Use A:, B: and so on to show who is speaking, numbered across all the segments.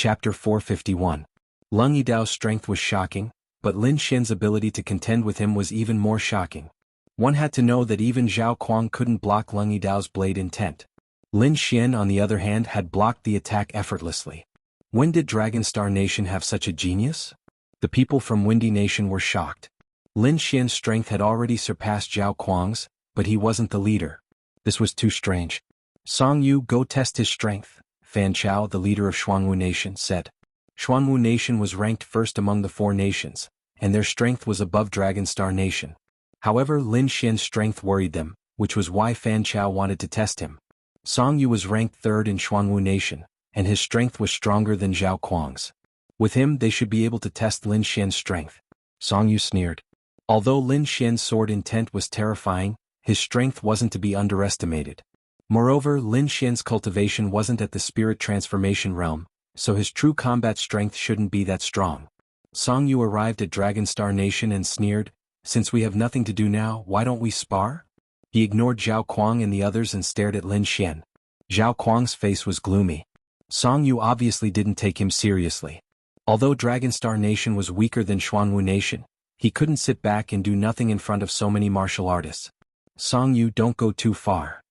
A: Chapter 451. Lung Yidao's strength was shocking, but Lin Xian's ability to contend with him was even more shocking. One had to know that even Zhao Kuang couldn't block Lung Yidao's blade intent. Lin Xian on the other hand had blocked the attack effortlessly. When did Dragonstar Nation have such a genius? The people from Windy Nation were shocked. Lin Xian's strength had already surpassed Zhao Kuang's, but he wasn't the leader. This was too strange. Song Yu, go test his strength, Fan Chao, the leader of Xuanwu Nation, said. Xuanwu Nation was ranked first among the 4 nations, and their strength was above Dragonstar Nation. However, Lin Xian's strength worried them, which was why Fan Chao wanted to test him. Song Yu was ranked 3rd in Xuanwu Nation, and his strength was stronger than Zhao Kuang's. With him they should be able to test Lin Xian's strength. Song Yu sneered. Although Lin Xian's sword intent was terrifying, his strength wasn't to be underestimated. Moreover, Lin Xian's cultivation wasn't at the spirit transformation realm, so his true combat strength shouldn't be that strong. Song Yu arrived at Dragonstar Nation and sneered, "Since we have nothing to do now, why don't we spar?" He ignored Zhao Kuang and the others and stared at Lin Xian. Zhao Kuang's face was gloomy. Song Yu obviously didn't take him seriously. Although Dragonstar Nation was weaker than Xuanwu Nation, he couldn't sit back and do nothing in front of so many martial artists. Song Yu, don't go too far.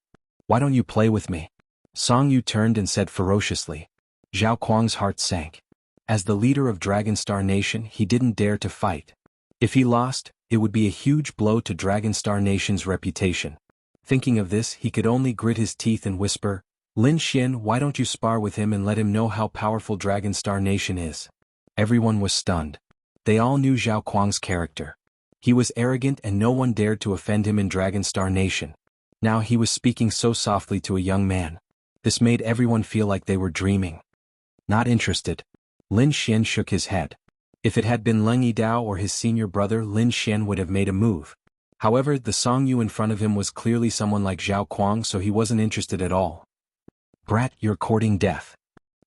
A: Why don't you play with me? Song Yu turned and said ferociously. Zhao Kuang's heart sank. As the leader of Dragonstar Nation, he didn't dare to fight. If he lost, it would be a huge blow to Dragonstar Nation's reputation. Thinking of this, he could only grit his teeth and whisper, "Lin Xian, why don't you spar with him and let him know how powerful Dragonstar Nation is?" Everyone was stunned. They all knew Zhao Kuang's character. He was arrogant and no one dared to offend him in Dragonstar Nation. Now he was speaking so softly to a young man. This made everyone feel like they were dreaming. Not interested. Lin Xian shook his head. If it had been Leng Yidao or his senior brother, Lin Xian would have made a move. However, the Song Yu in front of him was clearly someone like Zhao Kuang, so he wasn't interested at all. "Brat, you're courting death."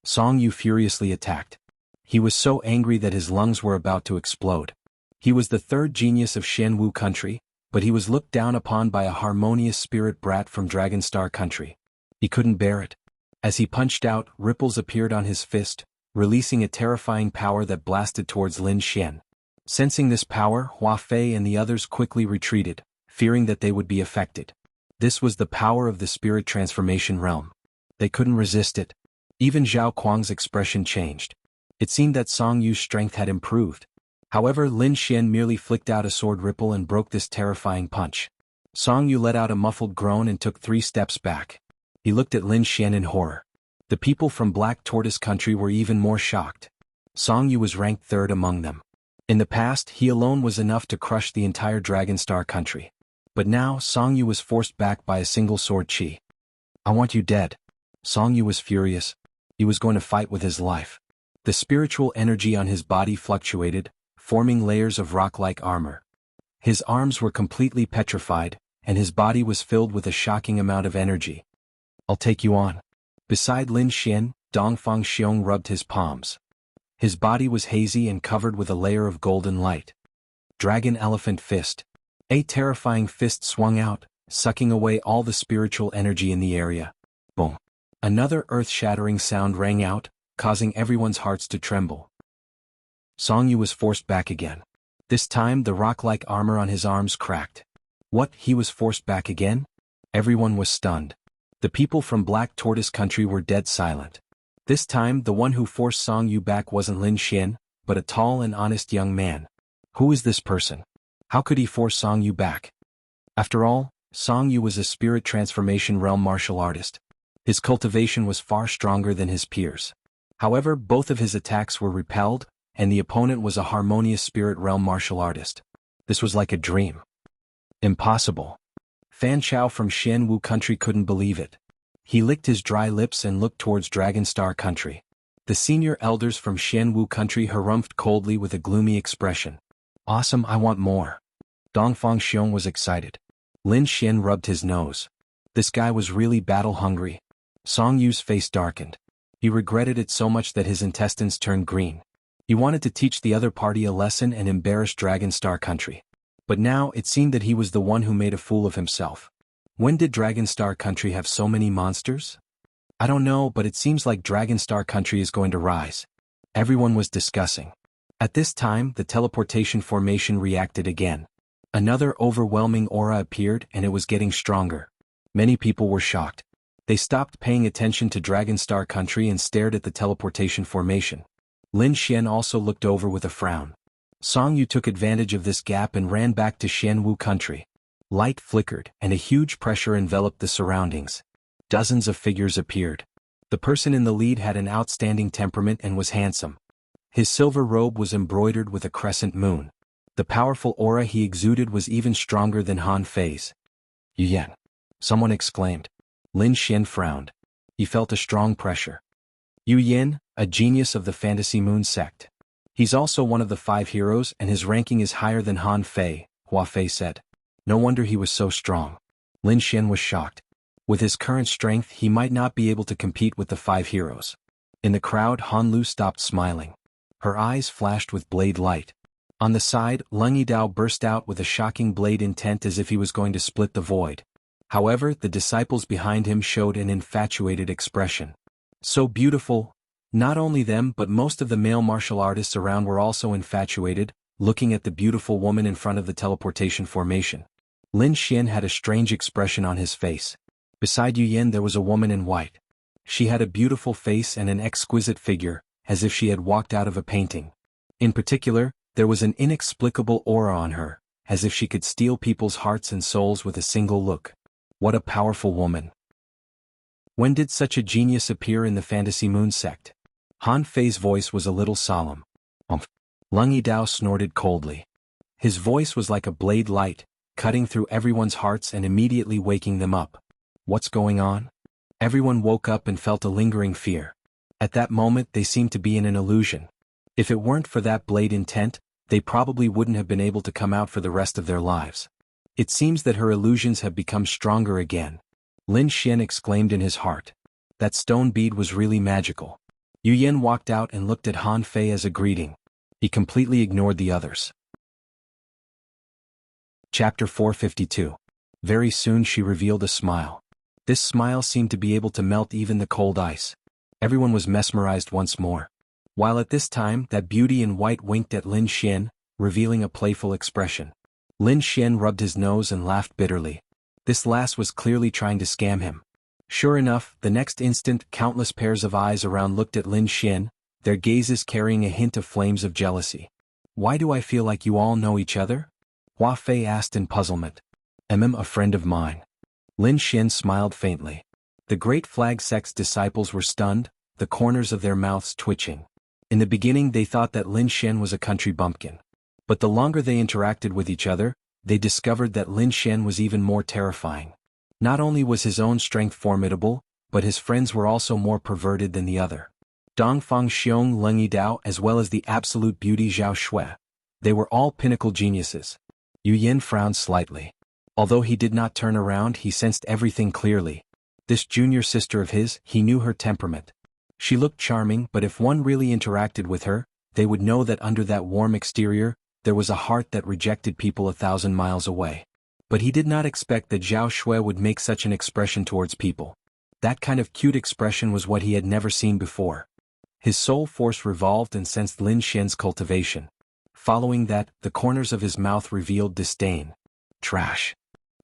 A: Song Yu furiously attacked. He was so angry that his lungs were about to explode. He was the 3rd genius of Shenwu country, but he was looked down upon by a harmonious spirit brat from Dragonstar country. He couldn't bear it. As he punched out, ripples appeared on his fist, releasing a terrifying power that blasted towards Lin Xian. Sensing this power, Hua Fei and the others quickly retreated, fearing that they would be affected. This was the power of the spirit transformation realm. They couldn't resist it. Even Zhao Kuang's expression changed. It seemed that Song Yu's strength had improved. However, Lin Xian merely flicked out a sword ripple and broke this terrifying punch. Song Yu let out a muffled groan and took 3 steps back. He looked at Lin Xian in horror. The people from Black Tortoise Country were even more shocked. Song Yu was ranked 3rd among them. In the past, he alone was enough to crush the entire Dragonstar country. But now, Song Yu was forced back by a single sword chi. "I want you dead." Song Yu was furious. He was going to fight with his life. The spiritual energy on his body fluctuated, forming layers of rock-like armor. His arms were completely petrified, and his body was filled with a shocking amount of energy. "I'll take you on." Beside Lin Xian, Dongfang Xiong rubbed his palms. His body was hazy and covered with a layer of golden light. Dragon Elephant Fist. A terrifying fist swung out, sucking away all the spiritual energy in the area. Boom. Another earth-shattering sound rang out, causing everyone's hearts to tremble. Song Yu was forced back again. This time the rock-like armor on his arms cracked. What, he was forced back again? Everyone was stunned. The people from Black Tortoise Country were dead silent. This time the one who forced Song Yu back wasn't Lin Xian, but a tall and honest young man. Who is this person? How could he force Song Yu back? After all, Song Yu was a spirit transformation realm martial artist. His cultivation was far stronger than his peers. However, both of his attacks were repelled, and the opponent was a harmonious spirit realm martial artist. This was like a dream. Impossible. Fan Chao from Shenwu country couldn't believe it. He licked his dry lips and looked towards Dragonstar country. The senior elders from Shenwu country harumphed coldly with a gloomy expression. "Awesome, I want more." Dongfang Xiong was excited. Lin Xian rubbed his nose. This guy was really battle-hungry. Song Yu's face darkened. He regretted it so much that his intestines turned green. He wanted to teach the other party a lesson and embarrass Dragonstar country. But now it seemed that he was the one who made a fool of himself. When did Dragonstar country have so many monsters? I don't know, but it seems like Dragonstar country is going to rise. Everyone was discussing. At this time, the teleportation formation reacted again. Another overwhelming aura appeared and it was getting stronger. Many people were shocked. They stopped paying attention to Dragonstar Country and stared at the teleportation formation. Lin Xian also looked over with a frown. Song Yu took advantage of this gap and ran back to Xianwu Country. Light flickered and a huge pressure enveloped the surroundings. Dozens of figures appeared. The person in the lead had an outstanding temperament and was handsome. His silver robe was embroidered with a crescent moon. The powerful aura he exuded was even stronger than Han Fei's. "Yu Yan," someone exclaimed. Lin Xian frowned. He felt a strong pressure. Yu Yin, a genius of the Fantasy Moon sect. He's also one of the 5 heroes and his ranking is higher than Han Fei, Hua Fei said. No wonder he was so strong. Lin Xian was shocked. With his current strength he might not be able to compete with the 5 heroes. In the crowd Han Lu stopped smiling. Her eyes flashed with blade light. On the side, Leng Yidao burst out with a shocking blade intent as if he was going to split the void. However, the disciples behind him showed an infatuated expression. So beautiful. Not only them but most of the male martial artists around were also infatuated, looking at the beautiful woman in front of the teleportation formation. Lin Xian had a strange expression on his face. Beside Yu Yin there was a woman in white. She had a beautiful face and an exquisite figure, as if she had walked out of a painting. In particular, there was an inexplicable aura on her, as if she could steal people's hearts and souls with a single look. What a powerful woman. When did such a genius appear in the Fantasy Moon sect? Han Fei's voice was a little solemn. Leng Yidao snorted coldly. His voice was like a blade light, cutting through everyone's hearts and immediately waking them up. What's going on? Everyone woke up and felt a lingering fear. At that moment they seemed to be in an illusion. If it weren't for that blade intent, they probably wouldn't have been able to come out for the rest of their lives. It seems that her illusions have become stronger again. Lin Xian exclaimed in his heart. That stone bead was really magical. Yu Yin walked out and looked at Han Fei as a greeting. He completely ignored the others. Chapter 452. Very soon she revealed a smile. This smile seemed to be able to melt even the cold ice. Everyone was mesmerized once more. While at this time that beauty in white winked at Lin Xian, revealing a playful expression. Lin Xian rubbed his nose and laughed bitterly. This lass was clearly trying to scam him. Sure enough, the next instant countless pairs of eyes around looked at Lin Xian, their gazes carrying a hint of flames of jealousy. Why do I feel like you all know each other? Hua Fei asked in puzzlement. A friend of mine. Lin Xian smiled faintly. The Great Flag Sect's disciples were stunned, the corners of their mouths twitching. In the beginning they thought that Lin Xian was a country bumpkin. But the longer they interacted with each other, they discovered that Lin Xian was even more terrifying. Not only was his own strength formidable, but his friends were also more perverted than the other. Dongfang Xiong Leng Yidao as well as the absolute beauty Zhao Shui. They were all pinnacle geniuses. Yu Yin frowned slightly. Although he did not turn around he sensed everything clearly. This junior sister of his, he knew her temperament. She looked charming but if one really interacted with her, they would know that under that warm exterior, there was a heart that rejected people 1,000 miles away. But he did not expect that Zhao Shui would make such an expression towards people. That kind of cute expression was what he had never seen before. His soul force revolved and sensed Lin Xian's cultivation. Following that, the corners of his mouth revealed disdain. Trash.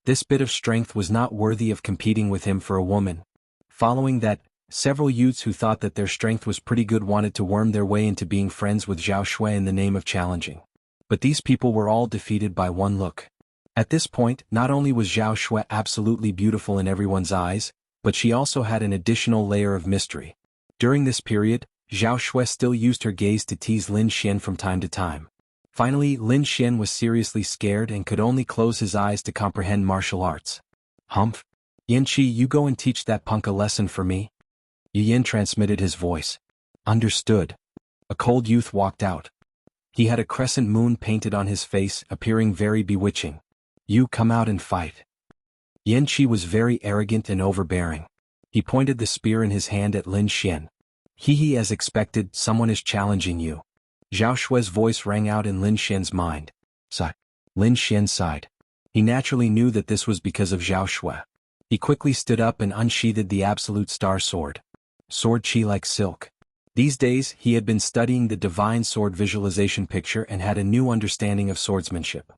A: This bit of strength was not worthy of competing with him for a woman. Following that, several youths who thought that their strength was pretty good wanted to worm their way into being friends with Zhao Shui in the name of challenging. But these people were all defeated by one look. At this point, not only was Zhao Shui absolutely beautiful in everyone's eyes, but she also had an additional layer of mystery. During this period, Zhao Shui still used her gaze to tease Lin Xian from time to time. Finally, Lin Xian was seriously scared and could only close his eyes to comprehend martial arts. Humph. Yanqi, you go and teach that punk a lesson for me? Yu Yin transmitted his voice. Understood. A cold youth walked out. He had a crescent moon painted on his face, appearing very bewitching. You come out and fight. Yanqi was very arrogant and overbearing. He pointed the spear in his hand at Lin Xian. He as expected, someone is challenging you. Zhao Shui's voice rang out in Lin Xian's mind. Sigh. Lin Xian sighed. He naturally knew that this was because of Zhao Shui. He quickly stood up and unsheathed the absolute star sword. Sword chi like silk. These days, he had been studying the divine sword visualization picture and had a new understanding of swordsmanship.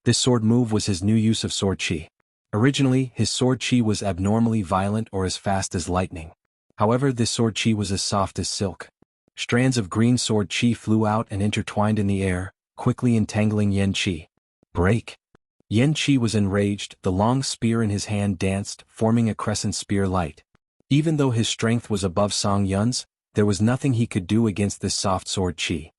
A: This sword move was his new use of sword chi. Originally, his sword chi was abnormally violent or as fast as lightning. However, this sword chi was as soft as silk. Strands of green sword chi flew out and intertwined in the air, quickly entangling Yan Qi. Break! Yan Qi was enraged, the long spear in his hand danced, forming a crescent spear light. Even though his strength was above Song Yun's, there was nothing he could do against this soft sword chi.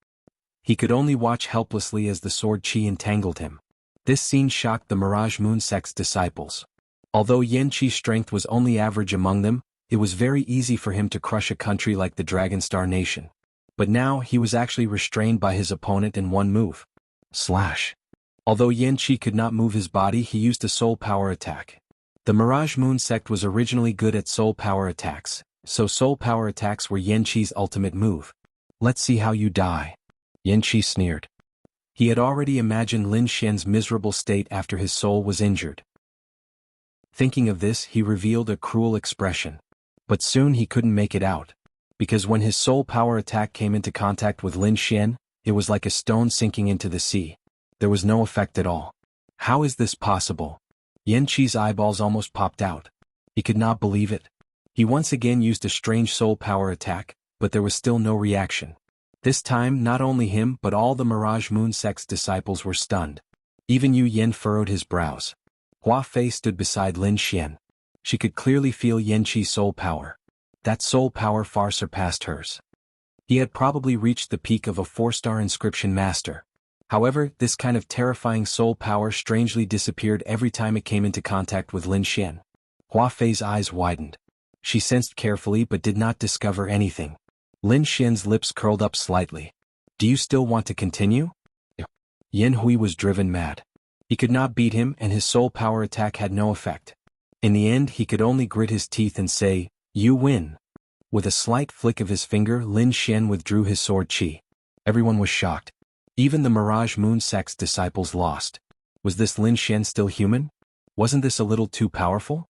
A: He could only watch helplessly as the sword chi entangled him. This scene shocked the Mirage Moon sect's disciples. Although Yan Qi's strength was only average among them, it was very easy for him to crush a country like the Dragonstar Nation. But now he was actually restrained by his opponent in one move. Slash. Although Yan Qi could not move his body, he used a soul power attack. The Mirage Moon sect was originally good at soul power attacks, so soul power attacks were Yan Qi's ultimate move. Let's see how you die. Yan Qi sneered. He had already imagined Lin Xian's miserable state after his soul was injured. Thinking of this, he revealed a cruel expression. But soon he couldn't make it out. Because when his soul power attack came into contact with Lin Xian, it was like a stone sinking into the sea. There was no effect at all. How is this possible? Yan Qi's eyeballs almost popped out. He could not believe it. He once again used a strange soul power attack, but there was still no reaction. This time, not only him but all the Mirage Moon sect's disciples were stunned. Even Yu Yen furrowed his brows. Hua Fei stood beside Lin Xian. She could clearly feel Yan Qi's soul power. That soul power far surpassed hers. He had probably reached the peak of a 4-star inscription master. However, this kind of terrifying soul power strangely disappeared every time it came into contact with Lin Xian. Hua Fei's eyes widened. She sensed carefully but did not discover anything. Lin Xian's lips curled up slightly. Do you still want to continue? Yen Hui was driven mad. He could not beat him and his soul power attack had no effect. In the end he could only grit his teeth and say, "You win." With a slight flick of his finger, Lin Xian withdrew his sword chi. Everyone was shocked. Even the Mirage Moon sect's disciples lost. Was this Lin Xian still human? Wasn't this a little too powerful?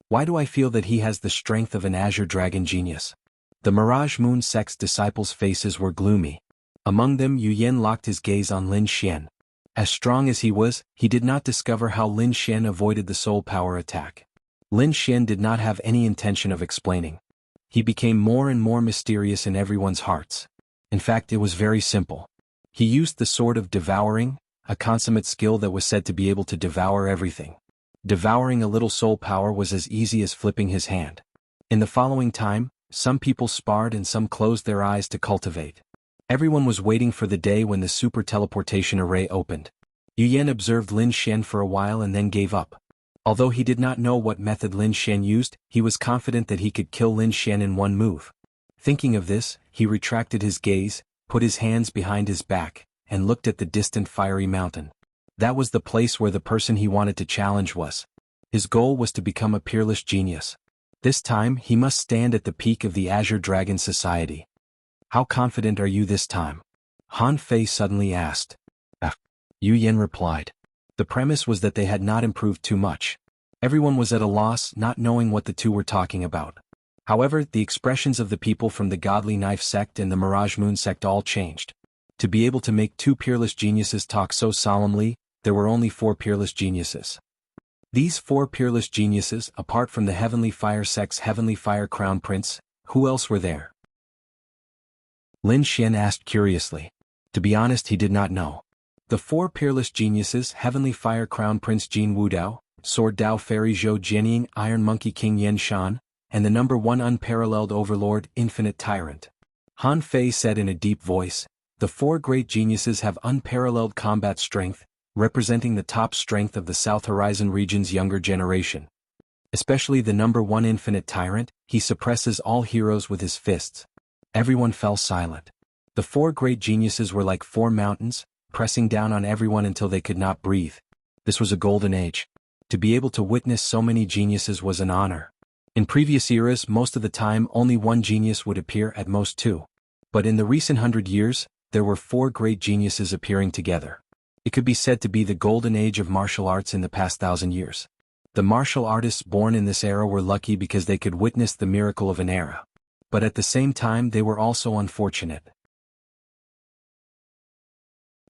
A: Why do I feel that he has the strength of an Azure Dragon genius? The Mirage Moon sect's disciples' faces were gloomy. Among them, Yu Yen locked his gaze on Lin Xian. As strong as he was, he did not discover how Lin Xian avoided the soul power attack. Lin Xian did not have any intention of explaining. He became more and more mysterious in everyone's hearts. In fact, it was very simple. He used the sword of devouring, a consummate skill that was said to be able to devour everything. Devouring a little soul power was as easy as flipping his hand. In the following time, some people sparred and some closed their eyes to cultivate. Everyone was waiting for the day when the super teleportation array opened. Yu Yen observed Lin Xian for a while and then gave up. Although he did not know what method Lin Xian used, he was confident that he could kill Lin Xian in one move. Thinking of this, he retracted his gaze, put his hands behind his back, and looked at the distant fiery mountain. That was the place where the person he wanted to challenge was. His goal was to become a peerless genius. This time, he must stand at the peak of the Azure Dragon Society. How confident are you this time? Han Fei suddenly asked. Yu Yen replied. The premise was that they had not improved too much. Everyone was at a loss, not knowing what the two were talking about. However, the expressions of the people from the Godly Knife sect and the Mirage Moon sect all changed. To be able to make two peerless geniuses talk so solemnly, there were only 4 peerless geniuses. These 4 peerless geniuses, apart from the Heavenly Fire sect's Heavenly Fire Crown Prince, who else were there? Lin Xian asked curiously. To be honest, he did not know. The 4 peerless geniuses, Heavenly Fire Crown Prince Jin Wudao, Sword Dao Fairy Zhou Jianying, Iron Monkey King Yan Shan, and the number 1 unparalleled overlord, Infinite Tyrant. Han Fei said in a deep voice, the 4 great geniuses have unparalleled combat strength, representing the top strength of the South Horizon region's younger generation. Especially the number 1 Infinite Tyrant, he suppresses all heroes with his fists. Everyone fell silent. The 4 great geniuses were like 4 mountains, pressing down on everyone until they could not breathe. This was a golden age. To be able to witness so many geniuses was an honor. In previous eras, most of the time only 1 genius would appear, at most 2. But in the recent 100 years, there were 4 great geniuses appearing together. It could be said to be the golden age of martial arts in the past 1,000 years. The martial artists born in this era were lucky because they could witness the miracle of an era. but at the same time they were also unfortunate.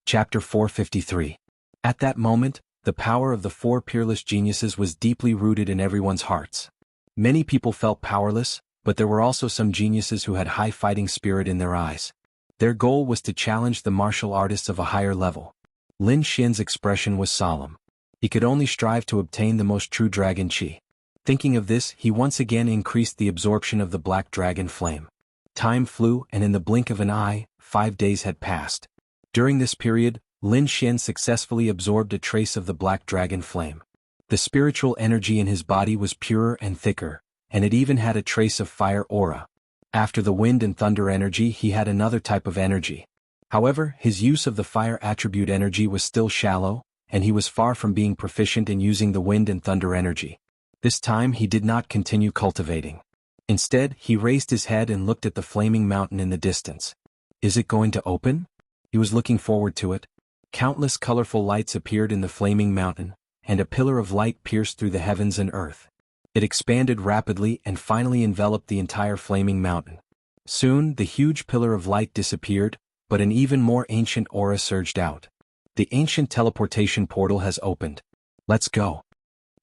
A: Chapter 453. At that moment, the power of the four peerless geniuses was deeply rooted in everyone's hearts. Many people felt powerless, but there were also some geniuses who had high fighting spirit in their eyes. Their goal was to challenge the martial artists of a higher level. Lin Xian's expression was solemn. He could only strive to obtain the most true dragon qi. Thinking of this, he once again increased the absorption of the black dragon flame. Time flew, and in the blink of an eye, 5 days had passed. During this period, Lin Xian successfully absorbed a trace of the black dragon flame. The spiritual energy in his body was purer and thicker, and it even had a trace of fire aura. After the wind and thunder energy, he had another type of energy. However, his use of the fire attribute energy was still shallow, and he was far from being proficient in using the wind and thunder energy. This time he did not continue cultivating. Instead, he raised his head and looked at the flaming mountain in the distance. Is it going to open? He was looking forward to it. Countless colorful lights appeared in the flaming mountain, and a pillar of light pierced through the heavens and earth. It expanded rapidly and finally enveloped the entire flaming mountain. Soon, the huge pillar of light disappeared, but an even more ancient aura surged out. The ancient teleportation portal has opened. Let's go.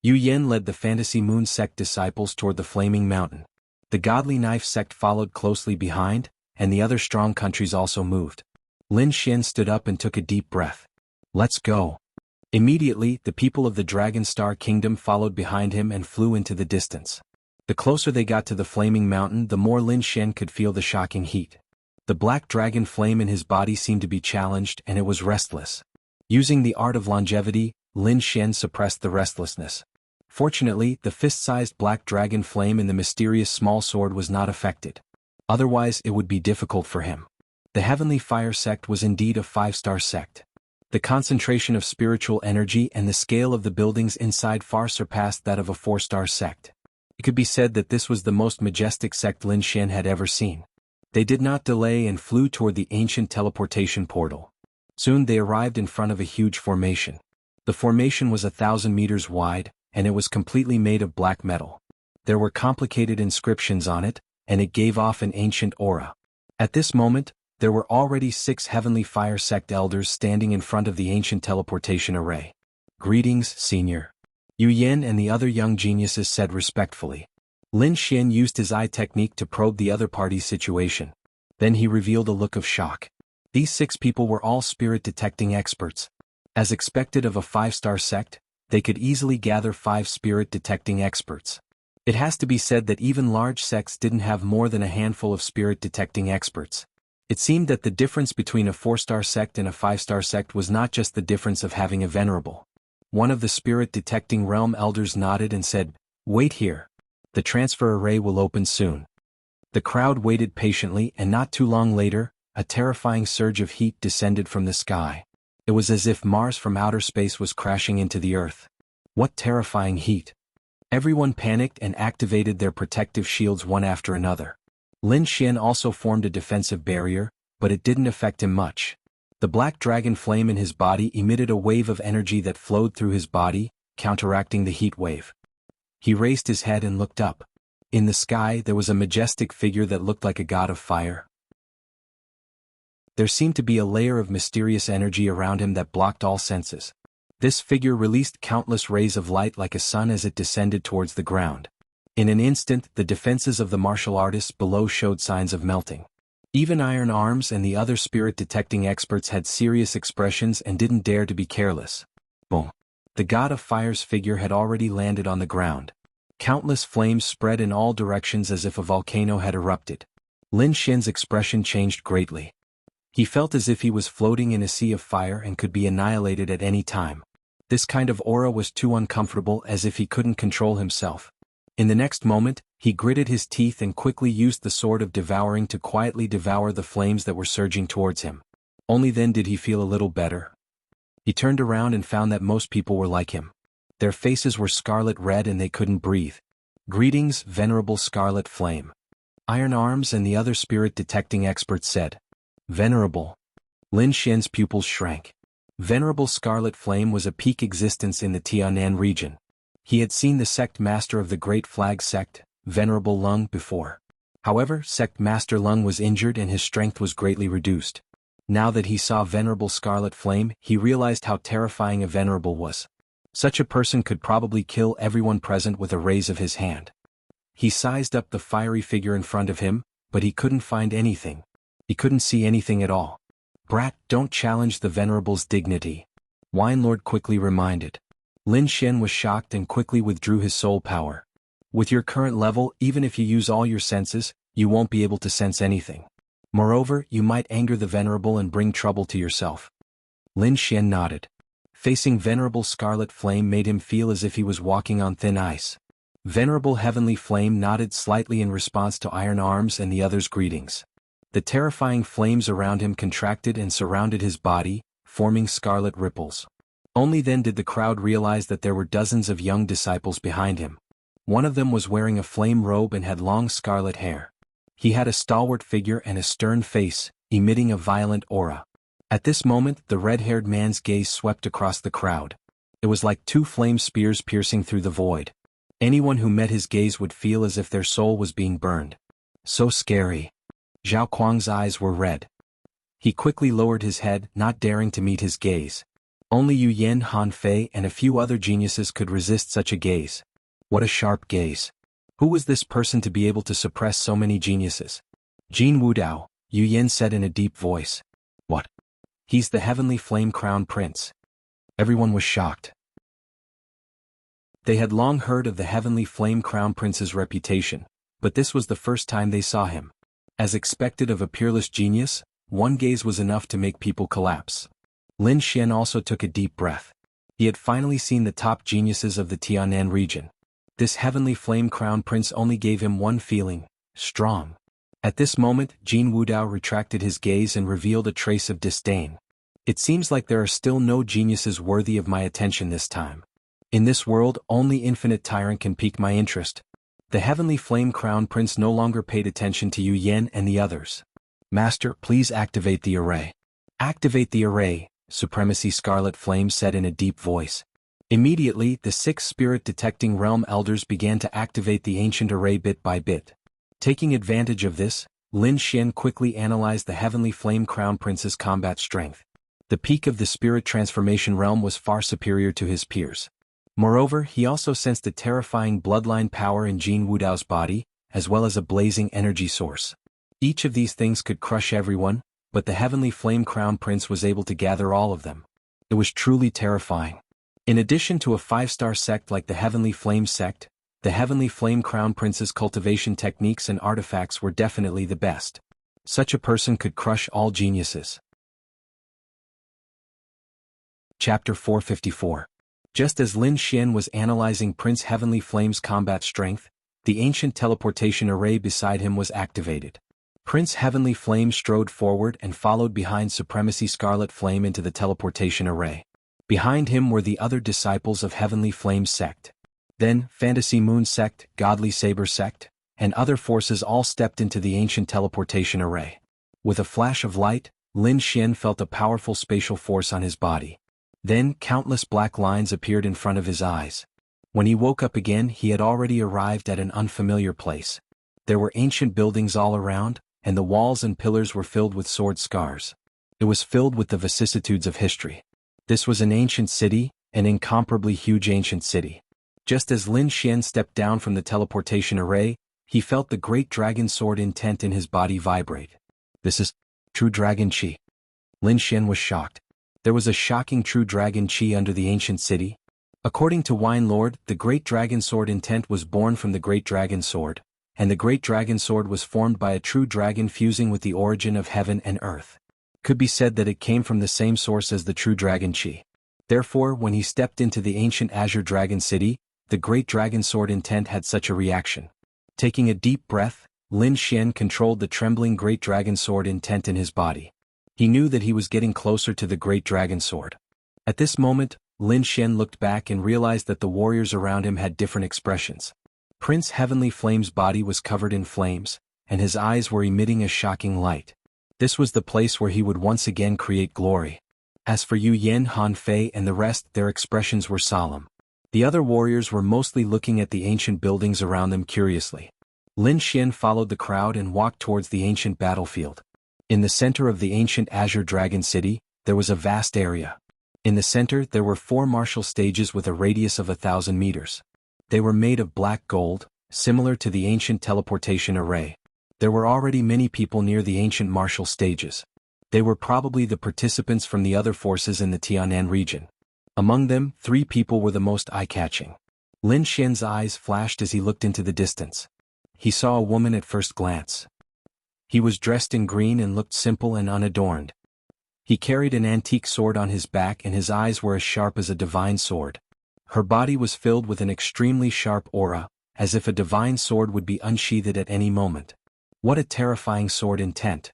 A: Yu Yen led the Fantasy Moon sect disciples toward the flaming mountain. The Godly Knife sect followed closely behind, and the other strong countries also moved. Lin Xian stood up and took a deep breath. Let's go. Immediately, the people of the Dragon Star Kingdom followed behind him and flew into the distance. The closer they got to the flaming mountain, the more Lin Xian could feel the shocking heat. The black dragon flame in his body seemed to be challenged, and it was restless. Using the art of longevity, Lin Xian suppressed the restlessness. Fortunately, the fist-sized black dragon flame in the mysterious small sword was not affected. Otherwise, it would be difficult for him. The Heavenly Fire sect was indeed a 5-star sect. The concentration of spiritual energy and the scale of the buildings inside far surpassed that of a 4-star sect. It could be said that this was the most majestic sect Lin Xian had ever seen. They did not delay and flew toward the ancient teleportation portal. Soon they arrived in front of a huge formation. The formation was 1,000 meters wide, and it was completely made of black metal. There were complicated inscriptions on it, and it gave off an ancient aura. At this moment, there were already 6 Heavenly Fire sect elders standing in front of the ancient teleportation array. Greetings, Senior. Yu Yen and the other young geniuses said respectfully. Lin Xian used his eye technique to probe the other party's situation. Then he revealed a look of shock. These 6 people were all spirit detecting experts. As expected of a 5-star sect, they could easily gather 5 spirit detecting experts. It has to be said that even large sects didn't have more than a handful of spirit detecting experts. It seemed that the difference between a 4-star sect and a 5-star sect was not just the difference of having a venerable. One of the spirit-detecting realm elders nodded and said, "Wait here. The transfer array will open soon." The crowd waited patiently, and not too long later, a terrifying surge of heat descended from the sky. It was as if Mars from outer space was crashing into the Earth. What terrifying heat! Everyone panicked and activated their protective shields one after another. Lin Xian also formed a defensive barrier, but it didn't affect him much. The black dragon flame in his body emitted a wave of energy that flowed through his body, counteracting the heat wave. He raised his head and looked up. In the sky there was a majestic figure that looked like a god of fire. There seemed to be a layer of mysterious energy around him that blocked all senses. This figure released countless rays of light like a sun as it descended towards the ground. In an instant, the defenses of the martial artists below showed signs of melting. Even Iron Arms and the other spirit-detecting experts had serious expressions and didn't dare to be careless. Boom! The god of fire's figure had already landed on the ground. Countless flames spread in all directions as if a volcano had erupted. Lin Xian's expression changed greatly. He felt as if he was floating in a sea of fire and could be annihilated at any time. This kind of aura was too uncomfortable, as if he couldn't control himself. In the next moment, he gritted his teeth and quickly used the Sword of Devouring to quietly devour the flames that were surging towards him. Only then did he feel a little better. He turned around and found that most people were like him. Their faces were scarlet red and they couldn't breathe. "Greetings, Venerable Scarlet Flame." Iron Arms and the other spirit-detecting experts said. "Venerable." Lin Xian's pupils shrank. Venerable Scarlet Flame was a peak existence in the Tianan region. He had seen the sect master of the Great Flag sect, Venerable Lung, before. However, Sect Master Lung was injured and his strength was greatly reduced. Now that he saw Venerable Scarlet Flame, he realized how terrifying a Venerable was. Such a person could probably kill everyone present with a raise of his hand. He sized up the fiery figure in front of him, but he couldn't find anything. He couldn't see anything at all. "Brat, don't challenge the Venerable's dignity," Wine Lord quickly reminded. Lin Xian was shocked and quickly withdrew his soul power. "With your current level, even if you use all your senses, you won't be able to sense anything. Moreover, you might anger the Venerable and bring trouble to yourself." Lin Xian nodded. Facing Venerable Scarlet Flame made him feel as if he was walking on thin ice. Venerable Heavenly Flame nodded slightly in response to Iron Arms and the others' greetings. The terrifying flames around him contracted and surrounded his body, forming scarlet ripples. Only then did the crowd realize that there were dozens of young disciples behind him. One of them was wearing a flame robe and had long scarlet hair. He had a stalwart figure and a stern face, emitting a violent aura. At this moment, the red-haired man's gaze swept across the crowd. It was like two flame spears piercing through the void. Anyone who met his gaze would feel as if their soul was being burned. So scary. Zhao Kuang's eyes were red. He quickly lowered his head, not daring to meet his gaze. Only Yu Yen, Han Fei, and a few other geniuses could resist such a gaze. What a sharp gaze. Who was this person to be able to suppress so many geniuses? "Jin Wudao," Yu Yen said in a deep voice. "What? He's the Heavenly Flame Crown Prince." Everyone was shocked. They had long heard of the Heavenly Flame Crown Prince's reputation, but this was the first time they saw him. As expected of a peerless genius, one gaze was enough to make people collapse. Lin Xian also took a deep breath. He had finally seen the top geniuses of the Tianan region. This Heavenly Flame Crown Prince only gave him one feeling: strong. At this moment, Jin Wudao retracted his gaze and revealed a trace of disdain. "It seems like there are still no geniuses worthy of my attention this time. In this world, only Infinite Tyrant can pique my interest." The Heavenly Flame Crown Prince no longer paid attention to Yu Yen and the others. "Master, please activate the array." "Activate the array," Supremacy Scarlet Flame said in a deep voice. Immediately, the 6 spirit-detecting realm elders began to activate the ancient array bit by bit. Taking advantage of this, Lin Xian quickly analyzed the Heavenly Flame Crown Prince's combat strength. The peak of the spirit transformation realm was far superior to his peers. Moreover, he also sensed a terrifying bloodline power in Jin Wudao's body, as well as a blazing energy source. Each of these things could crush everyone, but the Heavenly Flame Crown Prince was able to gather all of them. It was truly terrifying. In addition to a 5-star sect like the Heavenly Flame sect, the Heavenly Flame Crown Prince's cultivation techniques and artifacts were definitely the best. Such a person could crush all geniuses. Chapter 454. Just as Lin Xian was analyzing Prince Heavenly Flame's combat strength, the ancient teleportation array beside him was activated. Prince Heavenly Flame strode forward and followed behind Supremacy Scarlet Flame into the teleportation array. Behind him were the other disciples of Heavenly Flame's sect. Then, Fantasy Moon sect, Godly Saber sect, and other forces all stepped into the ancient teleportation array. With a flash of light, Lin Xian felt a powerful spatial force on his body. Then, countless black lines appeared in front of his eyes. When he woke up again, he had already arrived at an unfamiliar place. There were ancient buildings all around, and the walls and pillars were filled with sword scars. It was filled with the vicissitudes of history. This was an ancient city, an incomparably huge ancient city. Just as Lin Xian stepped down from the teleportation array, he felt the great dragon sword intent in his body vibrate. This is true dragon chi. Lin Xian was shocked. There was a shocking true dragon chi under the ancient city. According to Wine Lord, the great dragon sword intent was born from the great dragon sword, and the great dragon sword was formed by a true dragon fusing with the origin of heaven and earth. Could be said that it came from the same source as the true dragon chi. Therefore, when he stepped into the ancient Azure Dragon City, the great dragon sword intent had such a reaction. Taking a deep breath, Lin Xian controlled the trembling great dragon sword intent in his body. He knew that he was getting closer to the great dragon sword. At this moment, Lin Xian looked back and realized that the warriors around him had different expressions. Prince Heavenly Flame's body was covered in flames, and his eyes were emitting a shocking light. This was the place where he would once again create glory. As for Yu Yen, Han Fei and the rest, their expressions were solemn. The other warriors were mostly looking at the ancient buildings around them curiously. Lin Xian followed the crowd and walked towards the ancient battlefield. In the center of the ancient Azure Dragon City, there was a vast area. In the center there were 4 martial stages with a radius of 1,000 meters. They were made of black gold, similar to the ancient teleportation array. There were already many people near the ancient martial stages. They were probably the participants from the other forces in the Tianan region. Among them, 3 people were the most eye-catching. Lin Xian's eyes flashed as he looked into the distance. He saw a woman at first glance. He was dressed in green and looked simple and unadorned. He carried an antique sword on his back and his eyes were as sharp as a divine sword. Her body was filled with an extremely sharp aura, as if a divine sword would be unsheathed at any moment. What a terrifying sword intent!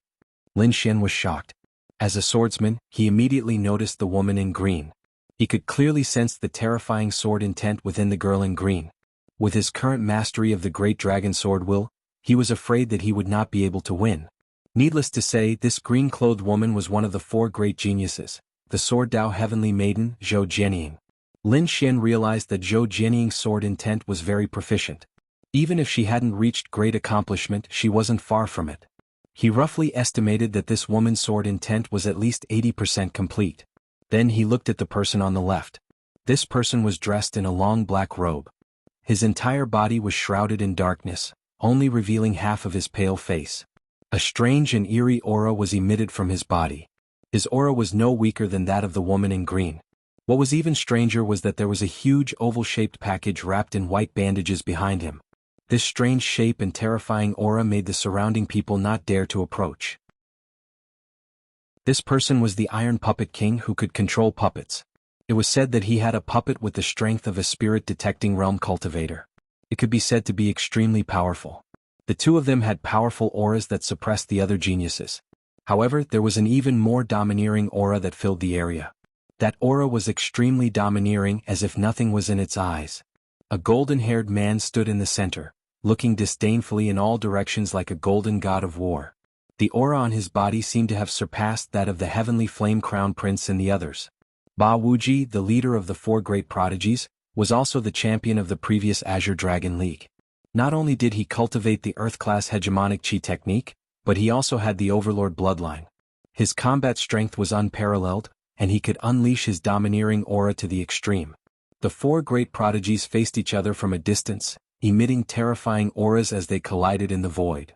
A: Lin Xian was shocked. As a swordsman, he immediately noticed the woman in green. He could clearly sense the terrifying sword intent within the girl in green. With his current mastery of the great dragon sword will, he was afraid that he would not be able to win. Needless to say, this green-clothed woman was one of the 4 great geniuses, the Sword Dao Heavenly Maiden, Zhou Jianying. Lin Xian realized that Zhou Jianying's sword intent was very proficient. Even if she hadn't reached great accomplishment, she wasn't far from it. He roughly estimated that this woman's sword intent was at least 80% complete. Then he looked at the person on the left. This person was dressed in a long black robe. His entire body was shrouded in darkness, only revealing half of his pale face. A strange and eerie aura was emitted from his body. His aura was no weaker than that of the woman in green. What was even stranger was that there was a huge oval-shaped package wrapped in white bandages behind him. This strange shape and terrifying aura made the surrounding people not dare to approach. This person was the Iron Puppet King who could control puppets. It was said that he had a puppet with the strength of a spirit-detecting realm cultivator. It could be said to be extremely powerful. The 2 of them had powerful auras that suppressed the other geniuses. However, there was an even more domineering aura that filled the area. That aura was extremely domineering, as if nothing was in its eyes. A golden-haired man stood in the center, looking disdainfully in all directions like a golden god of war. The aura on his body seemed to have surpassed that of the heavenly flame crown prince and the others. Ba Wuji, the leader of the 4 great prodigies, was also the champion of the previous Azure Dragon League. Not only did he cultivate the Earth-class hegemonic chi technique, but he also had the Overlord bloodline. His combat strength was unparalleled, and he could unleash his domineering aura to the extreme. The 4 great prodigies faced each other from a distance, emitting terrifying auras as they collided in the void.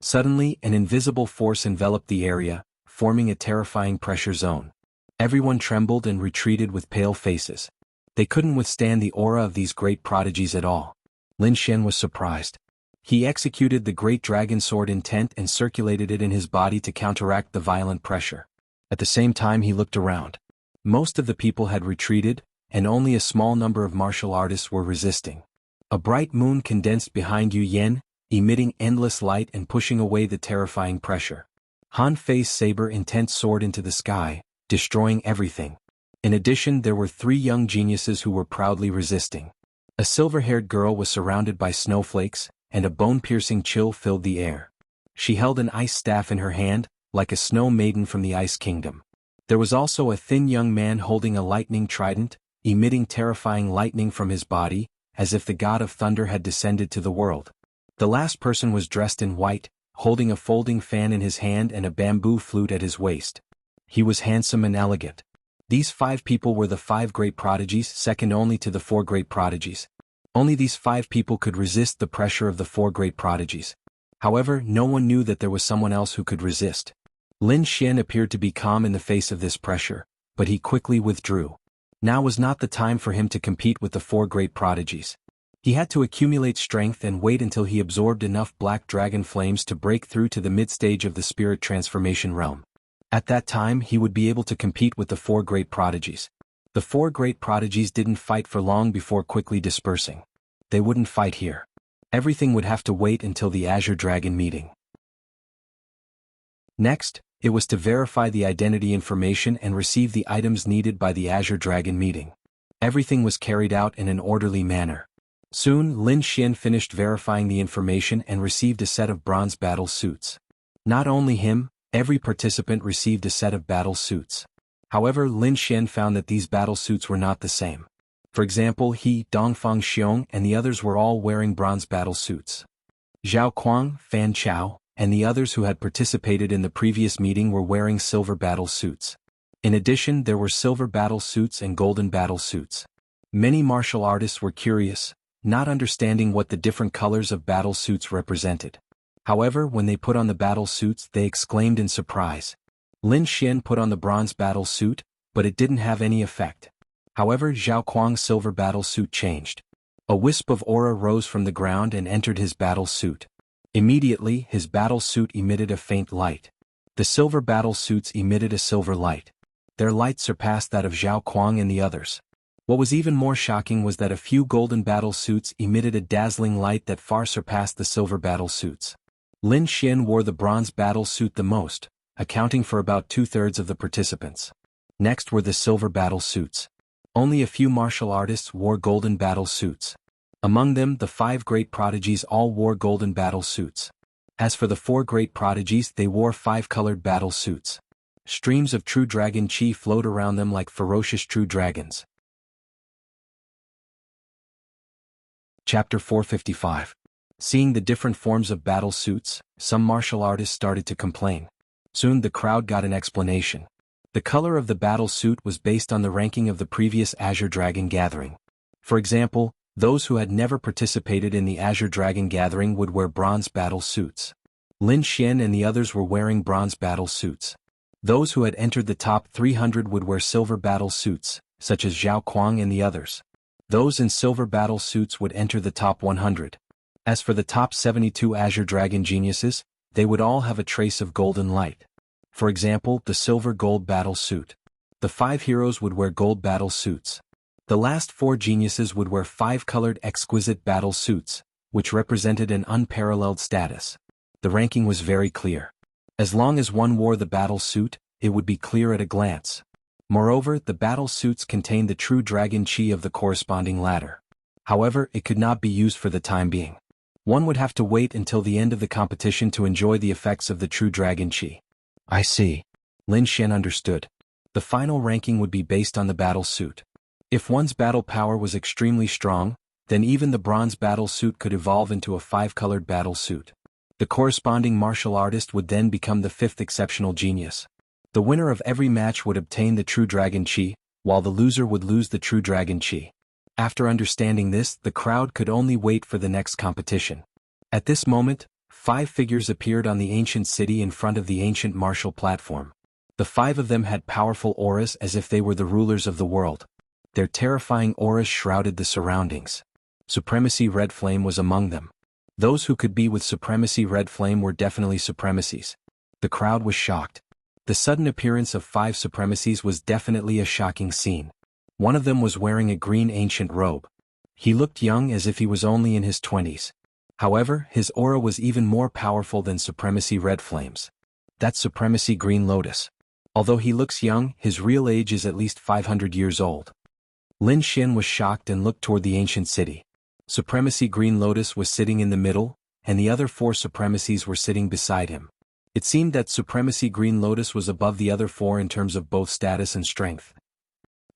A: Suddenly, an invisible force enveloped the area, forming a terrifying pressure zone. Everyone trembled and retreated with pale faces. They couldn't withstand the aura of these great prodigies at all. Lin Xian was surprised. He executed the great dragon sword intent and circulated it in his body to counteract the violent pressure. At the same time he looked around. Most of the people had retreated, and only a small number of martial artists were resisting. A bright moon condensed behind Yu Yan, emitting endless light and pushing away the terrifying pressure. Han Fei's saber intent soared into the sky, destroying everything. In addition, there were 3 young geniuses who were proudly resisting. A silver-haired girl was surrounded by snowflakes, and a bone-piercing chill filled the air. She held an ice staff in her hand, like a snow maiden from the Ice Kingdom. There was also a thin young man holding a lightning trident, emitting terrifying lightning from his body, as if the god of thunder had descended to the world. The last person was dressed in white, holding a folding fan in his hand and a bamboo flute at his waist. He was handsome and elegant. These 5 people were the 5 great prodigies, second only to the 4 great prodigies. Only these 5 people could resist the pressure of the 4 great prodigies. However, no one knew that there was someone else who could resist. Lin Xian appeared to be calm in the face of this pressure, but he quickly withdrew. Now was not the time for him to compete with the 4 great prodigies. He had to accumulate strength and wait until he absorbed enough black dragon flames to break through to the mid-stage of the spirit transformation realm. At that time he would be able to compete with the 4 great prodigies. The 4 great prodigies didn't fight for long before quickly dispersing. They wouldn't fight here. Everything would have to wait until the Azure Dragon meeting. Next, it was to verify the identity information and receive the items needed by the Azure Dragon meeting. Everything was carried out in an orderly manner. Soon Lin Xian finished verifying the information and received a set of bronze battle suits. Not only him, every participant received a set of battle suits. However, Lin Xian found that these battle suits were not the same. For example, he, Dongfang Xiong and the others were all wearing bronze battle suits. Zhao Kuang, Fan Chao, and the others who had participated in the previous meeting were wearing silver battle suits. In addition, there were silver battle suits and golden battle suits. Many martial artists were curious, not understanding what the different colors of battle suits represented. However, when they put on the battle suits, they exclaimed in surprise. Lin Xian put on the bronze battle suit, but it didn't have any effect. However, Zhao Kuang's silver battle suit changed. A wisp of aura rose from the ground and entered his battle suit. Immediately, his battle suit emitted a faint light. The silver battle suits emitted a silver light. Their light surpassed that of Zhao Kuang and the others. What was even more shocking was that a few golden battle suits emitted a dazzling light that far surpassed the silver battle suits. Lin Xian wore the bronze battle suit the most, accounting for about 2/3 of the participants. Next were the silver battle suits. Only a few martial artists wore golden battle suits. Among them, the 5 great prodigies all wore golden battle suits. As for the 4 great prodigies, they wore 5-colored battle suits. Streams of true dragon chi flowed around them like ferocious true dragons. Chapter 455. Seeing the different forms of battle suits, some martial artists started to complain. Soon the crowd got an explanation. The color of the battle suit was based on the ranking of the previous Azure Dragon Gathering. For example, those who had never participated in the Azure Dragon Gathering would wear bronze battle suits. Lin Xian and the others were wearing bronze battle suits. Those who had entered the top 300 would wear silver battle suits, such as Zhao Kuang and the others. Those in silver battle suits would enter the top 100. As for the top 72 Azure Dragon Geniuses, they would all have a trace of golden light. For example, the silver gold battle suit. The 5 heroes would wear gold battle suits. The last 4 geniuses would wear 5-colored exquisite battle suits, which represented an unparalleled status. The ranking was very clear. As long as one wore the battle suit, it would be clear at a glance. Moreover, the battle suits contained the true dragon chi of the corresponding ladder. However, it could not be used for the time being. One would have to wait until the end of the competition to enjoy the effects of the true dragon chi. I see. Lin Xian understood. The final ranking would be based on the battle suit. If one's battle power was extremely strong, then even the bronze battle suit could evolve into a 5-colored battle suit. The corresponding martial artist would then become the 5th exceptional genius. The winner of every match would obtain the true dragon chi, while the loser would lose the true dragon chi. After understanding this, the crowd could only wait for the next competition. At this moment, 5 figures appeared on the ancient city in front of the ancient martial platform. The 5 of them had powerful auras as if they were the rulers of the world. Their terrifying auras shrouded the surroundings. Supremacy Red Flame was among them. Those who could be with Supremacy Red Flame were definitely supremacies. The crowd was shocked. The sudden appearance of 5 supremacies was definitely a shocking scene. One of them was wearing a green ancient robe. He looked young as if he was only in his 20s. However, his aura was even more powerful than Supremacy Red Flame's. That's Supremacy Green Lotus. Although he looks young, his real age is at least 500 years old. Lin Xian was shocked and looked toward the ancient city. Supremacy Green Lotus was sitting in the middle, and the other 4 supremacies were sitting beside him. It seemed that Supremacy Green Lotus was above the other 4 in terms of both status and strength.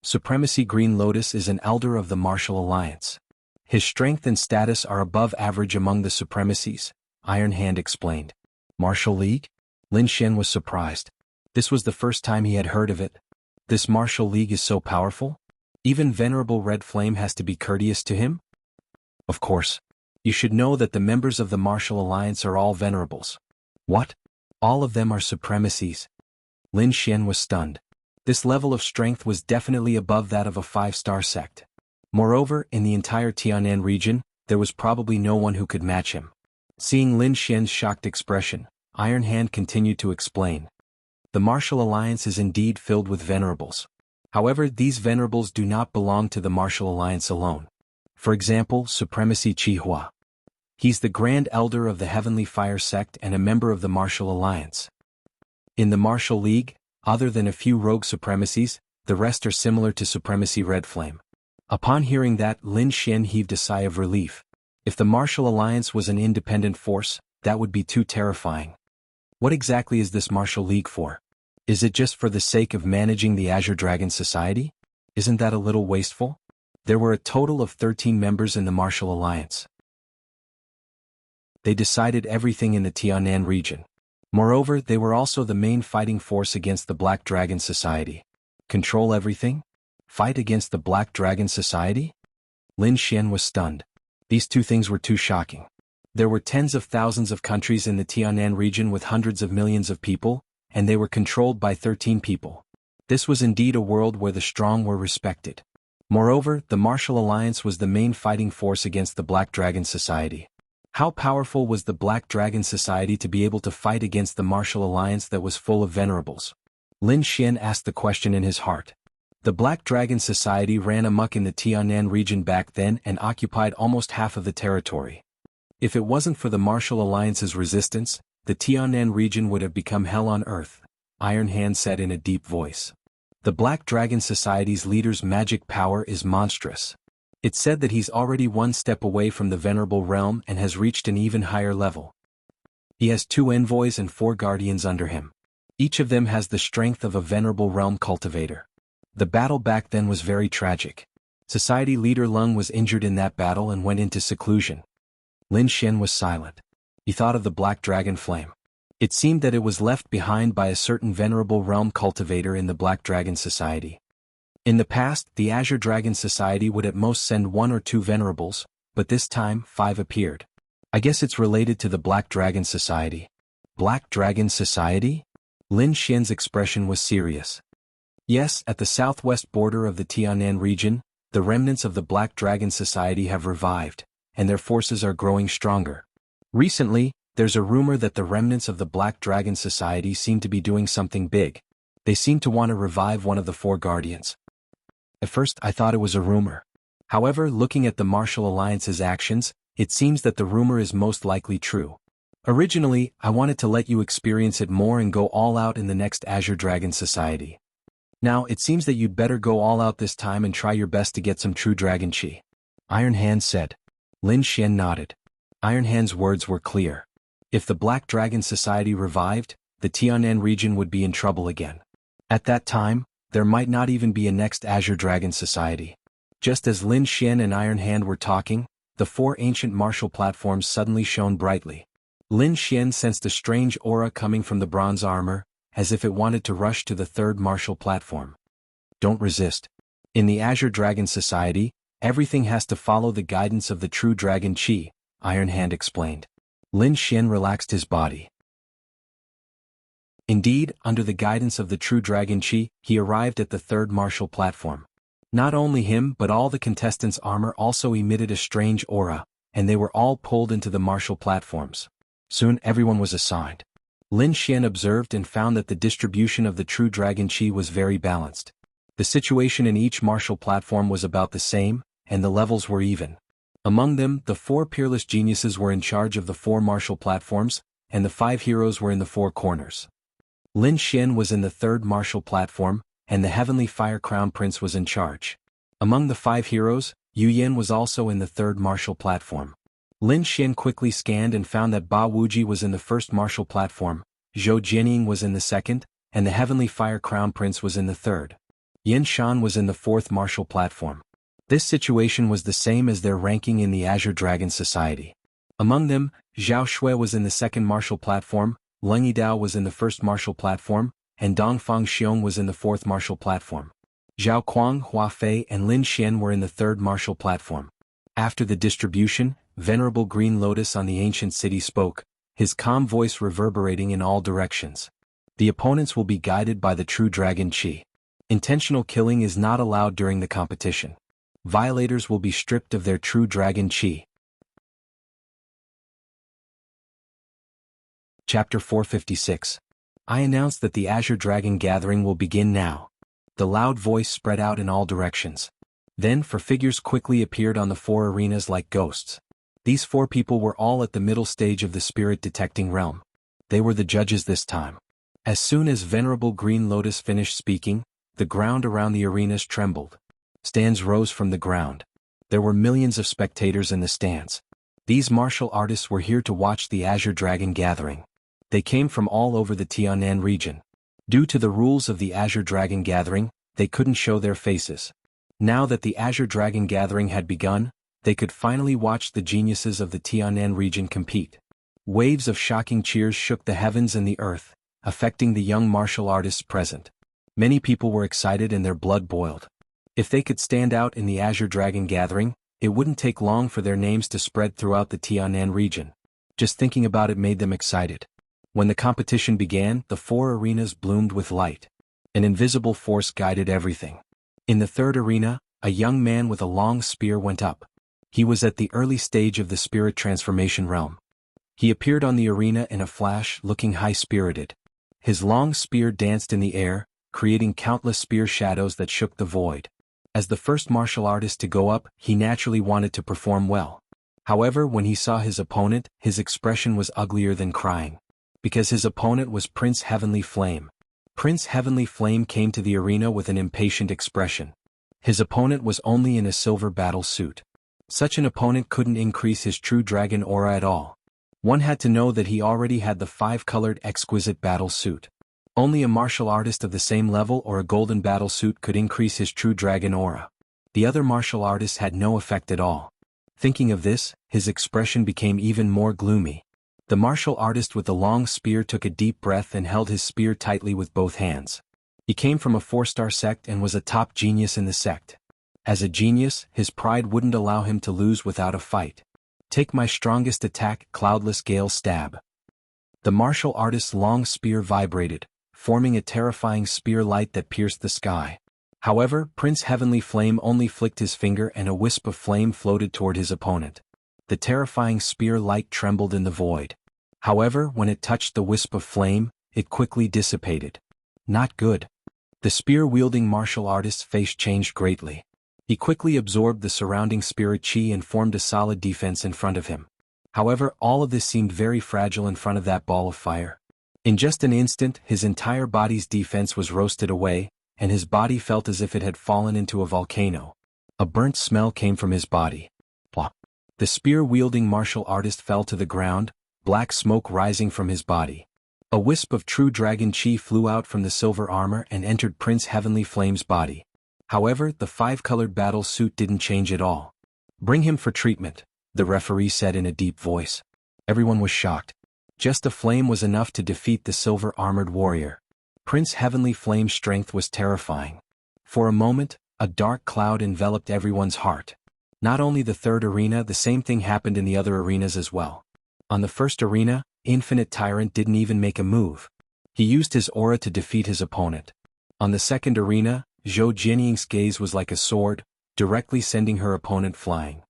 A: Supremacy Green Lotus is an elder of the Martial Alliance. His strength and status are above average among the supremacies, Iron Hand explained. Martial League? Lin Xian was surprised. This was the first time he had heard of it. This Martial League is so powerful? Even Venerable Red Flame has to be courteous to him? Of course. You should know that the members of the Martial Alliance are all venerables. What? All of them are supremacies? Lin Xian was stunned. This level of strength was definitely above that of a 5-star sect. Moreover, in the entire Tianan region, there was probably no one who could match him. Seeing Lin Xian's shocked expression, Iron Hand continued to explain. The Martial Alliance is indeed filled with venerables. However, these venerables do not belong to the Martial Alliance alone. For example, Supremacy Qihua. He's the Grand Elder of the Heavenly Fire Sect and a member of the Martial Alliance. In the Martial League, other than a few rogue supremacies, the rest are similar to Supremacy Red Flame. Upon hearing that, Lin Xian heaved a sigh of relief. If the Martial Alliance was an independent force, that would be too terrifying. What exactly is this Martial League for? Is it just for the sake of managing the Azure Dragon Society? Isn't that a little wasteful? There were a total of 13 members in the Martial Alliance. They decided everything in the Tianan region. Moreover, they were also the main fighting force against the Black Dragon Society. Control everything? Fight against the Black Dragon Society? Lin Xian was stunned. These two things were too shocking. There were tens of thousands of countries in the Tianan region with hundreds of millions of people, and they were controlled by 13 people. This was indeed a world where the strong were respected. Moreover, the Martial Alliance was the main fighting force against the Black Dragon Society. How powerful was the Black Dragon Society to be able to fight against the Martial Alliance that was full of venerables? Lin Xian asked the question in his heart. The Black Dragon Society ran amok in the Tianan region back then and occupied almost half of the territory. If it wasn't for the Martial Alliance's resistance, the Tianan region would have become hell on earth, Iron Hand said in a deep voice. The Black Dragon Society's leader's magic power is monstrous. It's said that he's already one step away from the Venerable Realm and has reached an even higher level. He has 2 envoys and 4 guardians under him. Each of them has the strength of a Venerable Realm cultivator. The battle back then was very tragic. Society leader Lung was injured in that battle and went into seclusion. Lin Xian was silent. He thought of the Black Dragon Flame. It seemed that it was left behind by a certain Venerable Realm cultivator in the Black Dragon Society. In the past, the Azure Dragon Society would at most send 1 or 2 venerables, but this time 5 appeared. I guess it's related to the Black Dragon Society. Black Dragon Society? Lin Xian's expression was serious. Yes, at the southwest border of the Tianan region, the remnants of the Black Dragon Society have revived, and their forces are growing stronger. Recently, there's a rumor that the remnants of the Black Dragon Society seem to be doing something big. They seem to want to revive one of the 4 guardians. At first I thought it was a rumor. However, looking at the Martial Alliance's actions, it seems that the rumor is most likely true. Originally, I wanted to let you experience it more and go all out in the next Azure Dragon Society. Now, it seems that you'd better go all out this time and try your best to get some true dragon chi. Iron Hand said. Lin Xian nodded. Iron Hand's words were clear. If the Black Dragon Society revived, the Tianan region would be in trouble again. At that time, there might not even be a next Azure Dragon Society. Just as Lin Xian and Iron Hand were talking, the 4 ancient martial platforms suddenly shone brightly. Lin Xian sensed a strange aura coming from the bronze armor, as if it wanted to rush to the 3rd martial platform. Don't resist. In the Azure Dragon Society, everything has to follow the guidance of the true dragon chi, Iron Hand explained. Lin Xian relaxed his body. Indeed, under the guidance of the true dragon chi, he arrived at the 3rd martial platform. Not only him but all the contestants' armor also emitted a strange aura, and they were all pulled into the martial platforms. Soon everyone was assigned. Lin Xian observed and found that the distribution of the true dragon chi was very balanced. The situation in each martial platform was about the same, and the levels were even. Among them, the 4 peerless geniuses were in charge of the 4 martial platforms, and the 5 heroes were in the 4 corners. Lin Xian was in the 3rd martial platform, and the Heavenly Fire Crown Prince was in charge. Among the 5 heroes, Yu Yan was also in the 3rd martial platform. Lin Xian quickly scanned and found that Ba Wuji was in the 1st martial platform, Zhou Jianying was in the 2nd, and the Heavenly Fire Crown Prince was in the 3rd. Yan Shan was in the 4th martial platform. This situation was the same as their ranking in the Azure Dragon Society. Among them, Zhao Shui was in the 2nd martial platform, Leng Yidao was in the 1st martial platform, and Dongfang Xiong was in the 4th martial platform. Zhao Kuang, Hua Fei and Lin Xian were in the 3rd martial platform. After the distribution, Venerable Green Lotus on the ancient city spoke, his calm voice reverberating in all directions. The opponents will be guided by the true dragon chi. Intentional killing is not allowed during the competition. Violators will be stripped of their true dragon chi. Chapter 456. I announce that the Azure Dragon Gathering will begin now. The loud voice spread out in all directions. Then 4 figures quickly appeared on the 4 arenas like ghosts. These 4 people were all at the middle stage of the spirit detecting realm. They were the judges this time. As soon as Venerable Green Lotus finished speaking, the ground around the arenas trembled. Stands rose from the ground. There were millions of spectators in the stands. These martial artists were here to watch the Azure Dragon Gathering. They came from all over the Tianan region. Due to the rules of the Azure Dragon Gathering, they couldn't show their faces. Now that the Azure Dragon Gathering had begun, they could finally watch the geniuses of the Tianan region compete. Waves of shocking cheers shook the heavens and the earth, affecting the young martial artists present. Many people were excited and their blood boiled. If they could stand out in the Azure Dragon gathering, it wouldn't take long for their names to spread throughout the Tianan region. Just thinking about it made them excited. When the competition began, the 4 arenas bloomed with light. An invisible force guided everything. In the 3rd arena, a young man with a long spear went up. He was at the early stage of the spirit transformation realm. He appeared on the arena in a flash, looking high-spirited. His long spear danced in the air, creating countless spear shadows that shook the void. As the first martial artist to go up, he naturally wanted to perform well. However, when he saw his opponent, his expression was uglier than crying. Because his opponent was Prince Heavenly Flame. Prince Heavenly Flame came to the arena with an impatient expression. His opponent was only in a silver battle suit. Such an opponent couldn't increase his true dragon aura at all. One had to know that he already had the 5-colored exquisite battle suit. Only a martial artist of the same level or a golden battle suit could increase his true dragon aura. The other martial artists had no effect at all. Thinking of this, his expression became even more gloomy. The martial artist with the long spear took a deep breath and held his spear tightly with both hands. He came from a 4-star sect and was a top genius in the sect. As a genius, his pride wouldn't allow him to lose without a fight. Take my strongest attack, Cloudless Gale Stab. The martial artist's long spear vibrated, forming a terrifying spear light that pierced the sky. However, Prince Heavenly Flame only flicked his finger and a wisp of flame floated toward his opponent. The terrifying spear light trembled in the void. However, when it touched the wisp of flame, it quickly dissipated. Not good. The spear-wielding martial artist's face changed greatly. He quickly absorbed the surrounding spirit chi and formed a solid defense in front of him. However, all of this seemed very fragile in front of that ball of fire. In just an instant, his entire body's defense was roasted away, and his body felt as if it had fallen into a volcano. A burnt smell came from his body. Plop. The spear-wielding martial artist fell to the ground, black smoke rising from his body. A wisp of true dragon chi flew out from the silver armor and entered Prince Heavenly Flame's body. However, the 5-colored battle suit didn't change at all. Bring him for treatment, the referee said in a deep voice. Everyone was shocked. Just a flame was enough to defeat the silver-armored warrior. Prince Heavenly Flame's strength was terrifying. For a moment, a dark cloud enveloped everyone's heart. Not only the 3rd arena, the same thing happened in the other arenas as well. On the 1st arena, Infinite Tyrant didn't even make a move. He used his aura to defeat his opponent. On the 2nd arena, Zhou Jianying's gaze was like a sword, directly sending her opponent flying.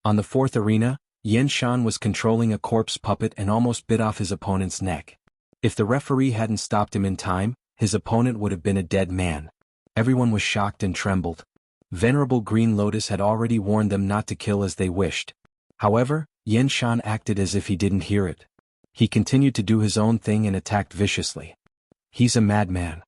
A: On the 4th arena, Yan Shan was controlling a corpse puppet and almost bit off his opponent's neck. If the referee hadn't stopped him in time, his opponent would have been a dead man. Everyone was shocked and trembled. Venerable Green Lotus had already warned them not to kill as they wished. However, Yan Shan acted as if he didn't hear it. He continued to do his own thing and attacked viciously. He's a madman.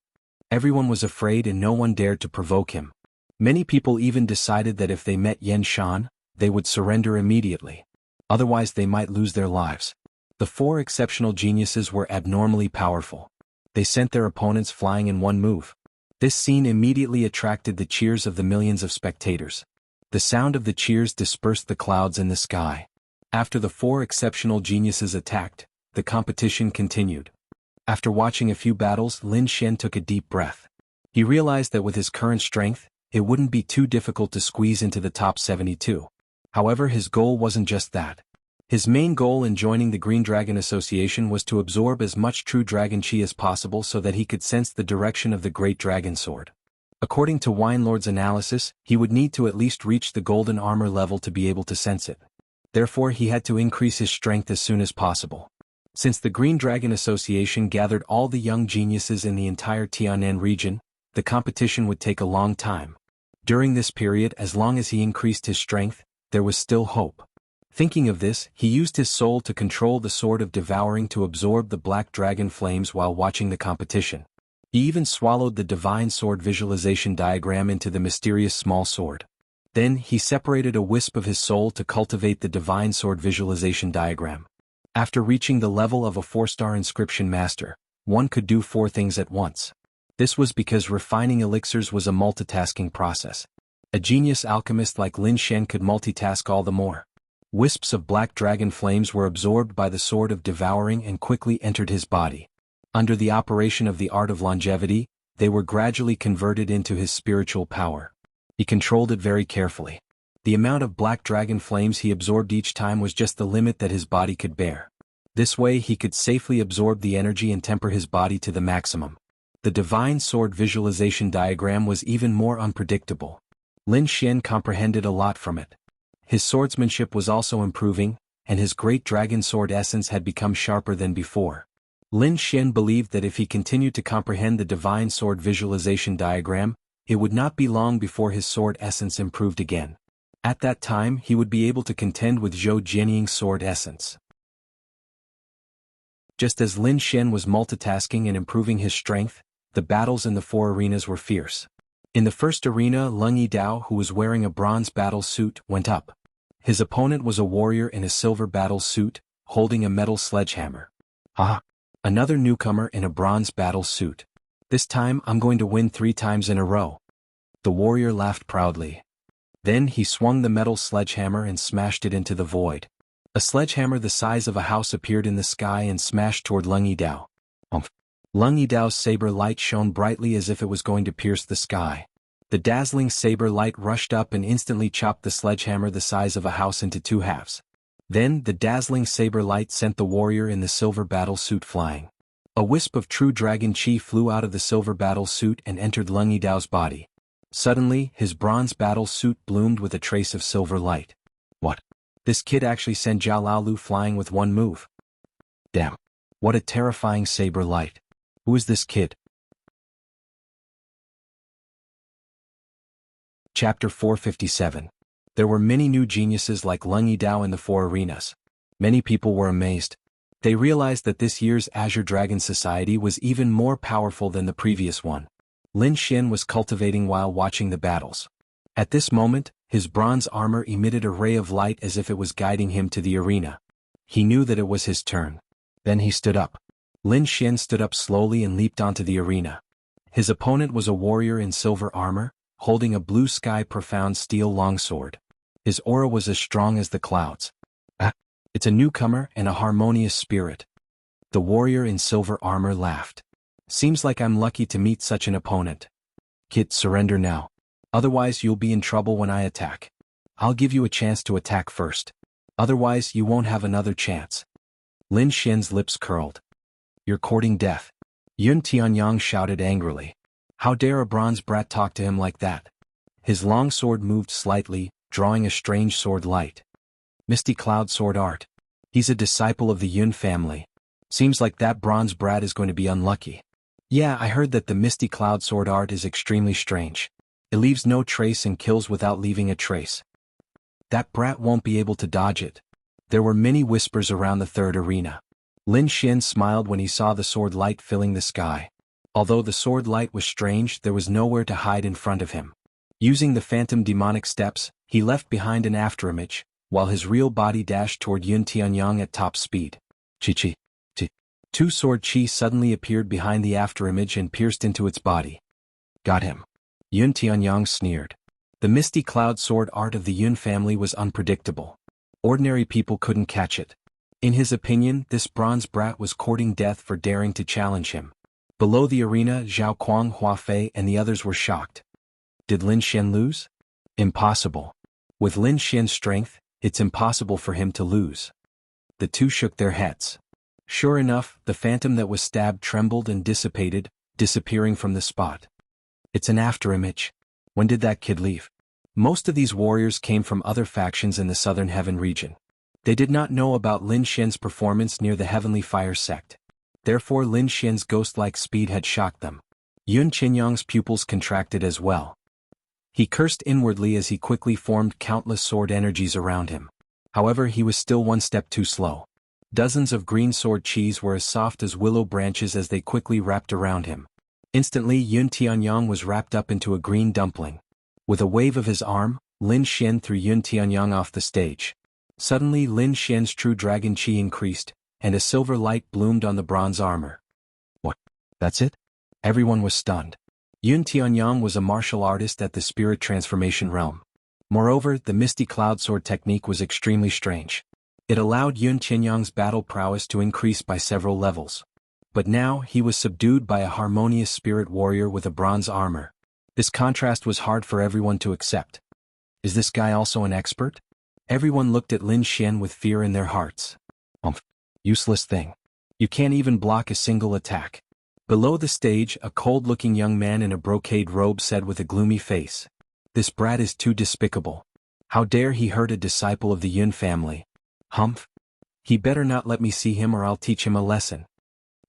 A: Everyone was afraid and no one dared to provoke him. Many people even decided that if they met Yan Shan, they would surrender immediately. Otherwise they might lose their lives. The 4 exceptional geniuses were abnormally powerful. They sent their opponents flying in one move. This scene immediately attracted the cheers of the millions of spectators. The sound of the cheers dispersed the clouds in the sky. After the 4 exceptional geniuses attacked, the competition continued. After watching a few battles, Lin Shen took a deep breath. He realized that with his current strength, it wouldn't be too difficult to squeeze into the top 72. However, his goal wasn't just that. His main goal in joining the Green Dragon Association was to absorb as much true dragon chi as possible so that he could sense the direction of the Great Dragon Sword. According to Wine Lord's analysis, he would need to at least reach the golden armor level to be able to sense it. Therefore, he had to increase his strength as soon as possible. Since the Green Dragon Association gathered all the young geniuses in the entire Tianan region, the competition would take a long time. During this period, as long as he increased his strength, there was still hope. Thinking of this, he used his soul to control the Sword of Devouring to absorb the black dragon flames while watching the competition. He even swallowed the Divine Sword visualization diagram into the mysterious small sword. Then, he separated a wisp of his soul to cultivate the Divine Sword visualization diagram. After reaching the level of a 4-star inscription master, one could do 4 things at once. This was because refining elixirs was a multitasking process. A genius alchemist like Lin Shen could multitask all the more. Wisps of black dragon flames were absorbed by the sword of devouring and quickly entered his body. Under the operation of the art of longevity, they were gradually converted into his spiritual power. He controlled it very carefully. The amount of black dragon flames he absorbed each time was just the limit that his body could bear. This way he could safely absorb the energy and temper his body to the maximum. The divine sword visualization diagram was even more unpredictable. Lin Xian comprehended a lot from it. His swordsmanship was also improving, and his great dragon sword essence had become sharper than before. Lin Xian believed that if he continued to comprehend the divine sword visualization diagram, it would not be long before his sword essence improved again. At that time he would be able to contend with Zhou Jianying's sword essence. Just as Lin Xian was multitasking and improving his strength, the battles in the 4 arenas were fierce. In the first arena, Lung Yidao, who was wearing a bronze battle suit, went up. His opponent was a warrior in a silver battle suit, holding a metal sledgehammer. Ah! Another newcomer in a bronze battle suit. This time I'm going to win 3 times in a row. The warrior laughed proudly. Then he swung the metal sledgehammer and smashed it into the void. A sledgehammer the size of a house appeared in the sky and smashed toward Lung Yidao. Lung Yidao's saber light shone brightly as if it was going to pierce the sky. The dazzling saber light rushed up and instantly chopped the sledgehammer the size of a house into 2 halves. Then the dazzling saber light sent the warrior in the silver battle suit flying. A wisp of true dragon chi flew out of the silver battle suit and entered Lung Yidao's body. Suddenly, his bronze battle suit bloomed with a trace of silver light. What? This kid actually sent Zhao Laolu flying with 1 move. Damn. What a terrifying saber light. Who is this kid? Chapter 457. There were many new geniuses like Lung Yidao in the 4 arenas. Many people were amazed. They realized that this year's Azure Dragon Society was even more powerful than the previous one. Lin Xian was cultivating while watching the battles. At this moment, his bronze armor emitted a ray of light as if it was guiding him to the arena. He knew that it was his turn. Then he stood up. Lin Xian stood up slowly and leaped onto the arena. His opponent was a warrior in silver armor, holding a blue sky profound steel longsword. His aura was as strong as the clouds. It's a newcomer and a harmonious spirit. The warrior in silver armor laughed. Seems like I'm lucky to meet such an opponent. Kid, surrender now. Otherwise you'll be in trouble when I attack. I'll give you a chance to attack first. Otherwise you won't have another chance. Lin Xian's lips curled. You're courting death. Yun Tianyang shouted angrily. How dare a bronze brat talk to him like that? His long sword moved slightly, drawing a strange sword light. Misty Cloud Sword Art. He's a disciple of the Yun family. Seems like that bronze brat is going to be unlucky. Yeah, I heard that the Misty Cloud Sword Art is extremely strange. It leaves no trace and kills without leaving a trace. That brat won't be able to dodge it. There were many whispers around the 3rd arena. Lin Xian smiled when he saw the sword light filling the sky. Although the sword light was strange, there was nowhere to hide in front of him. Using the phantom demonic steps, he left behind an afterimage, while his real body dashed toward Yun Tianyang at top speed. Chi. 2 sword chi suddenly appeared behind the afterimage and pierced into its body. Got him. Yun Tianyang sneered. The Misty Cloud Sword Art of the Yun family was unpredictable. Ordinary people couldn't catch it. In his opinion, this bronze brat was courting death for daring to challenge him. Below the arena, Zhao Kuang, Hua Fei and the others were shocked. Did Lin Xian lose? Impossible. With Lin Xian's strength, it's impossible for him to lose. The 2 shook their heads. Sure enough, the phantom that was stabbed trembled and dissipated, disappearing from the spot. It's an afterimage. When did that kid leave? Most of these warriors came from other factions in the Southern Heaven region. They did not know about Lin Xian's performance near the Heavenly Fire sect. Therefore Lin Xian's ghost-like speed had shocked them. Yun Qinyang's pupils contracted as well. He cursed inwardly as he quickly formed countless sword energies around him. However, he was still 1 step too slow. Dozens of green sword chis were as soft as willow branches as they quickly wrapped around him. Instantly Yun Tianyang was wrapped up into a green dumpling. With a wave of his arm, Lin Xian threw Yun Tianyang off the stage. Suddenly Lin Xian's true dragon chi increased, and a silver light bloomed on the bronze armor. What? That's it? Everyone was stunned. Yun Tianyang was a martial artist at the spirit transformation realm. Moreover, the Misty Cloud Sword technique was extremely strange. It allowed Yun Qianyang's battle prowess to increase by several levels. But now he was subdued by a harmonious spirit warrior with a bronze armor. This contrast was hard for everyone to accept. Is this guy also an expert? Everyone looked at Lin Xian with fear in their hearts. Useless thing. You can't even block a single attack. Below the stage, a cold-looking young man in a brocade robe said with a gloomy face. This brat is too despicable. How dare he hurt a disciple of the Yun family? Humph. He better not let me see him or I'll teach him a lesson.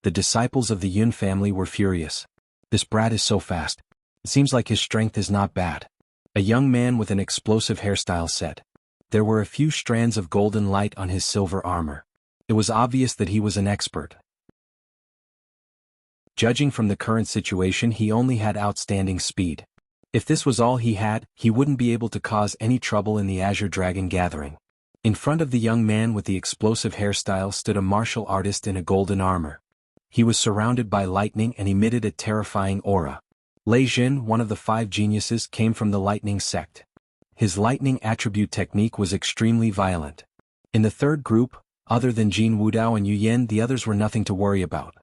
A: The disciples of the Yun family were furious. This brat is so fast. It seems like his strength is not bad. A young man with an explosive hairstyle said. There were a few strands of golden light on his silver armor. It was obvious that he was an expert. Judging from the current situation, he only had outstanding speed. If this was all he had, he wouldn't be able to cause any trouble in the Azure Dragon gathering. In front of the young man with the explosive hairstyle stood a martial artist in a golden armor. He was surrounded by lightning and emitted a terrifying aura. Lei Jin, one of the 5 geniuses, came from the lightning sect. His lightning attribute technique was extremely violent. In the third group, other than Jin Wudao and Yu Yen, the others were nothing to worry about.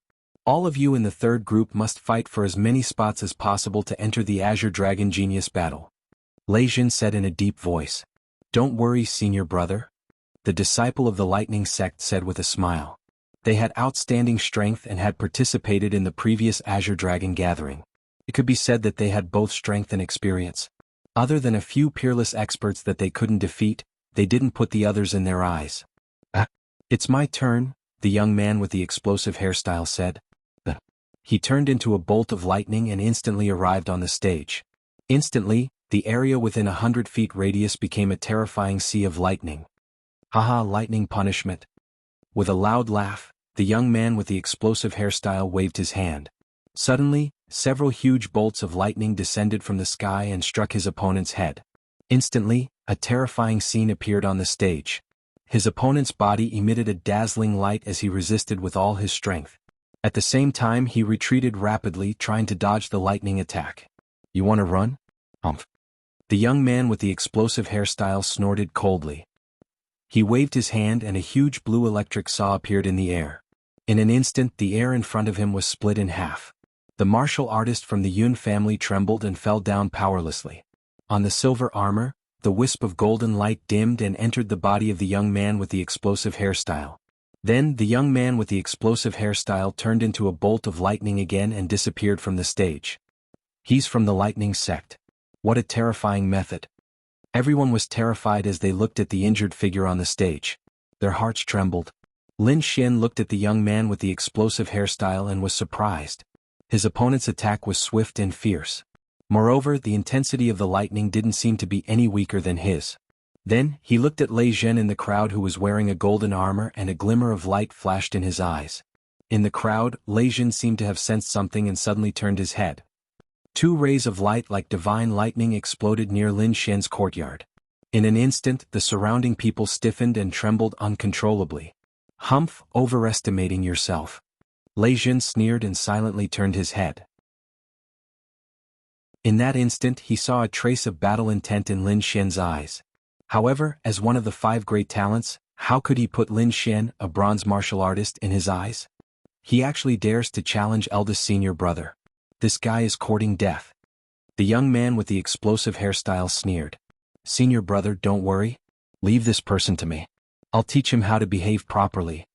A: All of you in the third group must fight for as many spots as possible to enter the Azure Dragon Genius battle. Lei Jin said in a deep voice. Don't worry, senior brother. The disciple of the lightning sect said with a smile. They had outstanding strength and had participated in the previous Azure Dragon gathering. It could be said that they had both strength and experience. Other than a few peerless experts that they couldn't defeat, they didn't put the others in their eyes. It's my turn, the young man with the explosive hairstyle said. He turned into a bolt of lightning and instantly arrived on the stage. Instantly, the area within 100 feet radius became a terrifying sea of lightning. Haha, lightning punishment. With a loud laugh, the young man with the explosive hairstyle waved his hand. Suddenly, several huge bolts of lightning descended from the sky and struck his opponent's head. Instantly, a terrifying scene appeared on the stage. His opponent's body emitted a dazzling light as he resisted with all his strength. At the same time, he retreated rapidly, trying to dodge the lightning attack. You want to run? Humph. The young man with the explosive hairstyle snorted coldly. He waved his hand and a huge blue electric saw appeared in the air. In an instant, the air in front of him was split in half. The martial artist from the Yun family trembled and fell down powerlessly. On the silver armor, the wisp of golden light dimmed and entered the body of the young man with the explosive hairstyle. Then, the young man with the explosive hairstyle turned into a bolt of lightning again and disappeared from the stage. He's from the lightning sect. What a terrifying method. Everyone was terrified as they looked at the injured figure on the stage. Their hearts trembled. Lin Xian looked at the young man with the explosive hairstyle and was surprised. His opponent's attack was swift and fierce. Moreover, the intensity of the lightning didn't seem to be any weaker than his. Then, he looked at Lei Zhen in the crowd who was wearing a golden armor and a glimmer of light flashed in his eyes. In the crowd, Lei Zhen seemed to have sensed something and suddenly turned his head. 2 rays of light like divine lightning exploded near Lin Xian's courtyard. In an instant, the surrounding people stiffened and trembled uncontrollably. Humph, overestimating yourself. Lei Zhen sneered and silently turned his head. In that instant, he saw a trace of battle intent in Lin Xian's eyes. However, as one of the 5 great talents, how could he put Lin Xian, a bronze martial artist, in his eyes? He actually dares to challenge eldest senior brother. This guy is courting death. The young man with the explosive hairstyle sneered. Senior brother, don't worry. Leave this person to me. I'll teach him how to behave properly.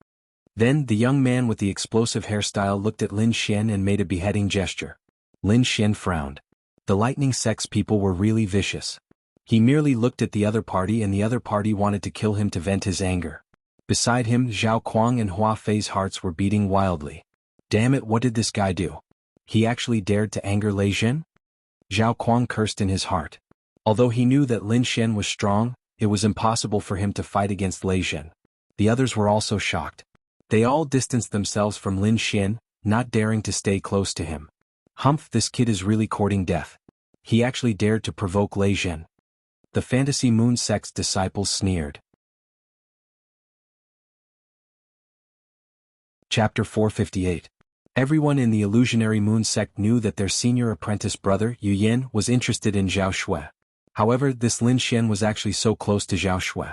A: Then, the young man with the explosive hairstyle looked at Lin Xian and made a beheading gesture. Lin Xian frowned. The lightning sect's people were really vicious. He merely looked at the other party and the other party wanted to kill him to vent his anger. Beside him, Zhao Kuang and Hua Fei's hearts were beating wildly. Damn it, what did this guy do? He actually dared to anger Lei Zhen? Zhao Kuang cursed in his heart. Although he knew that Lin Xian was strong, it was impossible for him to fight against Lei Zhen. The others were also shocked. They all distanced themselves from Lin Xian, not daring to stay close to him. Humph, this kid is really courting death. He actually dared to provoke Lei Zhen. The Fantasy Moon sect's disciples sneered. Chapter 458. Everyone in the Illusionary Moon sect knew that their senior apprentice brother, Yu Yen, was interested in Zhao Shui. However, this Lin Xian was actually so close to Zhao Shui.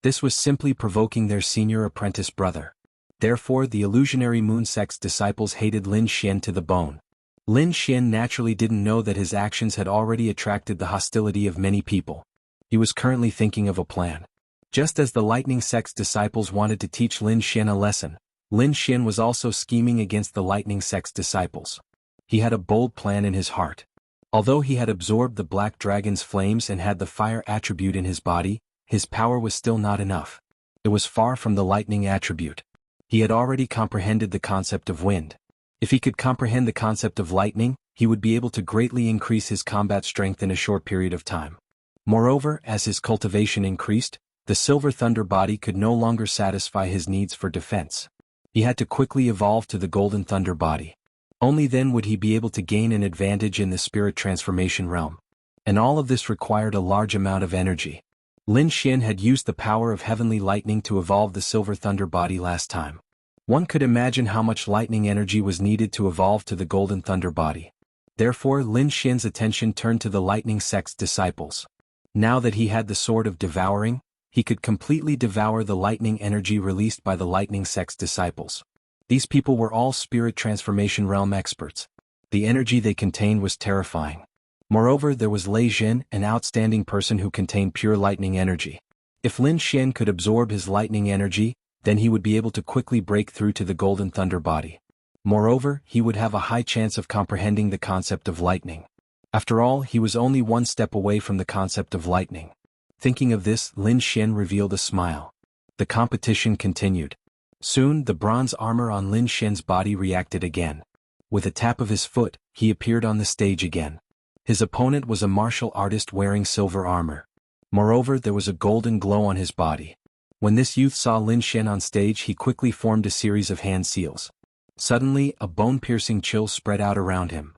A: This was simply provoking their senior apprentice brother. Therefore, the illusionary moon sect's disciples hated Lin Xian to the bone. Lin Xian naturally didn't know that his actions had already attracted the hostility of many people. He was currently thinking of a plan. Just as the lightning sect's disciples wanted to teach Lin Xian a lesson, Lin Xian was also scheming against the lightning sect's disciples. He had a bold plan in his heart. Although he had absorbed the black dragon's flames and had the fire attribute in his body, his power was still not enough. It was far from the lightning attribute. He had already comprehended the concept of wind. If he could comprehend the concept of lightning, he would be able to greatly increase his combat strength in a short period of time. Moreover, as his cultivation increased, the silver thunder body could no longer satisfy his needs for defense. He had to quickly evolve to the golden thunder body. Only then would he be able to gain an advantage in the spirit transformation realm. And all of this required a large amount of energy. Lin Xian had used the power of heavenly lightning to evolve the silver thunder body last time. One could imagine how much lightning energy was needed to evolve to the golden thunder body. Therefore, Lin Xian's attention turned to the lightning sect's disciples. Now that he had the sword of devouring, he could completely devour the lightning energy released by the lightning sect's disciples. These people were all spirit transformation realm experts. The energy they contained was terrifying. Moreover, there was Lei Jin, an outstanding person who contained pure lightning energy. If Lin Xian could absorb his lightning energy, then he would be able to quickly break through to the golden thunder body. Moreover, he would have a high chance of comprehending the concept of lightning. After all, he was only one step away from the concept of lightning. Thinking of this, Lin Xian revealed a smile. The competition continued. Soon, the bronze armor on Lin Xian's body reacted again. With a tap of his foot, he appeared on the stage again. His opponent was a martial artist wearing silver armor. Moreover, there was a golden glow on his body. When this youth saw Lin Xian on stage, he quickly formed a series of hand seals. Suddenly, a bone-piercing chill spread out around him.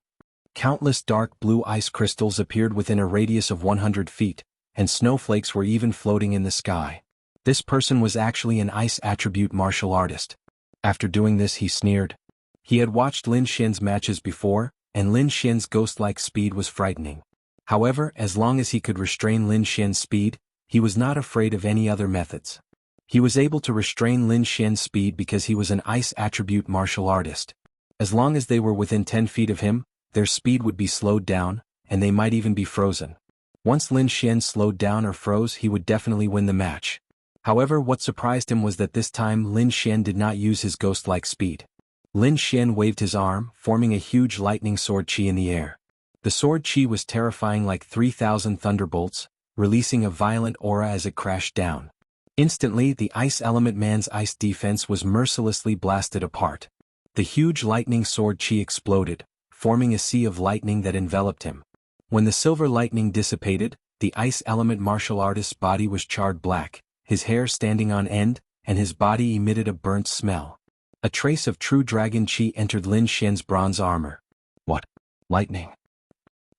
A: Countless dark blue ice crystals appeared within a radius of 100 feet, and snowflakes were even floating in the sky. This person was actually an ice attribute martial artist. After doing this, he sneered. He had watched Lin Xian's matches before, and Lin Xian's ghost-like speed was frightening. However, as long as he could restrain Lin Xian's speed, he was not afraid of any other methods. He was able to restrain Lin Xian's speed because he was an ice attribute martial artist. As long as they were within 10 feet of him, their speed would be slowed down, and they might even be frozen. Once Lin Xian slowed down or froze, he would definitely win the match. However, what surprised him was that this time Lin Xian did not use his ghost-like speed. Lin Xian waved his arm, forming a huge lightning sword chi in the air. The sword chi was terrifying like 3,000 thunderbolts, releasing a violent aura as it crashed down. Instantly, the ice element man's ice defense was mercilessly blasted apart. The huge lightning sword chi exploded, forming a sea of lightning that enveloped him. When the silver lightning dissipated, the ice element martial artist's body was charred black, his hair standing on end, and his body emitted a burnt smell. A trace of true dragon chi entered Lin Xian's bronze armor. What? Lightning?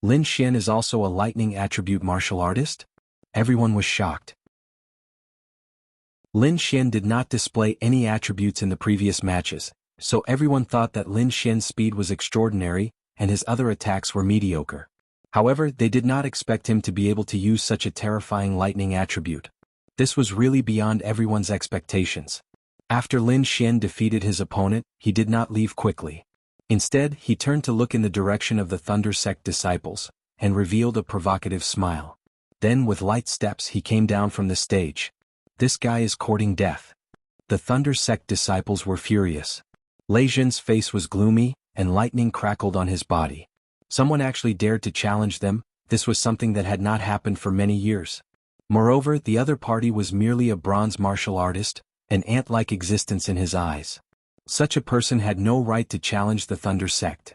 A: Lin Xian is also a lightning attribute martial artist? Everyone was shocked. Lin Xian did not display any attributes in the previous matches, so everyone thought that Lin Xian's speed was extraordinary, and his other attacks were mediocre. However, they did not expect him to be able to use such a terrifying lightning attribute. This was really beyond everyone's expectations. After Lin Xian defeated his opponent, he did not leave quickly. Instead, he turned to look in the direction of the Thunder Sect disciples, and revealed a provocative smile. Then with light steps he came down from the stage. This guy is courting death. The Thunder Sect disciples were furious. Lei Jin's face was gloomy, and lightning crackled on his body. Someone actually dared to challenge them. This was something that had not happened for many years. Moreover, the other party was merely a bronze martial artist, an ant-like existence in his eyes. Such a person had no right to challenge the Thunder Sect.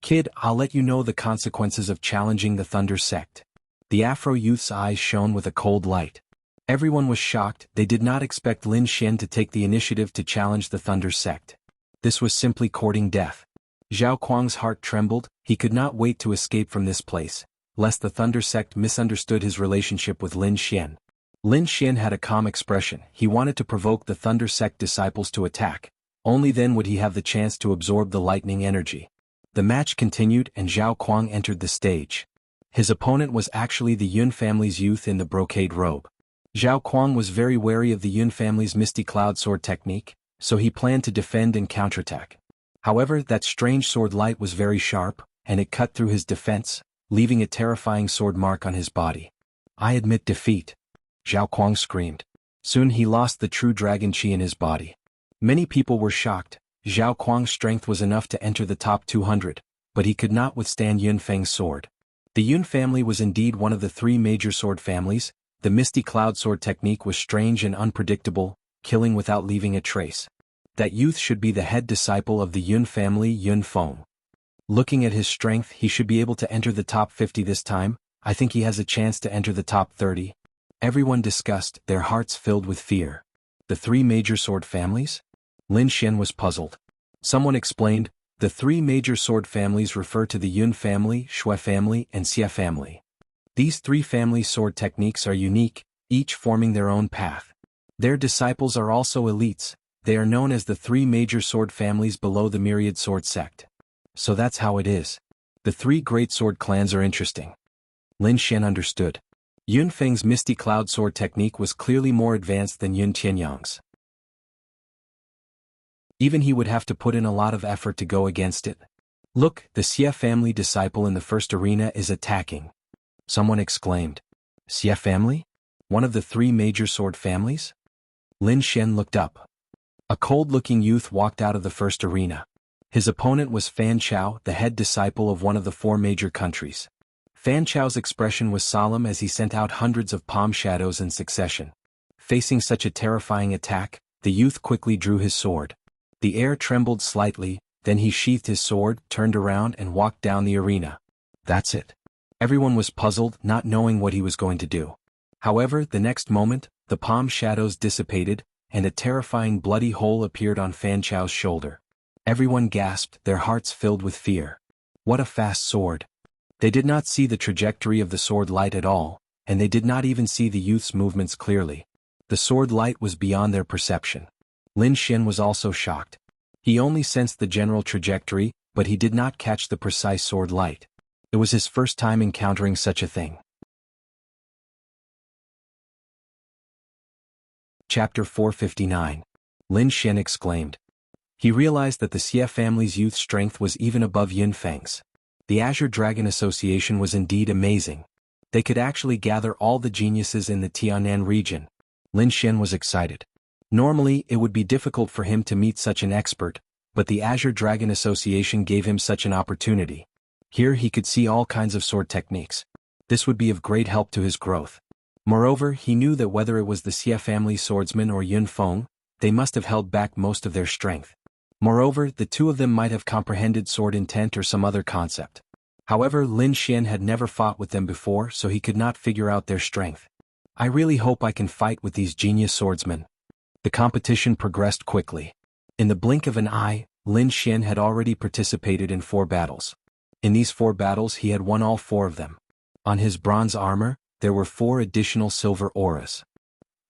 A: Kid, I'll let you know the consequences of challenging the Thunder Sect. The Afro youth's eyes shone with a cold light. Everyone was shocked. They did not expect Lin Xian to take the initiative to challenge the Thunder Sect. This was simply courting death. Zhao Kuang's heart trembled. He could not wait to escape from this place, lest the Thunder Sect misunderstood his relationship with Lin Xian. Lin Xian had a calm expression. He wanted to provoke the Thunder Sect disciples to attack. Only then would he have the chance to absorb the lightning energy. The match continued and Zhao Kuang entered the stage. His opponent was actually the Yun family's youth in the brocade robe. Zhao Kuang was very wary of the Yun family's Misty Cloud sword technique, so he planned to defend and counterattack. However, that strange sword light was very sharp, and it cut through his defense, leaving a terrifying sword mark on his body. "I admit defeat," Zhao Kuang screamed. Soon he lost the true dragon chi in his body. Many people were shocked. Zhao Kuang's strength was enough to enter the top 200, but he could not withstand Yun Feng's sword. The Yun family was indeed one of the three major sword families. The Misty Cloud sword technique was strange and unpredictable, killing without leaving a trace. That youth should be the head disciple of the Yun family, Yun Feng. Looking at his strength, he should be able to enter the top 50 this time. I think he has a chance to enter the top 30. Everyone discussed, their hearts filled with fear. The three major sword families? Lin Xian was puzzled. Someone explained, the three major sword families refer to the Yun family, Shui family, and Xia family. These three family sword techniques are unique, each forming their own path. Their disciples are also elites. They are known as the three major sword families below the myriad sword sect. So that's how it is. The three great sword clans are interesting. Lin Xian understood. Yun Feng's Misty Cloud sword technique was clearly more advanced than Yun Tianyang's. Even he would have to put in a lot of effort to go against it. "Look, the Xia family disciple in the first arena is attacking," someone exclaimed. "Xia family? One of the three major sword families?" Lin Xian looked up. A cold-looking youth walked out of the first arena. His opponent was Fan Chao, the head disciple of one of the four major countries. Fan Chao's expression was solemn as he sent out hundreds of palm shadows in succession. Facing such a terrifying attack, the youth quickly drew his sword. The air trembled slightly, then he sheathed his sword, turned around and walked down the arena. That's it. Everyone was puzzled, not knowing what he was going to do. However, the next moment, the palm shadows dissipated, and a terrifying bloody hole appeared on Fan Chao's shoulder. Everyone gasped, their hearts filled with fear. What a fast sword. They did not see the trajectory of the sword light at all, and they did not even see the youth's movements clearly. The sword light was beyond their perception. Lin Xian was also shocked. He only sensed the general trajectory, but he did not catch the precise sword light. It was his first time encountering such a thing. Chapter 459. Lin Xian exclaimed. He realized that the Xia family's youth strength was even above Yun Feng's. The Azure Dragon Association was indeed amazing. They could actually gather all the geniuses in the Tianan region. Lin Xian was excited. Normally, it would be difficult for him to meet such an expert, but the Azure Dragon Association gave him such an opportunity. Here he could see all kinds of sword techniques. This would be of great help to his growth. Moreover, he knew that whether it was the Xia family swordsman or Yun Feng, they must have held back most of their strength. Moreover, the two of them might have comprehended sword intent or some other concept. However, Lin Xian had never fought with them before, so he could not figure out their strength. I really hope I can fight with these genius swordsmen. The competition progressed quickly. In the blink of an eye, Lin Xian had already participated in 4 battles. In these 4 battles he had won all 4 of them. On his bronze armor, there were 4 additional silver auras.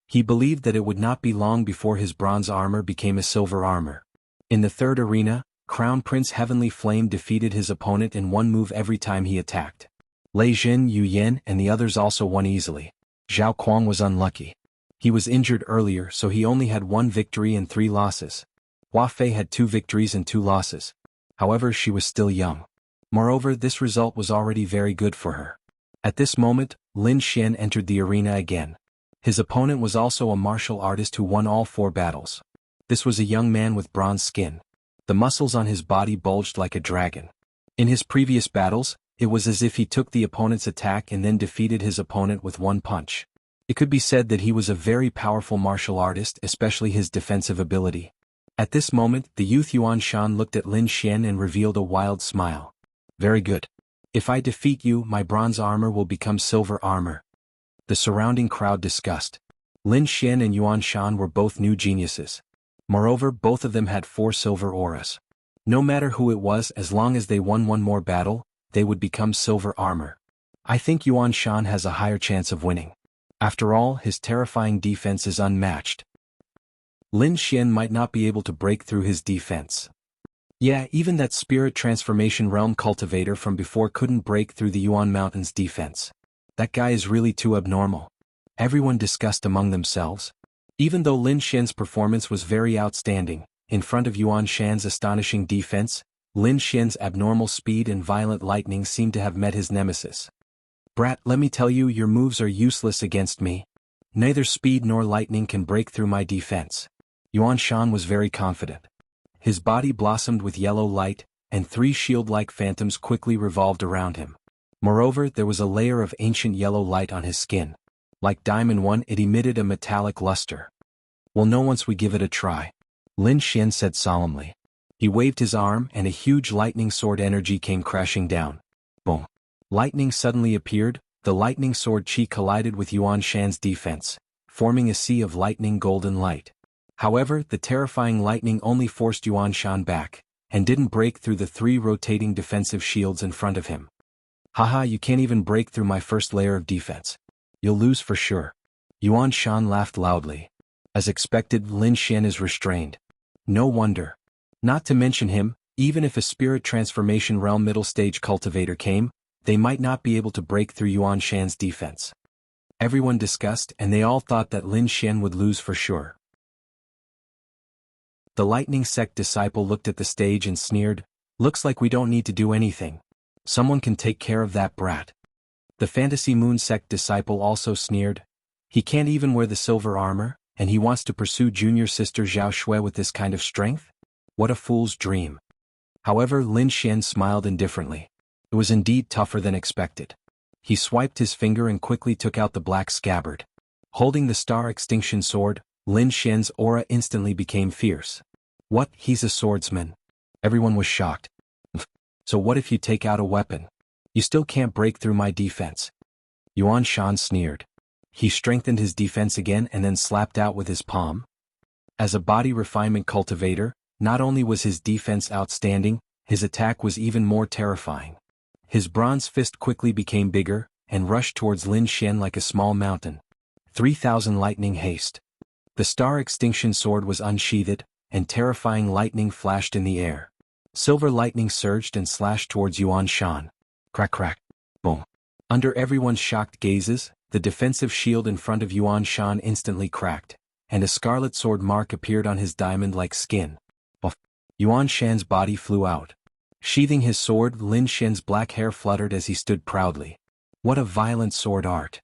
A: He believed that it would not be long before his bronze armor became a silver armor. In the 3rd arena, Crown Prince Heavenly Flame defeated his opponent in 1 move every time he attacked. Lei Jin, Yu Yan, and the others also won easily. Zhao Kuang was unlucky. He was injured earlier, so he only had 1 victory and 3 losses. Hua Fei had 2 victories and 2 losses. However, she was still young. Moreover, this result was already very good for her. At this moment, Lin Xian entered the arena again. His opponent was also a martial artist who won all 4 battles. This was a young man with bronze skin. The muscles on his body bulged like a dragon. In his previous battles, it was as if he took the opponent's attack and then defeated his opponent with 1 punch. It could be said that he was a very powerful martial artist, especially his defensive ability. At this moment, the youth Yuan Shan looked at Lin Xian and revealed a wild smile. Very good. If I defeat you, my bronze armor will become silver armor. The surrounding crowd discussed. Lin Xian and Yuan Shan were both new geniuses. Moreover, both of them had 4 silver auras. No matter who it was, as long as they won 1 more battle, they would become silver armor. I think Yuan Shan has a higher chance of winning. After all, his terrifying defense is unmatched. Lin Xian might not be able to break through his defense. Yeah, even that spirit transformation realm cultivator from before couldn't break through the Yuan Mountain's defense. That guy is really too abnormal. Everyone discussed among themselves. Even though Lin Xian's performance was very outstanding, in front of Yuan Shan's astonishing defense, Lin Xian's abnormal speed and violent lightning seemed to have met his nemesis. Brat, let me tell you, your moves are useless against me. Neither speed nor lightning can break through my defense. Yuan Shan was very confident. His body blossomed with yellow light, and 3 shield-like phantoms quickly revolved around him. Moreover, there was a layer of ancient yellow light on his skin. Like Diamond One, it emitted a metallic luster. We'll know once we give it a try, Lin Xian said solemnly. He waved his arm and a huge lightning sword energy came crashing down. Boom. Lightning suddenly appeared, the lightning sword chi collided with Yuan Shan's defense, forming a sea of lightning golden light. However, the terrifying lightning only forced Yuan Shan back, and didn't break through the 3 rotating defensive shields in front of him. Haha, you can't even break through my first layer of defense. You'll lose for sure. Yuan Shan laughed loudly. As expected, Lin Xian is restrained. No wonder. Not to mention him, even if a spirit transformation realm middle stage cultivator came, they might not be able to break through Yuan Shan's defense. Everyone discussed and they all thought that Lin Xian would lose for sure. The lightning sect disciple looked at the stage and sneered, looks like we don't need to do anything. Someone can take care of that brat. The fantasy moon sect disciple also sneered, he can't even wear the silver armor, and he wants to pursue junior sister Zhao Shui with this kind of strength? What a fool's dream. However, Lin Xian smiled indifferently. It was indeed tougher than expected. He swiped his finger and quickly took out the black scabbard. Holding the star extinction sword, Lin Xian's aura instantly became fierce. What, he's a swordsman? Everyone was shocked. So what if you take out a weapon? You still can't break through my defense. Yuan Shan sneered. He strengthened his defense again and then slapped out with his palm. As a body refinement cultivator, not only was his defense outstanding, his attack was even more terrifying. His bronze fist quickly became bigger, and rushed towards Lin Xian like a small mountain. 3,000 lightning haste. The star extinction sword was unsheathed, and terrifying lightning flashed in the air. Silver lightning surged and slashed towards Yuan Shan. Crack crack. Boom. Under everyone's shocked gazes, the defensive shield in front of Yuan Shan instantly cracked, and a scarlet sword mark appeared on his diamond-like skin. Off. Yuan Shan's body flew out. Sheathing his sword, Lin Xian's black hair fluttered as he stood proudly. What a violent sword art.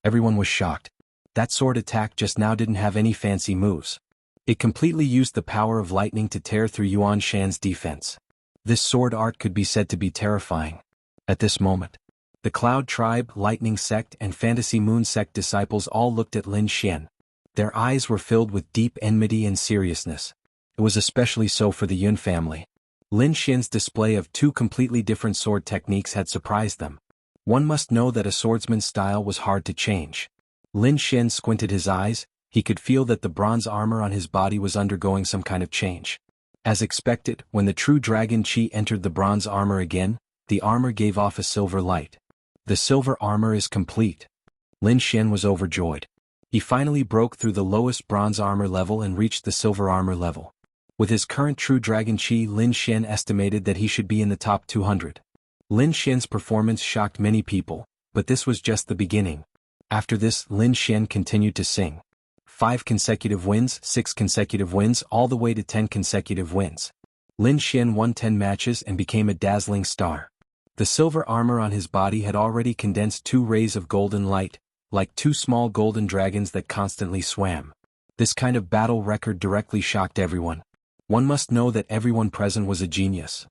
A: Everyone was shocked. That sword attack just now didn't have any fancy moves. It completely used the power of lightning to tear through Yuan Shan's defense. This sword art could be said to be terrifying. At this moment, the Cloud Tribe, Lightning Sect and Fantasy Moon Sect disciples all looked at Lin Xian. Their eyes were filled with deep enmity and seriousness. It was especially so for the Yun family. Lin Xian's display of 2 completely different sword techniques had surprised them. One must know that a swordsman's style was hard to change. Lin Xian squinted his eyes, he could feel that the bronze armor on his body was undergoing some kind of change. As expected, when the true dragon chi entered the bronze armor again, the armor gave off a silver light. The silver armor is complete. Lin Xian was overjoyed. He finally broke through the lowest bronze armor level and reached the silver armor level. With his current true dragon chi, Lin Xian estimated that he should be in the top 200. Lin Xian's performance shocked many people, but this was just the beginning. After this, Lin Xian continued to sing. 5 consecutive wins, 6 consecutive wins, all the way to 10 consecutive wins. Lin Xian won 10 matches and became a dazzling star. The silver armor on his body had already condensed 2 rays of golden light, like 2 small golden dragons that constantly swam. This kind of battle record directly shocked everyone. One must know that everyone present was a genius.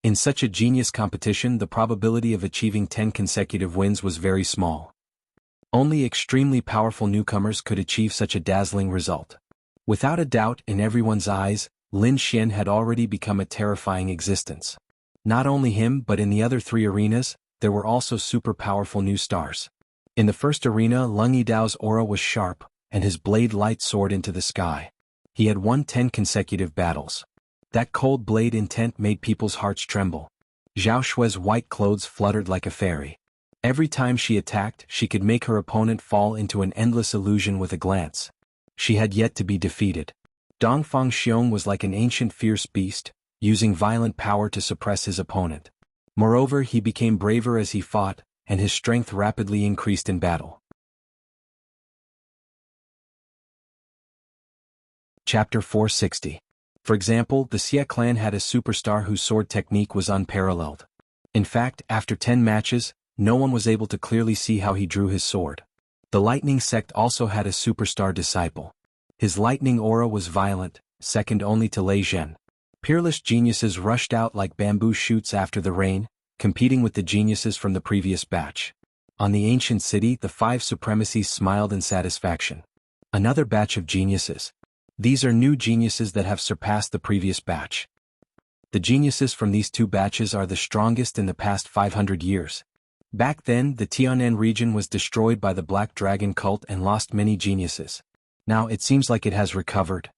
A: In such a genius competition, the probability of achieving 10 consecutive wins was very small. Only extremely powerful newcomers could achieve such a dazzling result. Without a doubt, in everyone's eyes, Lin Xian had already become a terrifying existence. Not only him but in the other 3 arenas, there were also super powerful new stars. In the first arena, Lung Yidao's aura was sharp, and his blade light soared into the sky. He had won 10 consecutive battles. That cold blade intent made people's hearts tremble. Zhao Shui's white clothes fluttered like a fairy. Every time she attacked, she could make her opponent fall into an endless illusion with a glance. She had yet to be defeated. Dongfang Xiong was like an ancient fierce beast, using violent power to suppress his opponent. Moreover, he became braver as he fought, and his strength rapidly increased in battle. Chapter 460. For example, the Xie clan had a superstar whose sword technique was unparalleled. In fact, after 10 matches, no one was able to clearly see how he drew his sword. The Lightning sect also had a superstar disciple. His lightning aura was violent, second only to Lei Zhen. Peerless geniuses rushed out like bamboo shoots after the rain, competing with the geniuses from the previous batch. On the ancient city, the 5 supremacies smiled in satisfaction. Another batch of geniuses. These are new geniuses that have surpassed the previous batch. The geniuses from these 2 batches are the strongest in the past 500 years. Back then, the Tianan region was destroyed by the Black Dragon cult and lost many geniuses. Now it seems like it has recovered.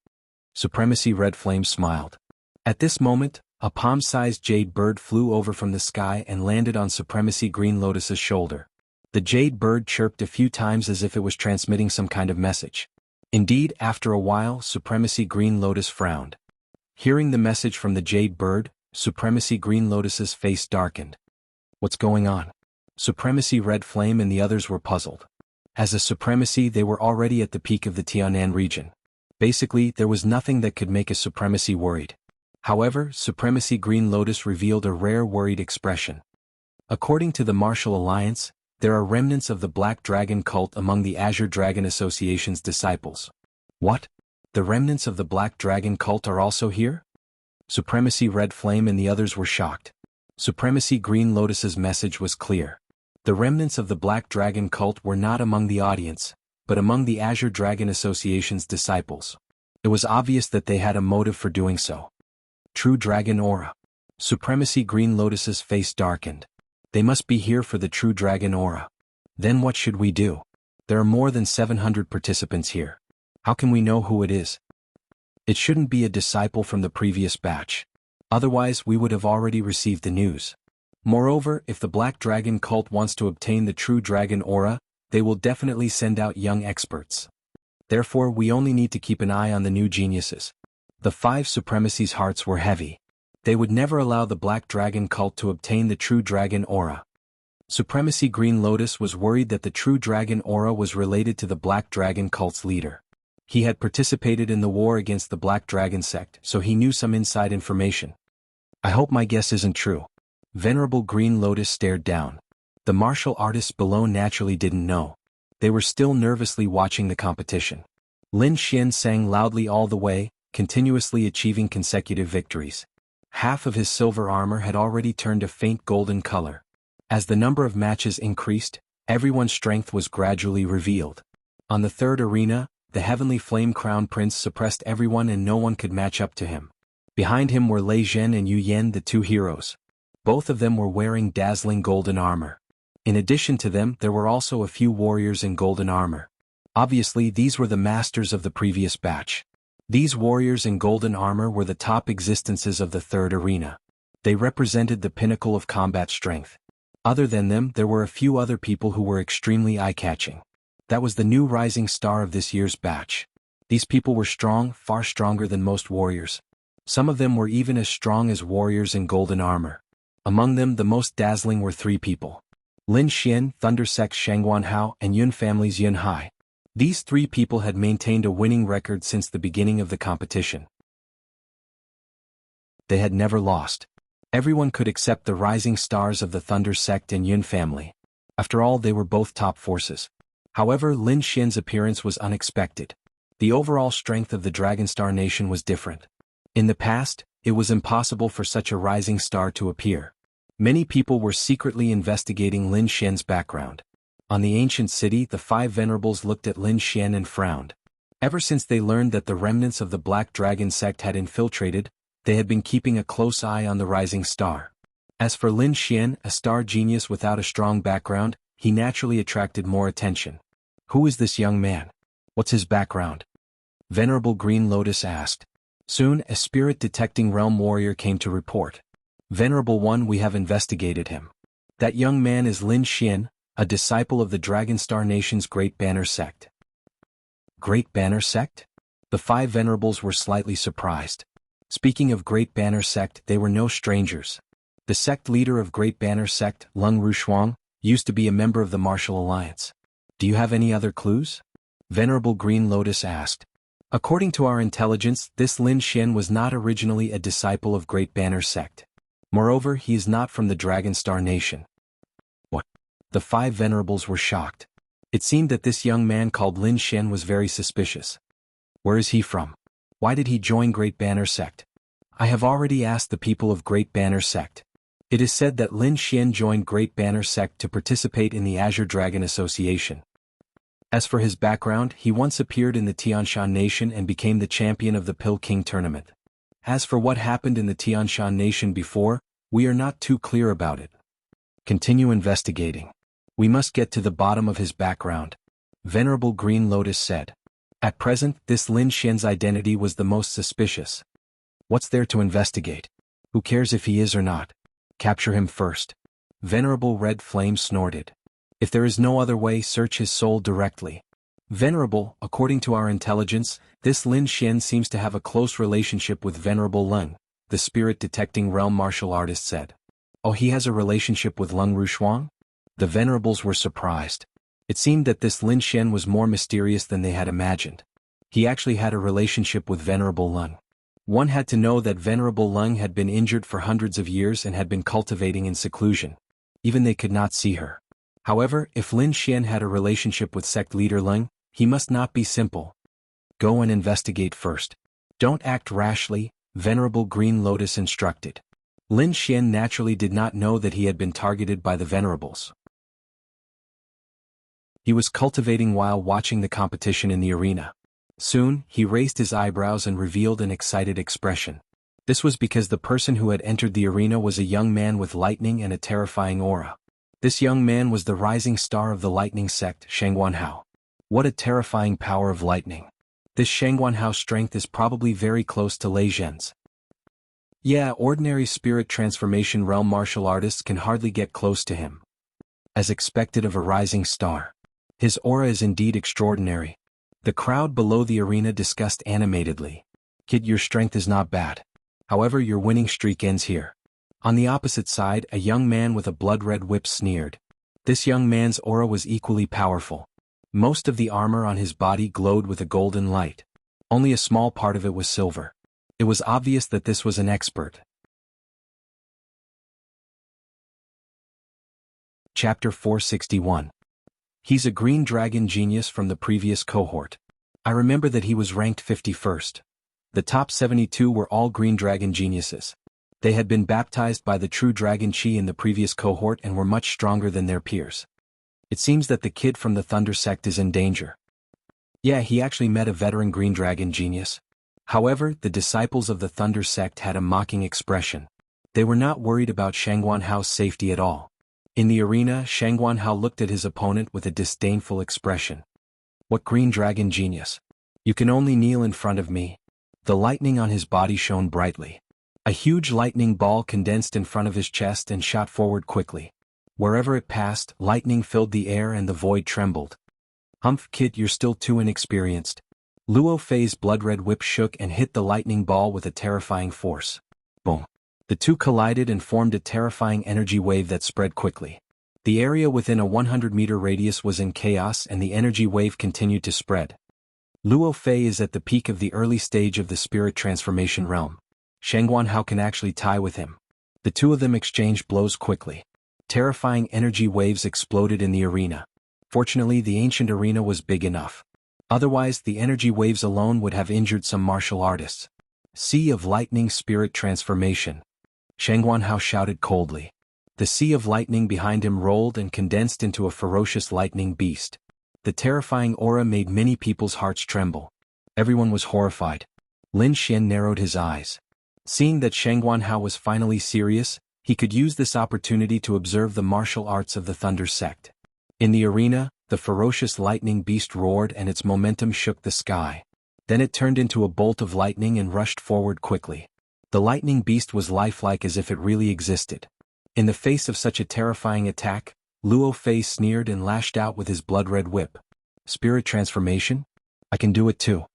A: Supremacy Red Flame smiled. At this moment, a palm-sized jade bird flew over from the sky and landed on Supremacy Green Lotus's shoulder. The jade bird chirped a few times as if it was transmitting some kind of message. Indeed, after a while, Supremacy Green Lotus frowned. Hearing the message from the jade bird, Supremacy Green Lotus's face darkened. What's going on? Supremacy Red Flame and the others were puzzled. As a supremacy, they were already at the peak of the Tianan region. Basically, there was nothing that could make a supremacy worried. However, Supremacy Green Lotus revealed a rare worried expression. According to the Martial Alliance, there are remnants of the Black Dragon cult among the Azure Dragon Association's disciples. What? The remnants of the Black Dragon cult are also here? Supremacy Red Flame and the others were shocked. Supremacy Green Lotus's message was clear. The remnants of the Black Dragon cult were not among the audience, but among the Azure Dragon Association's disciples. It was obvious that they had a motive for doing so. True Dragon Aura. Supremacy Green Lotus's face darkened. They must be here for the True Dragon Aura. Then what should we do? There are more than 700 participants here. How can we know who it is? It shouldn't be a disciple from the previous batch. Otherwise, we would have already received the news. Moreover, if the Black Dragon cult wants to obtain the True Dragon Aura, they will definitely send out young experts. Therefore, we only need to keep an eye on the new geniuses. The 5 supremacies' hearts were heavy. They would never allow the Black Dragon cult to obtain the True Dragon Aura. Supremacy Green Lotus was worried that the True Dragon Aura was related to the Black Dragon cult's leader. He had participated in the war against the Black Dragon sect, so he knew some inside information. I hope my guess isn't true. Venerable Green Lotus stared down. The martial artists below naturally didn't know. They were still nervously watching the competition. Lin Xian sang loudly all the way, continuously achieving consecutive victories. Half of his silver armor had already turned a faint golden color. As the number of matches increased, everyone's strength was gradually revealed. On the 3rd arena, the Heavenly Flame Crown Prince suppressed everyone and no one could match up to him. Behind him were Lei Zhen and Yu Yan, the 2 heroes. Both of them were wearing dazzling golden armor. In addition to them, there were also a few warriors in golden armor. Obviously, these were the masters of the previous batch. These warriors in golden armor were the top existences of the 3rd arena. They represented the pinnacle of combat strength. Other than them, there were a few other people who were extremely eye-catching. That was the new rising star of this year's batch. These people were strong, far stronger than most warriors. Some of them were even as strong as warriors in golden armor. Among them, the most dazzling were 3 people. Lin Xian, Thunder Sect's Shangguan Hao, and Yun family's Yun Hai. These 3 people had maintained a winning record since the beginning of the competition. They had never lost. Everyone could accept the rising stars of the Thunder Sect and Yun family. After all, they were both top forces. However, Lin Xian's appearance was unexpected. The overall strength of the Dragonstar Nation was different. In the past, it was impossible for such a rising star to appear. Many people were secretly investigating Lin Xian's background. On the ancient city, the 5 venerables looked at Lin Xian and frowned. Ever since they learned that the remnants of the Black Dragon sect had infiltrated, they had been keeping a close eye on the rising star. As for Lin Xian, a star genius without a strong background, he naturally attracted more attention. Who is this young man? What's his background? Venerable Green Lotus asked. Soon, a spirit-detecting realm warrior came to report. Venerable One, we have investigated him. That young man is Lin Xian, a disciple of the Dragonstar Nation's Great Banner Sect. Great Banner Sect? The five venerables were slightly surprised. Speaking of Great Banner Sect, they were no strangers. The sect leader of Great Banner Sect, Lung Rushuang, used to be a member of the Martial Alliance. Do you have any other clues? Venerable Green Lotus asked. According to our intelligence, this Lin Xian was not originally a disciple of Great Banner Sect. Moreover, he is not from the Dragon Star Nation. What? The five venerables were shocked. It seemed that this young man called Lin Xian was very suspicious. Where is he from? Why did he join Great Banner Sect? I have already asked the people of Great Banner Sect. It is said that Lin Xian joined Great Banner Sect to participate in the Azure Dragon Association. As for his background, he once appeared in the Tianshan Nation and became the champion of the Pill King tournament. As for what happened in the Tianshan Nation before, we are not too clear about it. Continue investigating. We must get to the bottom of his background. Venerable Green Lotus said. At present, this Lin Xian's identity was the most suspicious. What's there to investigate? Who cares if he is or not? Capture him first. Venerable Red Flame snorted. If there is no other way, search his soul directly. Venerable, according to our intelligence, this Lin Xian seems to have a close relationship with Venerable Lung, the spirit-detecting realm martial artist said. Oh, he has a relationship with Lung Rushuang? The Venerables were surprised. It seemed that this Lin Xian was more mysterious than they had imagined. He actually had a relationship with Venerable Lung. One had to know that Venerable Lung had been injured for hundreds of years and had been cultivating in seclusion. Even they could not see her. However, if Lin Xian had a relationship with sect leader Lung, he must not be simple. Go and investigate first. Don't act rashly, Venerable Green Lotus instructed. Lin Xian naturally did not know that he had been targeted by the Venerables. He was cultivating while watching the competition in the arena. Soon, he raised his eyebrows and revealed an excited expression. This was because the person who had entered the arena was a young man with lightning and a terrifying aura. This young man was the rising star of the lightning sect, Shangguanhao. What a terrifying power of lightning. This Shangguanhao strength is probably very close to Lei Zhen's. Yeah, ordinary spirit transformation realm martial artists can hardly get close to him. As expected of a rising star. His aura is indeed extraordinary. The crowd below the arena discussed animatedly. Kid, your strength is not bad. However, your winning streak ends here. On the opposite side, a young man with a blood-red whip sneered. This young man's aura was equally powerful. Most of the armor on his body glowed with a golden light. Only a small part of it was silver. It was obvious that this was an expert. Chapter 461. He's a green dragon genius from the previous cohort. I remember that he was ranked 51st. The top 72 were all green dragon geniuses. They had been baptized by the true Dragon Chi in the previous cohort and were much stronger than their peers. It seems that the kid from the Thunder Sect is in danger. Yeah, he actually met a veteran green dragon genius. However, the disciples of the Thunder Sect had a mocking expression. They were not worried about Shangguanhao's safety at all. In the arena, Shangguanhao looked at his opponent with a disdainful expression. What green dragon genius? You can only kneel in front of me. The lightning on his body shone brightly. A huge lightning ball condensed in front of his chest and shot forward quickly. Wherever it passed, lightning filled the air and the void trembled. Humph, kid, you're still too inexperienced. Luo Fei's blood-red whip shook and hit the lightning ball with a terrifying force. Boom. The two collided and formed a terrifying energy wave that spread quickly. The area within a 100-meter radius was in chaos and the energy wave continued to spread. Luo Fei is at the peak of the early stage of the spirit transformation realm. Shangguanhao can actually tie with him. The two of them exchanged blows quickly. Terrifying energy waves exploded in the arena. Fortunately, the ancient arena was big enough. Otherwise, the energy waves alone would have injured some martial artists. Sea of Lightning Spirit Transformation. Shangguanhao shouted coldly. The sea of lightning behind him rolled and condensed into a ferocious lightning beast. The terrifying aura made many people's hearts tremble. Everyone was horrified. Lin Xian narrowed his eyes. Seeing that Shangguanhao was finally serious, he could use this opportunity to observe the martial arts of the Thunder Sect. In the arena, the ferocious lightning beast roared and its momentum shook the sky. Then it turned into a bolt of lightning and rushed forward quickly. The lightning beast was lifelike as if it really existed. In the face of such a terrifying attack, Luo Fei sneered and lashed out with his blood-red whip. Spirit transformation? I can do it too.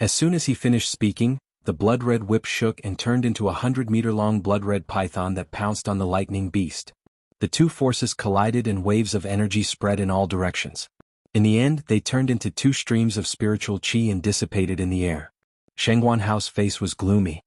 A: As soon as he finished speaking, the blood-red whip shook and turned into a 100-meter-long blood-red python that pounced on the lightning beast. The two forces collided and waves of energy spread in all directions. In the end, they turned into two streams of spiritual qi and dissipated in the air. Sheng Guanhao's face was gloomy.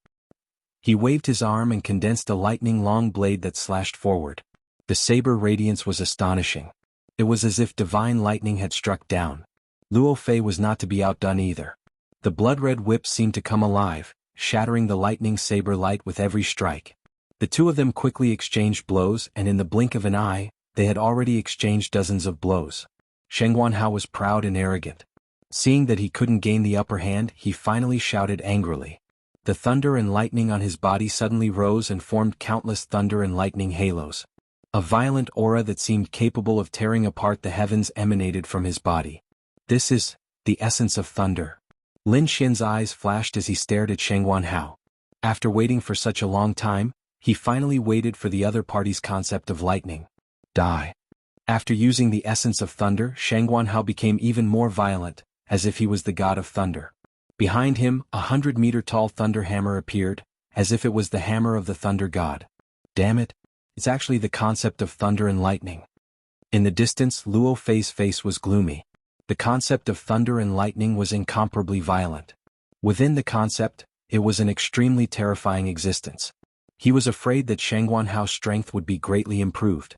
A: He waved his arm and condensed a lightning-long blade that slashed forward. The saber radiance was astonishing. It was as if divine lightning had struck down. Luo Fei was not to be outdone either. The blood-red whip seemed to come alive, shattering the lightning saber light with every strike. The two of them quickly exchanged blows, and in the blink of an eye, they had already exchanged dozens of blows. Sheng Guanhao was proud and arrogant. Seeing that he couldn't gain the upper hand, he finally shouted angrily. The thunder and lightning on his body suddenly rose and formed countless thunder and lightning halos. A violent aura that seemed capable of tearing apart the heavens emanated from his body. This is the essence of thunder. Lin Xian's eyes flashed as he stared at Sheng Guanhao. After waiting for such a long time, he finally waited for the other party's concept of lightning. Die. After using the essence of thunder, Sheng Guanhao became even more violent, as if he was the god of thunder. Behind him, a 100-meter-tall thunder hammer appeared, as if it was the hammer of the thunder god. Damn it, it's actually the concept of thunder and lightning. In the distance, Luo Fei's face was gloomy. The concept of thunder and lightning was incomparably violent. Within the concept, it was an extremely terrifying existence. He was afraid that Sheng Guanhao's strength would be greatly improved.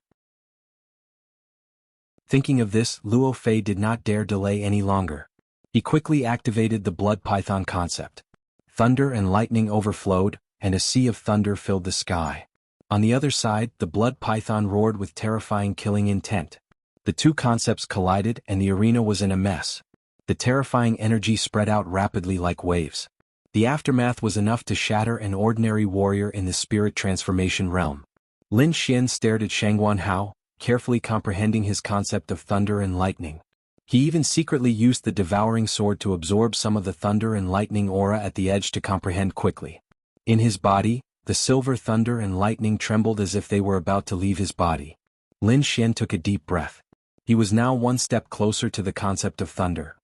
A: Thinking of this, Luo Fei did not dare delay any longer. He quickly activated the blood python concept. Thunder and lightning overflowed, and a sea of thunder filled the sky. On the other side, the blood python roared with terrifying killing intent. The two concepts collided and the arena was in a mess. The terrifying energy spread out rapidly like waves. The aftermath was enough to shatter an ordinary warrior in the spirit transformation realm. Lin Xian stared at Sheng Guanhao, carefully comprehending his concept of thunder and lightning. He even secretly used the devouring sword to absorb some of the thunder and lightning aura at the edge to comprehend quickly. In his body, the silver thunder and lightning trembled as if they were about to leave his body. Lin Xian took a deep breath. He was now one step closer to the concept of thunder.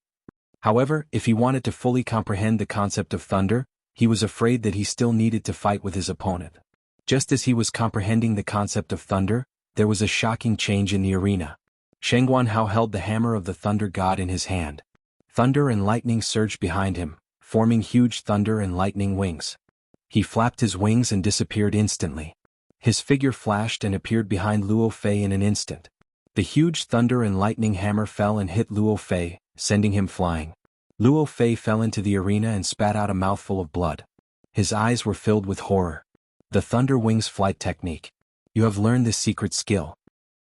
A: However, if he wanted to fully comprehend the concept of thunder, he was afraid that he still needed to fight with his opponent. Just as he was comprehending the concept of thunder, there was a shocking change in the arena. Sheng Guanhao held the hammer of the thunder god in his hand. Thunder and lightning surged behind him, forming huge thunder and lightning wings. He flapped his wings and disappeared instantly. His figure flashed and appeared behind Luo Fei in an instant. The huge thunder and lightning hammer fell and hit Luo Fei, sending him flying. Luo Fei fell into the arena and spat out a mouthful of blood. His eyes were filled with horror. The Thunder Wings flight technique. You have learned this secret skill.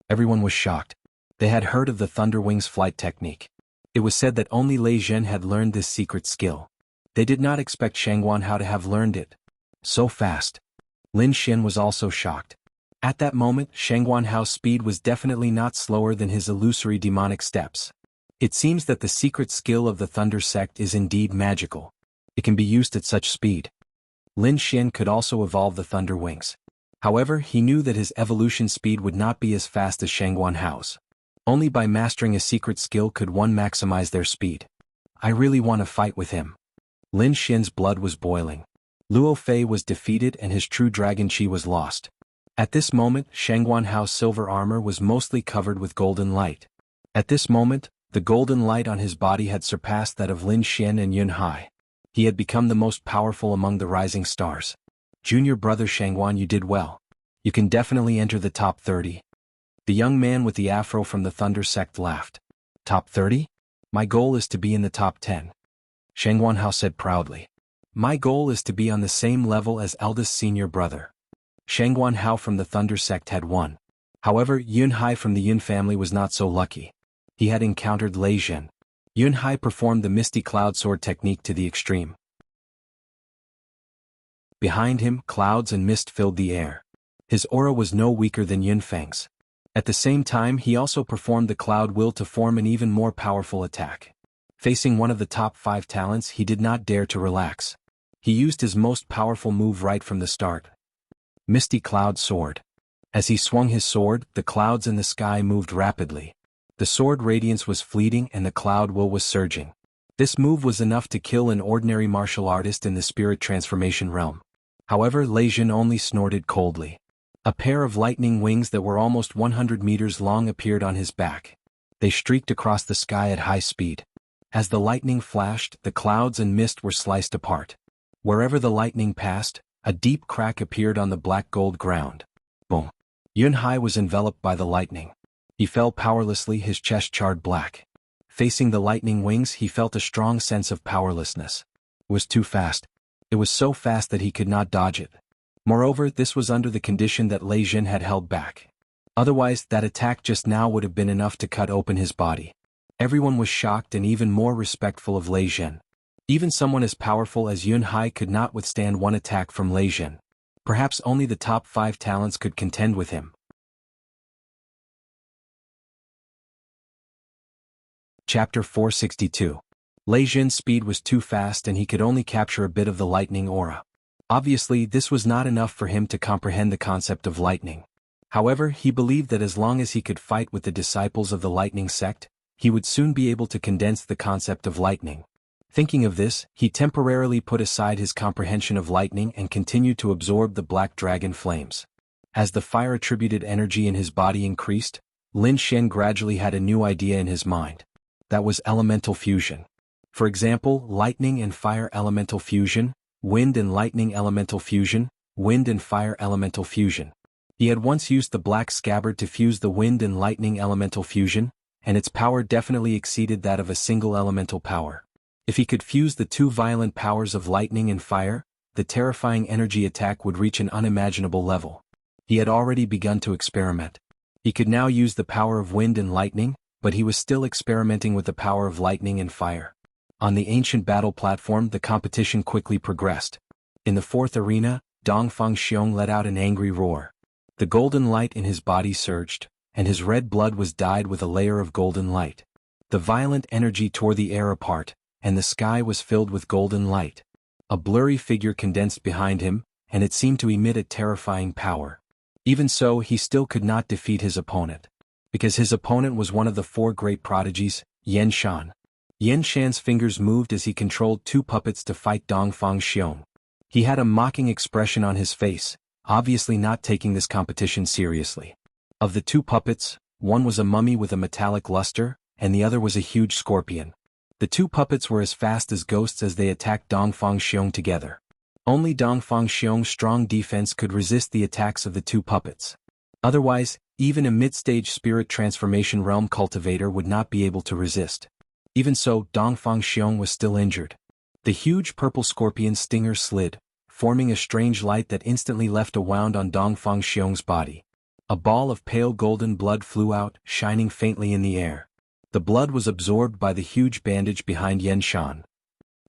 A: Everyone was shocked. They had heard of the Thunder Wings flight technique. It was said that only Lei Zhen had learned this secret skill. They did not expect Sheng Guanhao to have learned it so fast. Lin Xian was also shocked. At that moment, Sheng Guanhao's speed was definitely not slower than his illusory demonic steps. It seems that the secret skill of the Thunder Sect is indeed magical. It can be used at such speed. Lin Xian could also evolve the Thunder Wings. However, he knew that his evolution speed would not be as fast as Sheng Guanhao's. Only by mastering a secret skill could one maximize their speed. I really want to fight with him. Lin Xian's blood was boiling. Luo Fei was defeated and his true dragon chi was lost. At this moment, Sheng Guanhao's silver armor was mostly covered with golden light. At this moment, the golden light on his body had surpassed that of Lin Xian and Yun Hai. He had become the most powerful among the rising stars. Junior brother Shangguan, you did well. You can definitely enter the top 30. The young man with the afro from the Thunder Sect laughed. Top 30? My goal is to be in the top 10. Sheng Guanhao said proudly. My goal is to be on the same level as eldest senior brother. Sheng Guanhao from the Thunder Sect had won. However, Yun Hai from the Yun family was not so lucky. He had encountered Lei Zhen. Yun Hai performed the Misty Cloud Sword technique to the extreme. Behind him, clouds and mist filled the air. His aura was no weaker than Yun Feng's. At the same time, he also performed the Cloud Will to form an even more powerful attack. Facing one of the top 5 talents, he did not dare to relax. He used his most powerful move right from the start. Misty Cloud Sword. As he swung his sword, the clouds in the sky moved rapidly. The sword radiance was fleeting and the Cloud Will was surging. This move was enough to kill an ordinary martial artist in the spirit transformation realm. However, Lei Jin only snorted coldly. A pair of lightning wings that were almost 100 meters long appeared on his back. They streaked across the sky at high speed. As the lightning flashed, the clouds and mist were sliced apart. Wherever the lightning passed, a deep crack appeared on the black-gold ground. Boom! Yun Hai was enveloped by the lightning. He fell powerlessly, his chest charred black. Facing the lightning wings, he felt a strong sense of powerlessness. It was too fast. It was so fast that he could not dodge it. Moreover, this was under the condition that Lei Jin had held back. Otherwise, that attack just now would have been enough to cut open his body. Everyone was shocked and even more respectful of Lei Jin. Even someone as powerful as Yun Hai could not withstand one attack from Lei Jin. Perhaps only the top 5 talents could contend with him. Chapter 462. Lei Jin's speed was too fast and he could only capture a bit of the lightning aura. Obviously, this was not enough for him to comprehend the concept of lightning. However, he believed that as long as he could fight with the disciples of the lightning sect, he would soon be able to condense the concept of lightning. Thinking of this, he temporarily put aside his comprehension of lightning and continued to absorb the black dragon flames. As the fire-attributed energy in his body increased, Lin Xian gradually had a new idea in his mind. That was elemental fusion. For example, lightning and fire elemental fusion, wind and lightning elemental fusion, wind and fire elemental fusion. He had once used the black scabbard to fuse the wind and lightning elemental fusion, and its power definitely exceeded that of a single elemental power. If he could fuse the 2 violent powers of lightning and fire, the terrifying energy attack would reach an unimaginable level. He had already begun to experiment. He could now use the power of wind and lightning, but he was still experimenting with the power of lightning and fire. On the ancient battle platform, the competition quickly progressed. In the 4th arena, Dongfang Xiong let out an angry roar. The golden light in his body surged, and his red blood was dyed with a layer of golden light. The violent energy tore the air apart, and the sky was filled with golden light. A blurry figure condensed behind him, and it seemed to emit a terrifying power. Even so, he still could not defeat his opponent. Because his opponent was one of the 4 great prodigies, Yan Shan. Yan Shan's fingers moved as he controlled 2 puppets to fight Dongfang Xiong. He had a mocking expression on his face, obviously not taking this competition seriously. Of the 2 puppets, one was a mummy with a metallic luster, and the other was a huge scorpion. The 2 puppets were as fast as ghosts as they attacked Dongfang Xiong together. Only Dongfang Xiong's strong defense could resist the attacks of the 2 puppets. Otherwise, even a mid-stage spirit transformation realm cultivator would not be able to resist. Even so, Dongfang Xiong was still injured. The huge purple scorpion's stinger slid, forming a strange light that instantly left a wound on Dongfang Xiong's body. A ball of pale golden blood flew out, shining faintly in the air. The blood was absorbed by the huge bandage behind Yan Shan.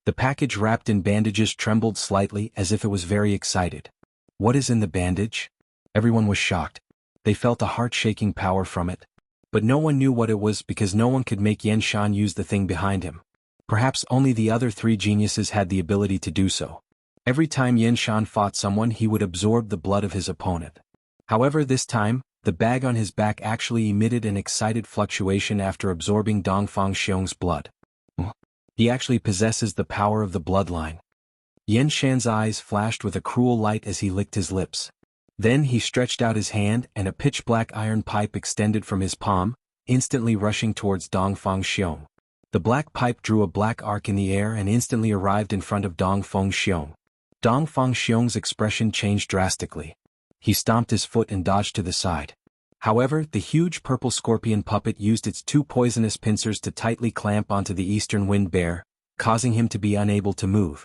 A: The package wrapped in bandages trembled slightly as if it was very excited. What is in the bandage? Everyone was shocked. They felt a heart-shaking power from it. But no one knew what it was because no one could make Yan Shan use the thing behind him. Perhaps only the other 3 geniuses had the ability to do so. Every time Yan Shan fought someone, he would absorb the blood of his opponent. However, this time, the bag on his back actually emitted an excited fluctuation after absorbing Dongfang Xiong's blood. He actually possesses the power of the bloodline. Yan Shan's eyes flashed with a cruel light as he licked his lips. Then he stretched out his hand and a pitch-black iron pipe extended from his palm, instantly rushing towards Dongfang Xiong. The black pipe drew a black arc in the air and instantly arrived in front of Dongfang Xiong. Dongfang Xiong's expression changed drastically. He stomped his foot and dodged to the side. However, the huge purple scorpion puppet used its 2 poisonous pincers to tightly clamp onto the eastern wind bear, causing him to be unable to move.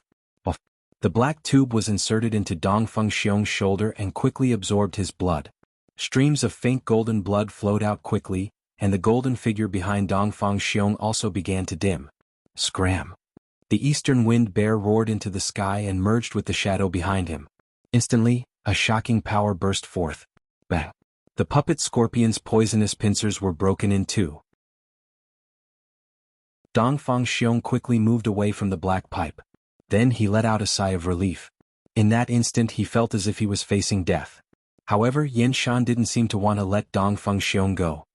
A: The black tube was inserted into Dongfang Xiong's shoulder and quickly absorbed his blood. Streams of faint golden blood flowed out quickly, and the golden figure behind Dongfang Xiong also began to dim. Scram! The eastern wind bear roared into the sky and merged with the shadow behind him. Instantly, a shocking power burst forth. Bang! The puppet scorpion's poisonous pincers were broken in 2. Dongfang Xiong quickly moved away from the black pipe. Then he let out a sigh of relief. In that instant he felt as if he was facing death. However, Yan Shan didn't seem to want to let Dongfang Xiong go.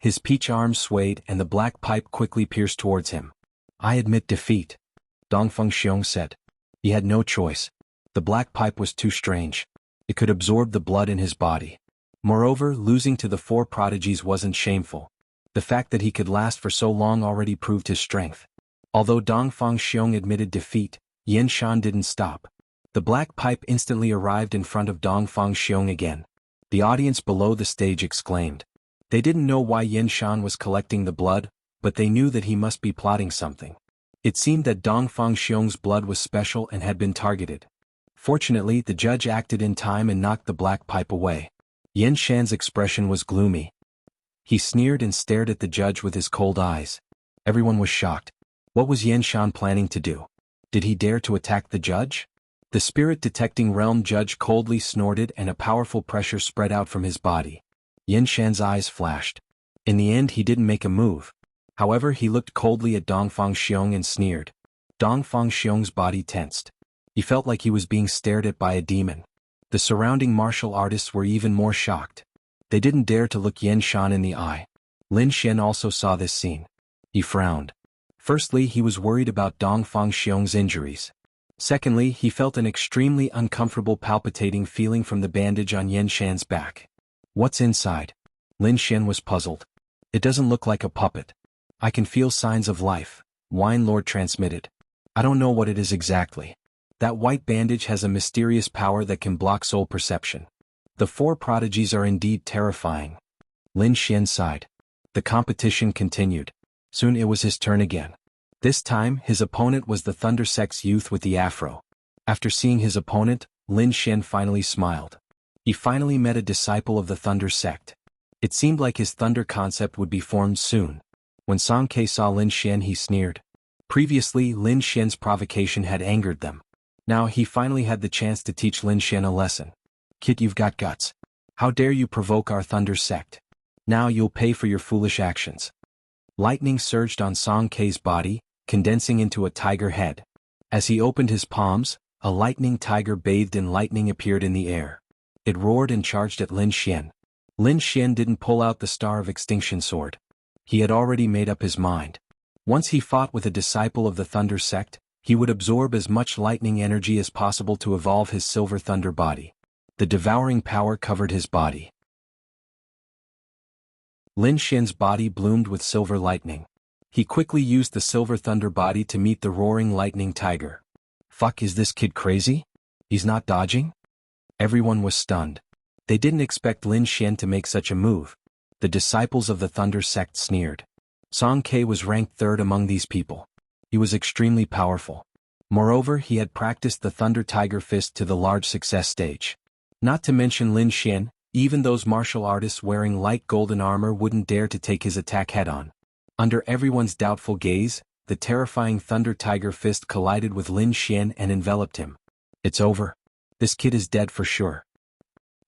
A: His peach arms swayed and the black pipe quickly pierced towards him. I admit defeat, Dongfeng Xiong said. He had no choice. The black pipe was too strange. It could absorb the blood in his body. Moreover, losing to the four prodigies wasn't shameful. The fact that he could last for so long already proved his strength. Although Dongfeng Xiong admitted defeat, Yin Shan didn't stop. The black pipe instantly arrived in front of Dongfeng Xiong again. The audience below the stage exclaimed. They didn't know why Yin Shan was collecting the blood, but they knew that he must be plotting something. It seemed that Dongfeng Xiong's blood was special and had been targeted. Fortunately, the judge acted in time and knocked the black pipe away. Yin Shan's expression was gloomy. He sneered and stared at the judge with his cold eyes. Everyone was shocked. What was Yin Shan planning to do? Did he dare to attack the judge? The spirit-detecting realm judge coldly snorted and a powerful pressure spread out from his body. Yin Shan's eyes flashed. In the end, he didn't make a move. However, he looked coldly at Dongfeng Xiong and sneered. Dongfeng Xiong's body tensed. He felt like he was being stared at by a demon. The surrounding martial artists were even more shocked. They didn't dare to look Yin Shan in the eye. Lin Xian also saw this scene. He frowned. Firstly, he was worried about Dongfeng Xiong's injuries. Secondly, he felt an extremely uncomfortable palpitating feeling from the bandage on Yin Shan's back. What's inside? Lin Xian was puzzled. It doesn't look like a puppet. I can feel signs of life, Wine Lord transmitted. I don't know what it is exactly. That white bandage has a mysterious power that can block soul perception. The four prodigies are indeed terrifying. Lin Xian sighed. The competition continued. Soon it was his turn again. This time, his opponent was the Thunder Sect's youth with the afro. After seeing his opponent, Lin Xian finally smiled. He finally met a disciple of the Thunder Sect. It seemed like his thunder concept would be formed soon. When Song Ke saw Lin Xian, he sneered. Previously, Lin Xian's provocation had angered them. Now he finally had the chance to teach Lin Xian a lesson. Kid, you've got guts. How dare you provoke our Thunder Sect? Now you'll pay for your foolish actions. Lightning surged on Song Ke's body, condensing into a tiger head. As he opened his palms, a lightning tiger bathed in lightning appeared in the air. It roared and charged at Lin Xian. Lin Xian didn't pull out the Star of Extinction sword. He had already made up his mind. Once he fought with a disciple of the Thunder Sect, he would absorb as much lightning energy as possible to evolve his silver thunder body. The devouring power covered his body. Lin Xian's body bloomed with silver lightning. He quickly used the silver thunder body to meet the roaring lightning tiger. Fuck, is this kid crazy? He's not dodging? Everyone was stunned. They didn't expect Lin Xian to make such a move. The disciples of the Thunder Sect sneered. Song Ke was ranked third among these people. He was extremely powerful. Moreover, he had practiced the Thunder Tiger Fist to the large success stage. Not to mention Lin Xian, even those martial artists wearing light golden armor wouldn't dare to take his attack head-on. Under everyone's doubtful gaze, the terrifying Thunder Tiger Fist collided with Lin Xian and enveloped him. It's over. This kid is dead for sure.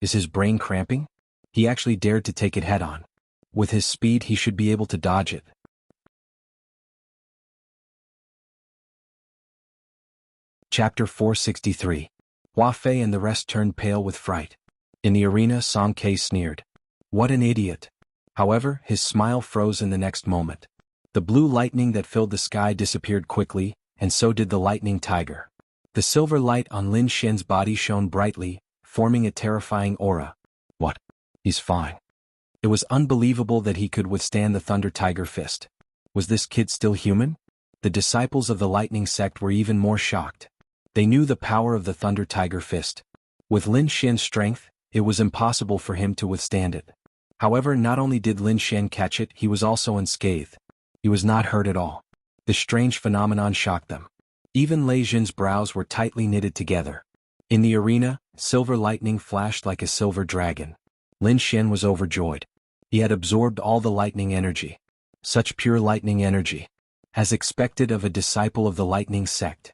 A: Is his brain cramping? He actually dared to take it head-on. With his speed, he should be able to dodge it. Chapter 463. Hua Fei and the rest turned pale with fright. In the arena, Song Ke sneered. What an idiot. However, his smile froze in the next moment. The blue lightning that filled the sky disappeared quickly, and so did the lightning tiger. The silver light on Lin Xian's body shone brightly, forming a terrifying aura. What? He's fine. It was unbelievable that he could withstand the Thunder Tiger Fist. Was this kid still human? The disciples of the Lightning Sect were even more shocked. They knew the power of the Thunder Tiger Fist. With Lin Xian's strength, it was impossible for him to withstand it. However, not only did Lin Xian catch it, he was also unscathed. He was not hurt at all. This strange phenomenon shocked them. Even Lei Jin's brows were tightly knitted together. In the arena, silver lightning flashed like a silver dragon. Lin Xian was overjoyed. He had absorbed all the lightning energy. Such pure lightning energy. As expected of a disciple of the Lightning Sect.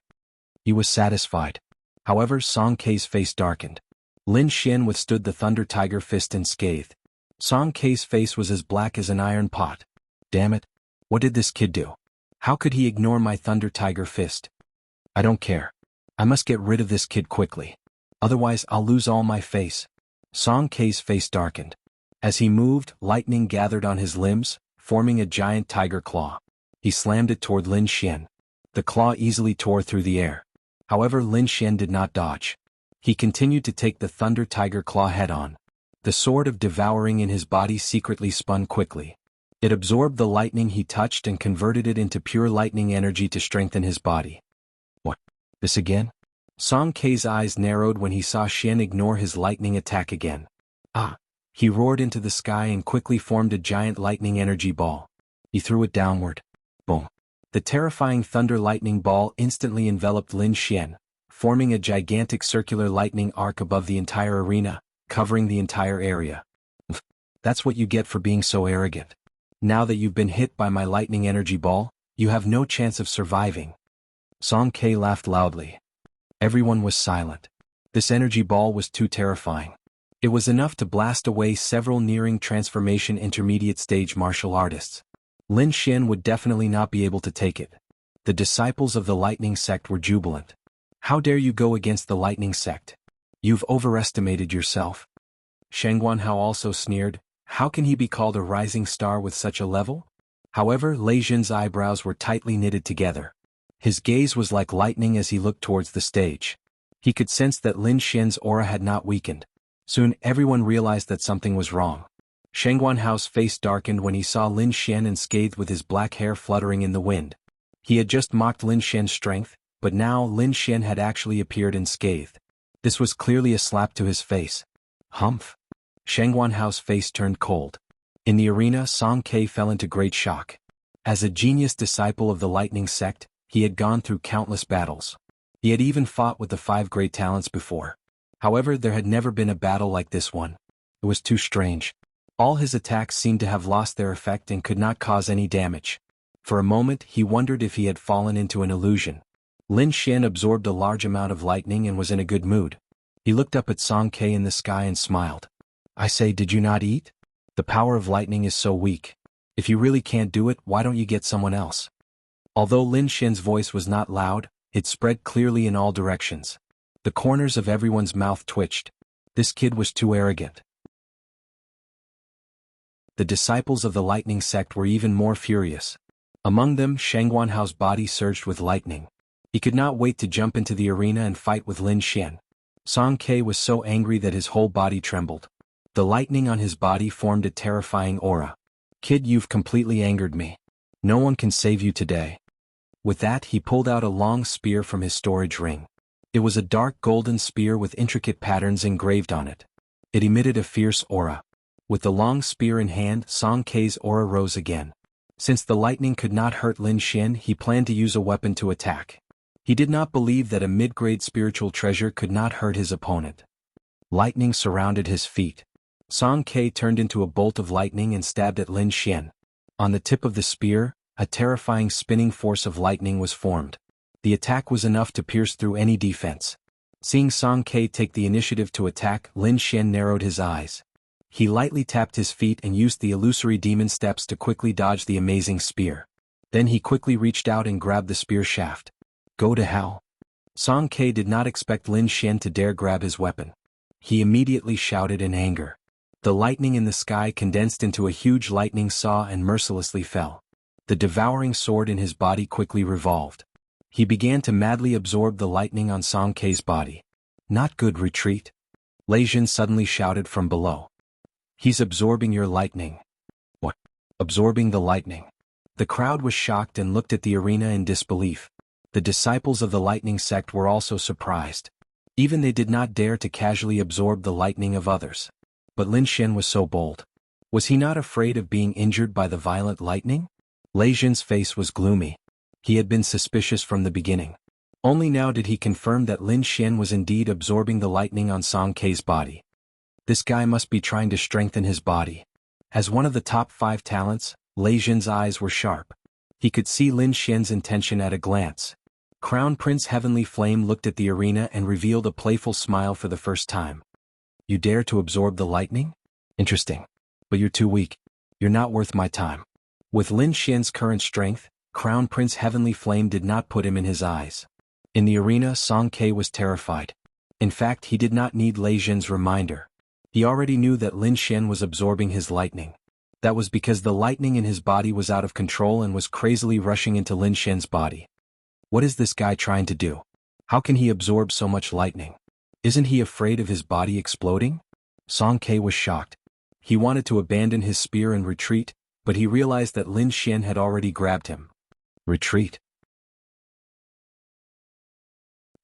A: He was satisfied. However, Song Ke's face darkened. Lin Xian withstood the Thunder Tiger Fist unscathed. Song Ke's face was as black as an iron pot. Damn it. What did this kid do? How could he ignore my Thunder Tiger Fist? I don't care. I must get rid of this kid quickly. Otherwise I'll lose all my face. Song Ke's face darkened. As he moved, lightning gathered on his limbs, forming a giant tiger claw. He slammed it toward Lin Xian. The claw easily tore through the air. However, Lin Xian did not dodge. He continued to take the Thunder Tiger Claw head-on. The sword of devouring in his body secretly spun quickly. It absorbed the lightning he touched and converted it into pure lightning energy to strengthen his body. What? This again? Song Kei's eyes narrowed when he saw Xian ignore his lightning attack again. Ah! He roared into the sky and quickly formed a giant lightning energy ball. He threw it downward. Boom! The terrifying thunder lightning ball instantly enveloped Lin Xian, forming a gigantic circular lightning arc above the entire arena, covering the entire area. That's what you get for being so arrogant. Now that you've been hit by my lightning energy ball, you have no chance of surviving. Song Kei laughed loudly. Everyone was silent. This energy ball was too terrifying. It was enough to blast away several nearing transformation intermediate stage martial artists. Lin Xian would definitely not be able to take it. The disciples of the Lightning Sect were jubilant. How dare you go against the Lightning Sect? You've overestimated yourself. Shang Guanhao also sneered. How can he be called a rising star with such a level? However, Lei Jin's eyebrows were tightly knitted together. His gaze was like lightning as he looked towards the stage. He could sense that Lin Xian's aura had not weakened. Soon everyone realized that something was wrong. Shang Guanhao's face darkened when he saw Lin Xian unscathed with his black hair fluttering in the wind. He had just mocked Lin Xian's strength, but now Lin Xian had actually appeared unscathed. This was clearly a slap to his face. Humph! Shang Guanhao's face turned cold. In the arena, Song Kei fell into great shock. As a genius disciple of the Lightning Sect, he had gone through countless battles. He had even fought with the 5 great talents before. However, there had never been a battle like this one. It was too strange. All his attacks seemed to have lost their effect and could not cause any damage. For a moment, he wondered if he had fallen into an illusion. Lin Xian absorbed a large amount of lightning and was in a good mood. He looked up at Song Kei in the sky and smiled. I say, did you not eat? The power of lightning is so weak. If you really can't do it, why don't you get someone else? Although Lin Xian's voice was not loud, it spread clearly in all directions. The corners of everyone's mouth twitched. This kid was too arrogant. The disciples of the Lightning Sect were even more furious. Among them, Shang Guanhao's body surged with lightning. He could not wait to jump into the arena and fight with Lin Xian. Song Kei was so angry that his whole body trembled. The lightning on his body formed a terrifying aura. Kid, you've completely angered me. No one can save you today. With that, he pulled out a long spear from his storage ring. It was a dark golden spear with intricate patterns engraved on it. It emitted a fierce aura. With the long spear in hand, Song Kei's aura rose again. Since the lightning could not hurt Lin Xian, he planned to use a weapon to attack. He did not believe that a mid-grade spiritual treasure could not hurt his opponent. Lightning surrounded his feet. Song Kei turned into a bolt of lightning and stabbed at Lin Xian. On the tip of the spear, a terrifying spinning force of lightning was formed. The attack was enough to pierce through any defense. Seeing Song Kei take the initiative to attack, Lin Xian narrowed his eyes. He lightly tapped his feet and used the illusory demon steps to quickly dodge the amazing spear. Then he quickly reached out and grabbed the spear shaft. Go to hell. Song Kei did not expect Lin Xian to dare grab his weapon. He immediately shouted in anger. The lightning in the sky condensed into a huge lightning saw and mercilessly fell. The devouring sword in his body quickly revolved. He began to madly absorb the lightning on Song Kei's body. Not good, retreat. Lei Jin suddenly shouted from below. He's absorbing your lightning. What? Absorbing the lightning? The crowd was shocked and looked at the arena in disbelief. The disciples of the Lightning Sect were also surprised. Even they did not dare to casually absorb the lightning of others. But Lin Xian was so bold. Was he not afraid of being injured by the violent lightning? Lei Jin's face was gloomy. He had been suspicious from the beginning. Only now did he confirm that Lin Xian was indeed absorbing the lightning on Song Kei's body. This guy must be trying to strengthen his body. As one of the top 5 talents, Lei Jin's eyes were sharp. He could see Lin Xian's intention at a glance. Crown Prince Heavenly Flame looked at the arena and revealed a playful smile for the first time. You dare to absorb the lightning? Interesting. But you're too weak. You're not worth my time. With Lin Xian's current strength, Crown Prince Heavenly Flame did not put him in his eyes. In the arena, Song Kei was terrified. In fact, he did not need Lei Jin's reminder. He already knew that Lin Xian was absorbing his lightning. That was because the lightning in his body was out of control and was crazily rushing into Lin Xian's body. What is this guy trying to do? How can he absorb so much lightning? Isn't he afraid of his body exploding? Song Ke was shocked. He wanted to abandon his spear and retreat, but he realized that Lin Xian had already grabbed him. Retreat.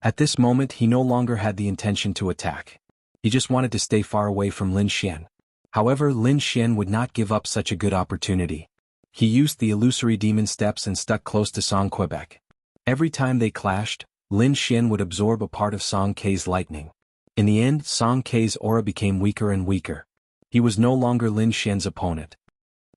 A: At this moment he no longer had the intention to attack. He just wanted to stay far away from Lin Xian. However, Lin Xian would not give up such a good opportunity. He used the illusory demon steps and stuck close to Song Quebec. Every time they clashed, Lin Xian would absorb a part of Song Ke's lightning. In the end, Song Ke's aura became weaker and weaker. He was no longer Lin Xian's opponent.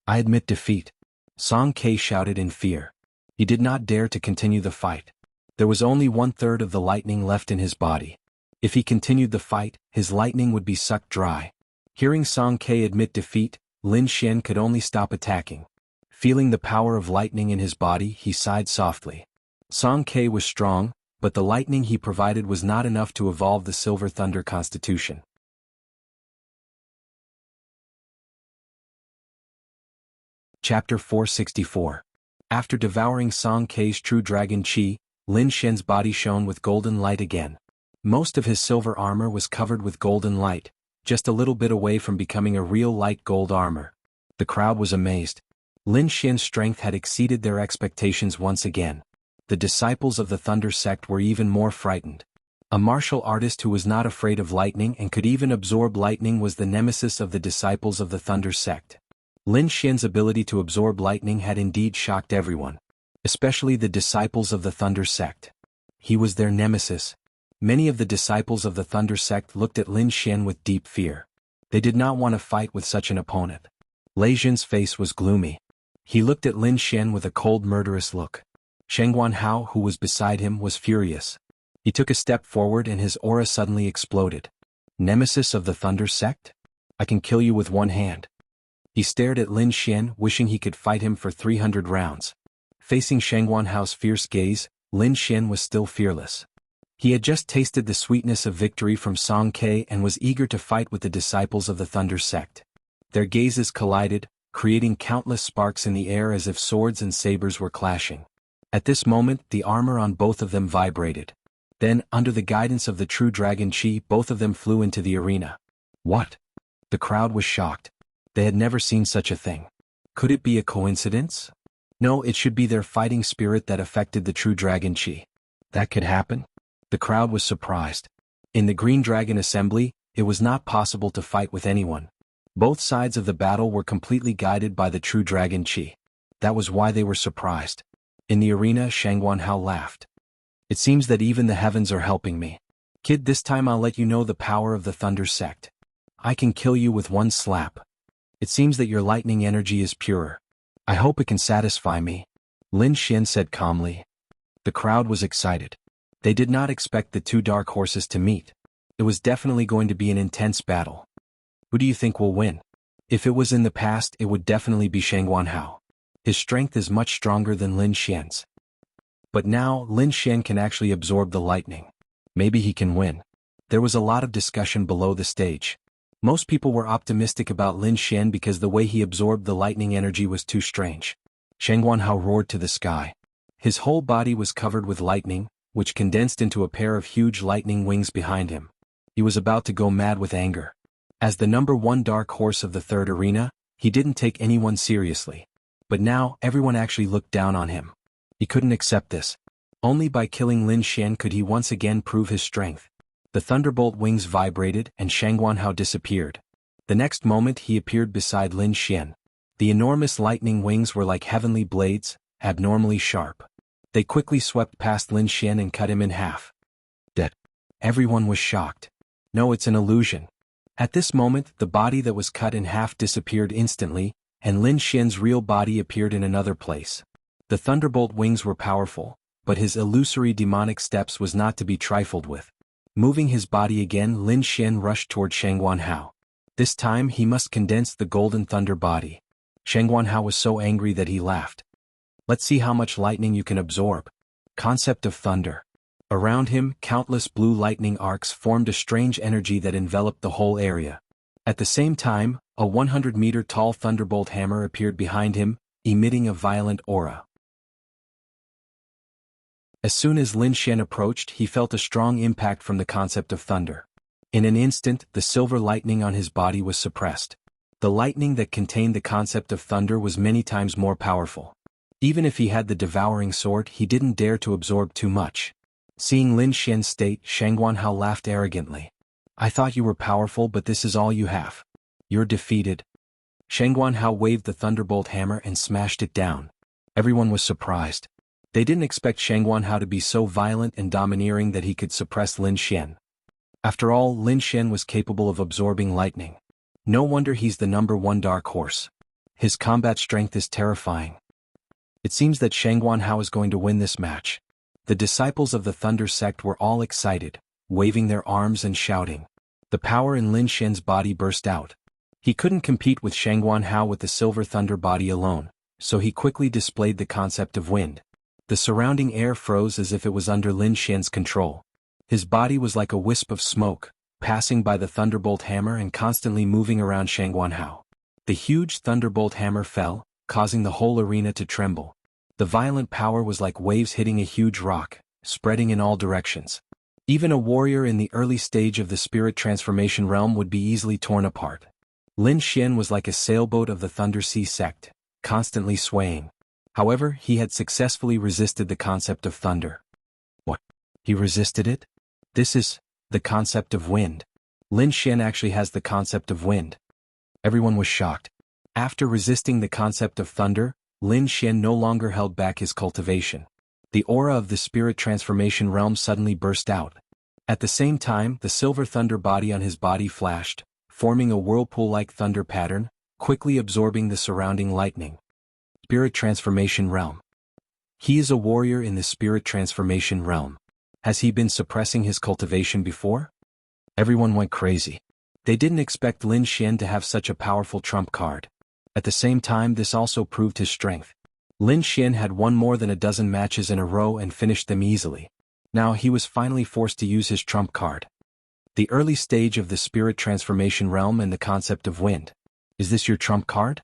A: I admit defeat. Song Ke shouted in fear. He did not dare to continue the fight. There was only 1/3 of the lightning left in his body. If he continued the fight, his lightning would be sucked dry. Hearing Song Ke admit defeat, Lin Xian could only stop attacking. Feeling the power of lightning in his body, he sighed softly. Song Ke was strong, but the lightning he provided was not enough to evolve the Silver Thunder Constitution. Chapter 464. After devouring Song Ke's true dragon qi, Lin Xian's body shone with golden light again. Most of his silver armor was covered with golden light, just a little bit away from becoming a real light gold armor. The crowd was amazed. Lin Xian's strength had exceeded their expectations once again. The disciples of the Thunder sect were even more frightened. A martial artist who was not afraid of lightning and could even absorb lightning was the nemesis of the disciples of the Thunder sect. Lin Xian's ability to absorb lightning had indeed shocked everyone, especially the disciples of the Thunder sect. He was their nemesis. Many of the disciples of the Thunder sect looked at Lin Xian with deep fear. They did not want to fight with such an opponent. Lei Jin's face was gloomy. He looked at Lin Xian with a cold murderous look. Sheng Guanhao, who was beside him, was furious. He took a step forward and his aura suddenly exploded. Nemesis of the Thunder sect? I can kill you with one hand. He stared at Lin Xian, wishing he could fight him for 300 rounds. Facing Sheng Guanhao's fierce gaze, Lin Xian was still fearless. He had just tasted the sweetness of victory from Song Ke and was eager to fight with the disciples of the Thunder sect. Their gazes collided, creating countless sparks in the air as if swords and sabers were clashing. At this moment, the armor on both of them vibrated. Then, under the guidance of the true dragon qi, both of them flew into the arena. What? The crowd was shocked. They had never seen such a thing. Could it be a coincidence? No, it should be their fighting spirit that affected the true dragon qi. That could happen? The crowd was surprised. In the Green Dragon Assembly, it was not possible to fight with anyone. Both sides of the battle were completely guided by the true dragon qi. That was why they were surprised. In the arena, Sheng Guanhao laughed. It seems that even the heavens are helping me. Kid, this time I'll let you know the power of the Thunder sect. I can kill you with one slap. It seems that your lightning energy is purer. I hope it can satisfy me. Lin Xian said calmly. The crowd was excited. They did not expect the two dark horses to meet. It was definitely going to be an intense battle. Who do you think will win? If it was in the past, it would definitely be Sheng Guanhao. His strength is much stronger than Lin Xian's. But now, Lin Xian can actually absorb the lightning. Maybe he can win. There was a lot of discussion below the stage. Most people were optimistic about Lin Xian because the way he absorbed the lightning energy was too strange. Sheng Guanhao roared to the sky. His whole body was covered with lightning, which condensed into a pair of huge lightning wings behind him. He was about to go mad with anger. As the number one dark horse of the third arena, he didn't take anyone seriously. But now, everyone actually looked down on him. He couldn't accept this. Only by killing Lin Xian could he once again prove his strength. The thunderbolt wings vibrated and Sheng Guanhao disappeared. The next moment he appeared beside Lin Xian. The enormous lightning wings were like heavenly blades, abnormally sharp. They quickly swept past Lin Xian and cut him in half. Dead. Everyone was shocked. No, it's an illusion. At this moment, the body that was cut in half disappeared instantly, and Lin Xian's real body appeared in another place. The thunderbolt wings were powerful, but his illusory demonic steps was not to be trifled with. Moving his body again, Lin Xian rushed toward Sheng Guanhao. This time he must condense the golden thunder body. Sheng Guanhao was so angry that he laughed. Let's see how much lightning you can absorb. Concept of thunder. Around him, countless blue lightning arcs formed a strange energy that enveloped the whole area. At the same time, A 100-meter-tall thunderbolt hammer appeared behind him, emitting a violent aura. As soon as Lin Xian approached, he felt a strong impact from the concept of thunder. In an instant, the silver lightning on his body was suppressed. The lightning that contained the concept of thunder was many times more powerful. Even if he had the devouring sword, he didn't dare to absorb too much. Seeing Lin Xian's state, Shangguanhao laughed arrogantly. "I thought you were powerful, but this is all you have. You're defeated." Shangguanhao waved the thunderbolt hammer and smashed it down. Everyone was surprised. They didn't expect Shangguanhao to be so violent and domineering that he could suppress Lin Xian. After all, Lin Xian was capable of absorbing lightning. No wonder he's the #1 dark horse. His combat strength is terrifying. It seems that Shangguanhao is going to win this match. The disciples of the Thunder sect were all excited, waving their arms and shouting. The power in Lin Xian's body burst out. He couldn't compete with Shangguanhao with the silver thunder body alone, so he quickly displayed the concept of wind. The surrounding air froze as if it was under Lin Xian's control. His body was like a wisp of smoke, passing by the thunderbolt hammer and constantly moving around Shangguanhao. The huge thunderbolt hammer fell, causing the whole arena to tremble. The violent power was like waves hitting a huge rock, spreading in all directions. Even a warrior in the early stage of the spirit transformation realm would be easily torn apart. Lin Xian was like a sailboat of the Thunder Sea sect, constantly swaying. However, he had successfully resisted the concept of thunder. What? He resisted it? This is the concept of wind. Lin Xian actually has the concept of wind. Everyone was shocked. After resisting the concept of thunder, Lin Xian no longer held back his cultivation. The aura of the spirit transformation realm suddenly burst out. At the same time, the silver thunder body on his body flashed, forming a whirlpool-like thunder pattern, quickly absorbing the surrounding lightning. Spirit transformation realm. He is a warrior in the spirit transformation realm. Has he been suppressing his cultivation before? Everyone went crazy. They didn't expect Lin Xian to have such a powerful trump card. At the same time, this also proved his strength. Lin Xian had won more than a dozen matches in a row and finished them easily. Now he was finally forced to use his trump card. The early stage of the spirit transformation realm and the concept of wind. Is this your trump card?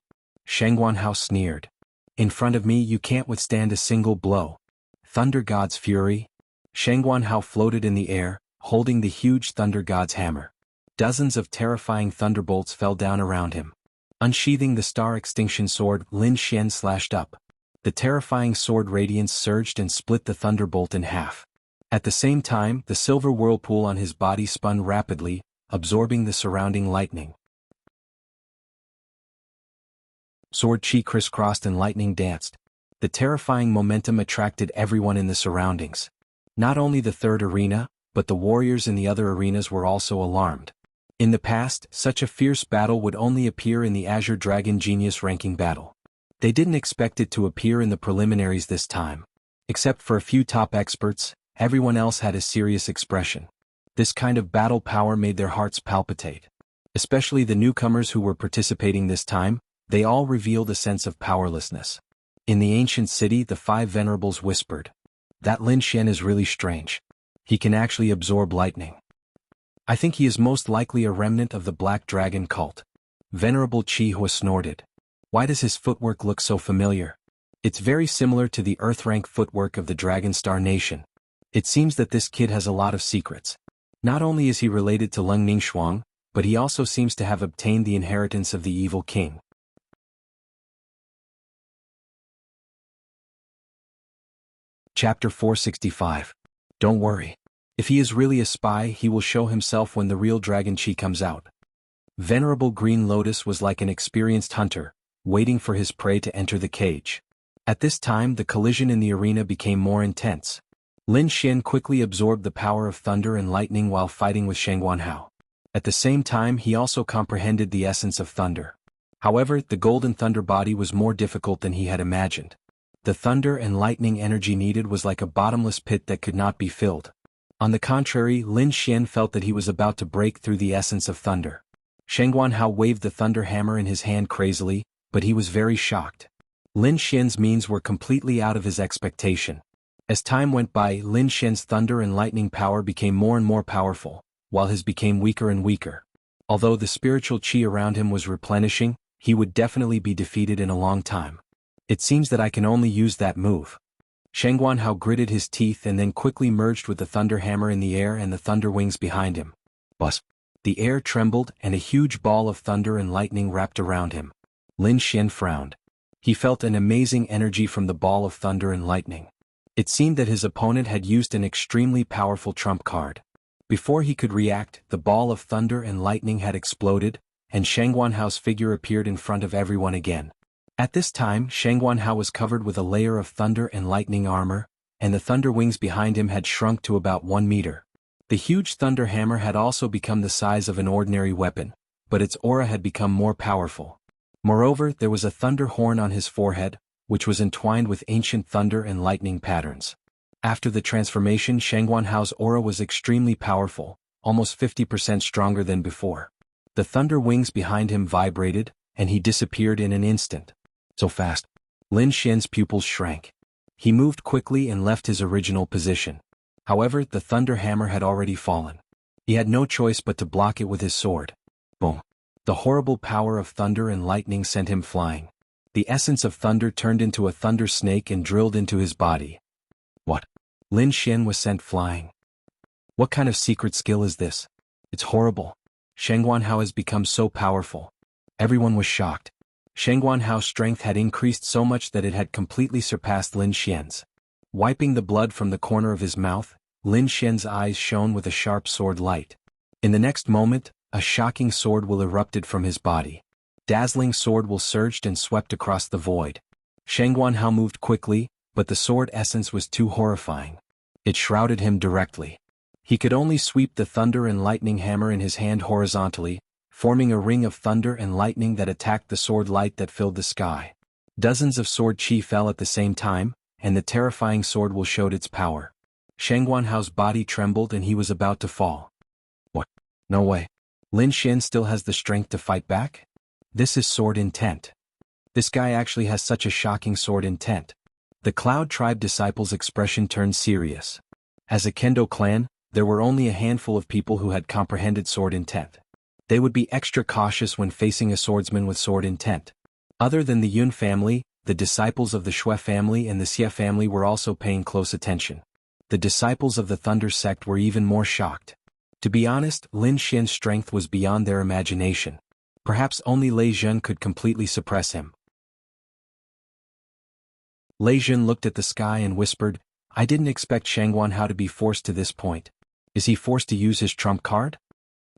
A: Shangguanhao sneered. In front of me you can't withstand a single blow. Thunder God's fury. Shangguanhao floated in the air, holding the huge Thunder God's hammer. Dozens of terrifying thunderbolts fell down around him. Unsheathing the star extinction sword, Lin Xian slashed up. The terrifying sword radiance surged and split the thunderbolt in half. At the same time, the silver whirlpool on his body spun rapidly, absorbing the surrounding lightning. Sword chi crisscrossed and lightning danced. The terrifying momentum attracted everyone in the surroundings. Not only the third arena, but the warriors in the other arenas were also alarmed. In the past, such a fierce battle would only appear in the Azure Dragon Genius ranking battle. They didn't expect it to appear in the preliminaries this time. Except for a few top experts, everyone else had a serious expression. This kind of battle power made their hearts palpitate. Especially the newcomers who were participating this time, they all revealed a sense of powerlessness. In the ancient city, the 5 venerables whispered, "That Lin Xian is really strange. He can actually absorb lightning. I think he is most likely a remnant of the Black Dragon cult." Venerable Chi Hua snorted. "Why does his footwork look so familiar? It's very similar to the Earth-rank footwork of the Dragonstar Nation. It seems that this kid has a lot of secrets. Not only is he related to Leng Ningxuang, but he also seems to have obtained the inheritance of the evil king." Chapter 465. Don't worry. If he is really a spy, he will show himself when the real Dragon Chi comes out. Venerable Green Lotus was like an experienced hunter, waiting for his prey to enter the cage. At this time, the collision in the arena became more intense. Lin Xian quickly absorbed the power of thunder and lightning while fighting with Shangguanhao. At the same time, he also comprehended the essence of thunder. However, the golden thunder body was more difficult than he had imagined. The thunder and lightning energy needed was like a bottomless pit that could not be filled. On the contrary, Lin Xian felt that he was about to break through the essence of thunder. Shangguanhao waved the thunder hammer in his hand crazily, but he was very shocked. Lin Xian's means were completely out of his expectation. As time went by, Lin Xian's thunder and lightning power became more and more powerful, while his became weaker and weaker. Although the spiritual qi around him was replenishing, he would definitely be defeated in a long time. It seems that I can only use that move. Shang Guanhao gritted his teeth and then quickly merged with the thunder hammer in the air and the thunder wings behind him. Buzz! The air trembled and a huge ball of thunder and lightning wrapped around him. Lin Xian frowned. He felt an amazing energy from the ball of thunder and lightning. It seemed that his opponent had used an extremely powerful trump card. Before he could react, the ball of thunder and lightning had exploded, and Shang Guanhao's figure appeared in front of everyone again. At this time, Shang Guanhao was covered with a layer of thunder and lightning armor, and the thunder wings behind him had shrunk to about 1 meter. The huge thunder hammer had also become the size of an ordinary weapon, but its aura had become more powerful. Moreover, there was a thunder horn on his forehead, which was entwined with ancient thunder and lightning patterns. After the transformation, Shang Guanhao's aura was extremely powerful, almost 50% stronger than before. The thunder wings behind him vibrated, and he disappeared in an instant. So fast. Lin Xian's pupils shrank. He moved quickly and left his original position. However, the thunder hammer had already fallen. He had no choice but to block it with his sword. Boom! The horrible power of thunder and lightning sent him flying. The essence of thunder turned into a thunder snake and drilled into his body. What? Lin Xian was sent flying. What kind of secret skill is this? It's horrible. Shang Guanhao has become so powerful. Everyone was shocked. Shang Guanhao's strength had increased so much that it had completely surpassed Lin Xian's. Wiping the blood from the corner of his mouth, Lin Xian's eyes shone with a sharp sword light. In the next moment, a shocking sword will erupted from his body. Dazzling sword will surged and swept across the void. Shang Guanhao moved quickly, but the sword essence was too horrifying. It shrouded him directly. He could only sweep the thunder and lightning hammer in his hand horizontally, forming a ring of thunder and lightning that attacked the sword light that filled the sky. Dozens of sword chi fell at the same time, and the terrifying sword will showed its power. Shang Guanhao's body trembled and he was about to fall. What? No way. Lin Xian still has the strength to fight back? This is sword intent. This guy actually has such a shocking sword intent. The Cloud Tribe disciples' expression turned serious. As a Kendo clan, there were only a handful of people who had comprehended sword intent. They would be extra cautious when facing a swordsman with sword intent. Other than the Yun family, the disciples of the Shui family and the Xie family were also paying close attention. The disciples of the Thunder sect were even more shocked. To be honest, Lin Xian's strength was beyond their imagination. Perhaps only Lei Zhen could completely suppress him. Lei Zhen looked at the sky and whispered, "I didn't expect Shang Guanhao to be forced to this point. Is he forced to use his trump card?"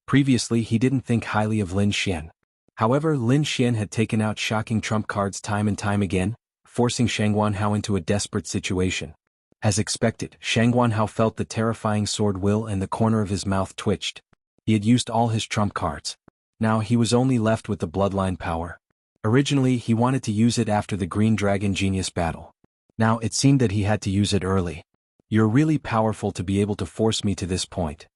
A: Previously he didn't think highly of Lin Xian. However, Lin Xian had taken out shocking trump cards time and time again, forcing Shang Guanhao into a desperate situation. As expected, Shang Guanhao felt the terrifying sword will and the corner of his mouth twitched. He had used all his trump cards. Now he was only left with the bloodline power. Originally he wanted to use it after the Green Dragon Genius battle. Now it seemed that he had to use it early. "You're really powerful to be able to force me to this point.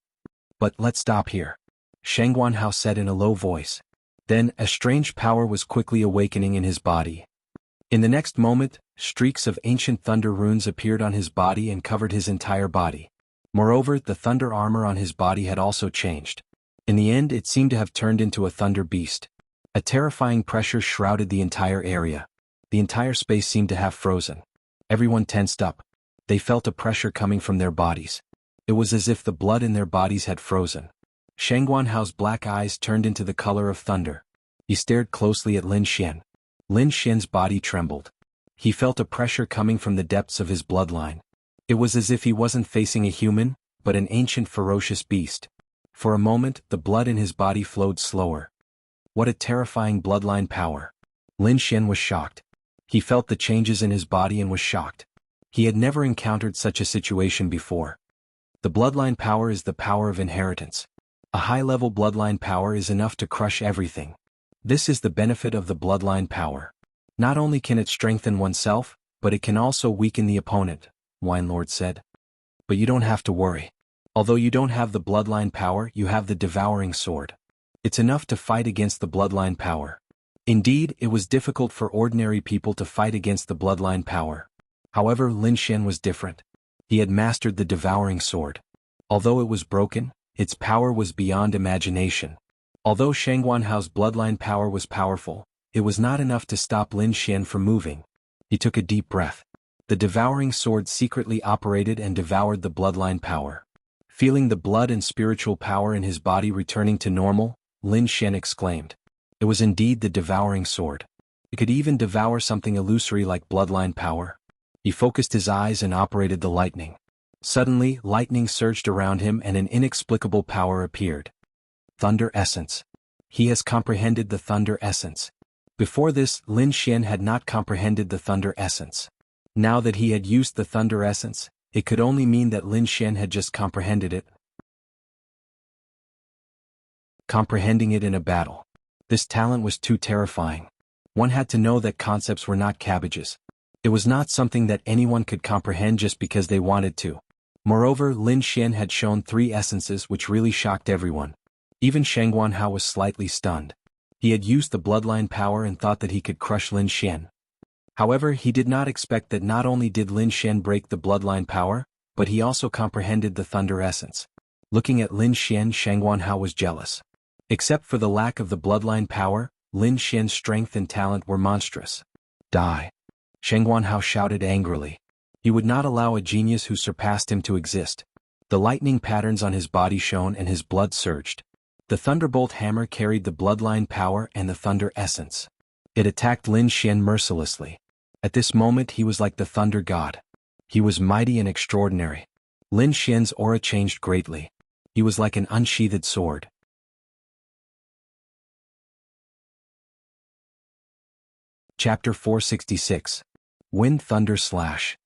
A: But let's stop here," Shang Guanhao said in a low voice. Then a strange power was quickly awakening in his body. In the next moment, streaks of ancient thunder runes appeared on his body and covered his entire body. Moreover, the thunder armor on his body had also changed. In the end, it seemed to have turned into a thunder beast. A terrifying pressure shrouded the entire area. The entire space seemed to have frozen. Everyone tensed up. They felt a pressure coming from their bodies. It was as if the blood in their bodies had frozen. Shang Guanhao's black eyes turned into the color of thunder. He stared closely at Lin Xian. Lin Xian's body trembled. He felt a pressure coming from the depths of his bloodline. It was as if he wasn't facing a human, but an ancient ferocious beast. For a moment, the blood in his body flowed slower. What a terrifying bloodline power. Lin Xian was shocked. He felt the changes in his body and was shocked. He had never encountered such a situation before. The bloodline power is the power of inheritance. A high-level bloodline power is enough to crush everything. This is the benefit of the bloodline power. Not only can it strengthen oneself, but it can also weaken the opponent, Wine Lord said. But you don't have to worry. Although you don't have the bloodline power, you have the devouring sword. It's enough to fight against the bloodline power. Indeed, it was difficult for ordinary people to fight against the bloodline power. However, Lin Xian was different. He had mastered the devouring sword. Although it was broken, its power was beyond imagination. Although Shang Guanhao's bloodline power was powerful, it was not enough to stop Lin Xian from moving. He took a deep breath. The devouring sword secretly operated and devoured the bloodline power. Feeling the blood and spiritual power in his body returning to normal, Lin Xian exclaimed. It was indeed the devouring sword. It could even devour something illusory like bloodline power. He focused his eyes and operated the lightning. Suddenly, lightning surged around him and an inexplicable power appeared. Thunder Essence. He has comprehended the Thunder Essence. Before this, Lin Xian had not comprehended the Thunder Essence. Now that he had used the Thunder Essence, it could only mean that Lin Xian had just comprehended it. Comprehending it in a battle. This talent was too terrifying. One had to know that concepts were not cabbages. It was not something that anyone could comprehend just because they wanted to. Moreover, Lin Xian had shown 3 essences which really shocked everyone. Even Shang Guanhao was slightly stunned. He had used the bloodline power and thought that he could crush Lin Xian. However, he did not expect that not only did Lin Xian break the bloodline power, but he also comprehended the Thunder Essence. Looking at Lin Xian, Shang Guanhao was jealous. Except for the lack of the bloodline power, Lin Xian's strength and talent were monstrous. Die! Shang Guanhao shouted angrily. He would not allow a genius who surpassed him to exist. The lightning patterns on his body shone and his blood surged. The Thunderbolt hammer carried the bloodline power and the Thunder Essence. It attacked Lin Xian mercilessly. At this moment he was like the Thunder God. He was mighty and extraordinary. Lin Xian's aura changed greatly. He was like an unsheathed sword. Chapter 466. Wind Thunder Slash.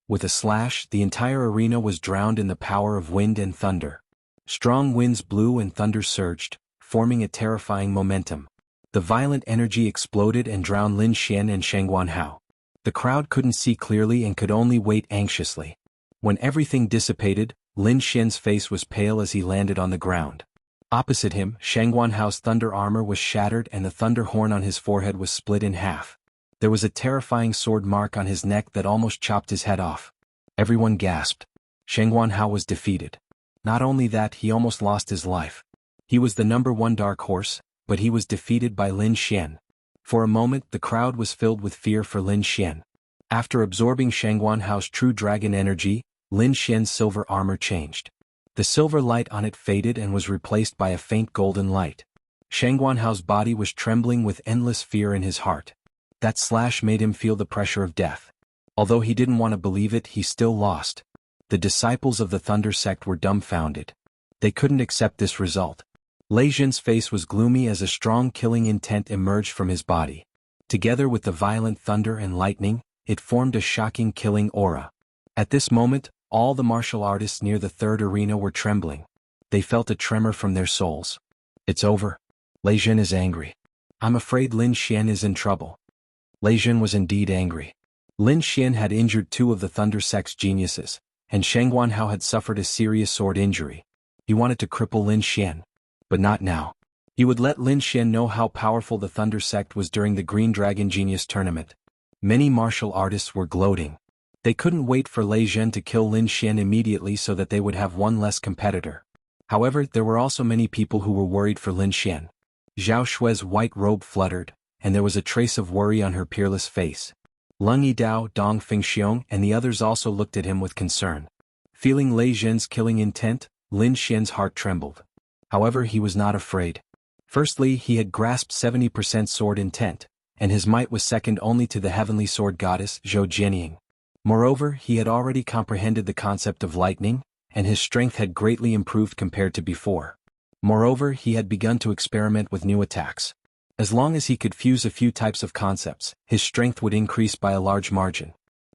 A: With a slash, the entire arena was drowned in the power of wind and thunder. Strong winds blew and thunder surged, forming a terrifying momentum. The violent energy exploded and drowned Lin Xian and Shang Guanhao. The crowd couldn't see clearly and could only wait anxiously. When everything dissipated, Lin Xian's face was pale as he landed on the ground. Opposite him, Shang Guanhao's thunder armor was shattered and the thunder horn on his forehead was split in half. There was a terrifying sword mark on his neck that almost chopped his head off. Everyone gasped. Shang Guanhao was defeated. Not only that, he almost lost his life. He was the #1 dark horse, but he was defeated by Lin Xian. For a moment the crowd was filled with fear for Lin Xian. After absorbing Shang Guanhao's true dragon energy, Lin Xian's silver armor changed. The silver light on it faded and was replaced by a faint golden light. Shang Guanhao's body was trembling with endless fear in his heart. That slash made him feel the pressure of death. Although he didn't want to believe it, he still lost. The disciples of the Thunder sect were dumbfounded. They couldn't accept this result. Lei Zhen's face was gloomy as a strong killing intent emerged from his body. Together with the violent thunder and lightning, it formed a shocking killing aura. At this moment, all the martial artists near the third arena were trembling. They felt a tremor from their souls. It's over. Lei Zhen is angry. I'm afraid Lin Xian is in trouble. Lei Zhen was indeed angry. Lin Xian had injured 2 of the Thunder sect's geniuses, and Shang Guanhao had suffered a serious sword injury. He wanted to cripple Lin Xian. But not now. He would let Lin Xian know how powerful the Thunder sect was during the Green Dragon Genius Tournament. Many martial artists were gloating. They couldn't wait for Lei Zhen to kill Lin Xian immediately so that they would have one less competitor. However, there were also many people who were worried for Lin Xian. Zhao Xue's white robe fluttered, and there was a trace of worry on her peerless face. Lung Yidao, Dong Fengxiong and the others also looked at him with concern. Feeling Lei Zhen's killing intent, Lin Xian's heart trembled. However, he was not afraid. Firstly, he had grasped 70% sword intent, and his might was second only to the heavenly sword goddess, Zhou Jianying. Moreover, he had already comprehended the concept of lightning, and his strength had greatly improved compared to before. Moreover, he had begun to experiment with new attacks. As long as he could fuse a few types of concepts, his strength would increase by a large margin.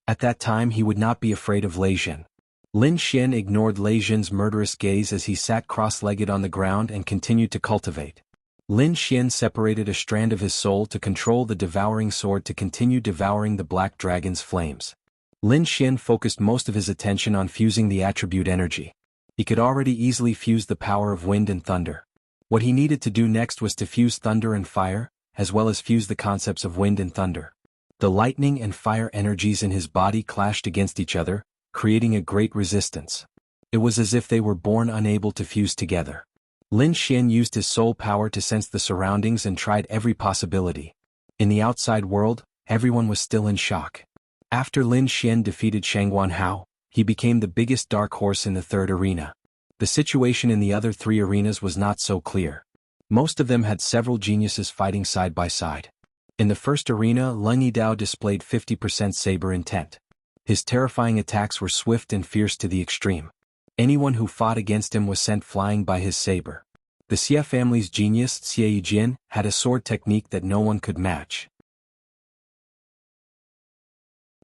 A: At that time he would not be afraid of Lei Zhen. Lin Xian ignored Lei Zhen's murderous gaze as he sat cross-legged on the ground and continued to cultivate. Lin Xian separated a strand of his soul to control the devouring sword to continue devouring the black dragon's flames. Lin Xian focused most of his attention on fusing the attribute energy. He could already easily fuse the power of wind and thunder. What he needed to do next was to fuse thunder and fire, as well as fuse the concepts of wind and thunder. The lightning and fire energies in his body clashed against each other, creating a great resistance. It was as if they were born unable to fuse together. Lin Xian used his soul power to sense the surroundings and tried every possibility. In the outside world, everyone was still in shock. After Lin Xian defeated Shangguan Hao, he became the biggest dark horse in the third arena. The situation in the other three arenas was not so clear. Most of them had several geniuses fighting side by side. In the first arena, Leng Yidao displayed 50% saber intent. His terrifying attacks were swift and fierce to the extreme. Anyone who fought against him was sent flying by his saber. The Xie family's genius, Xie Yijin, had a sword technique that no one could match.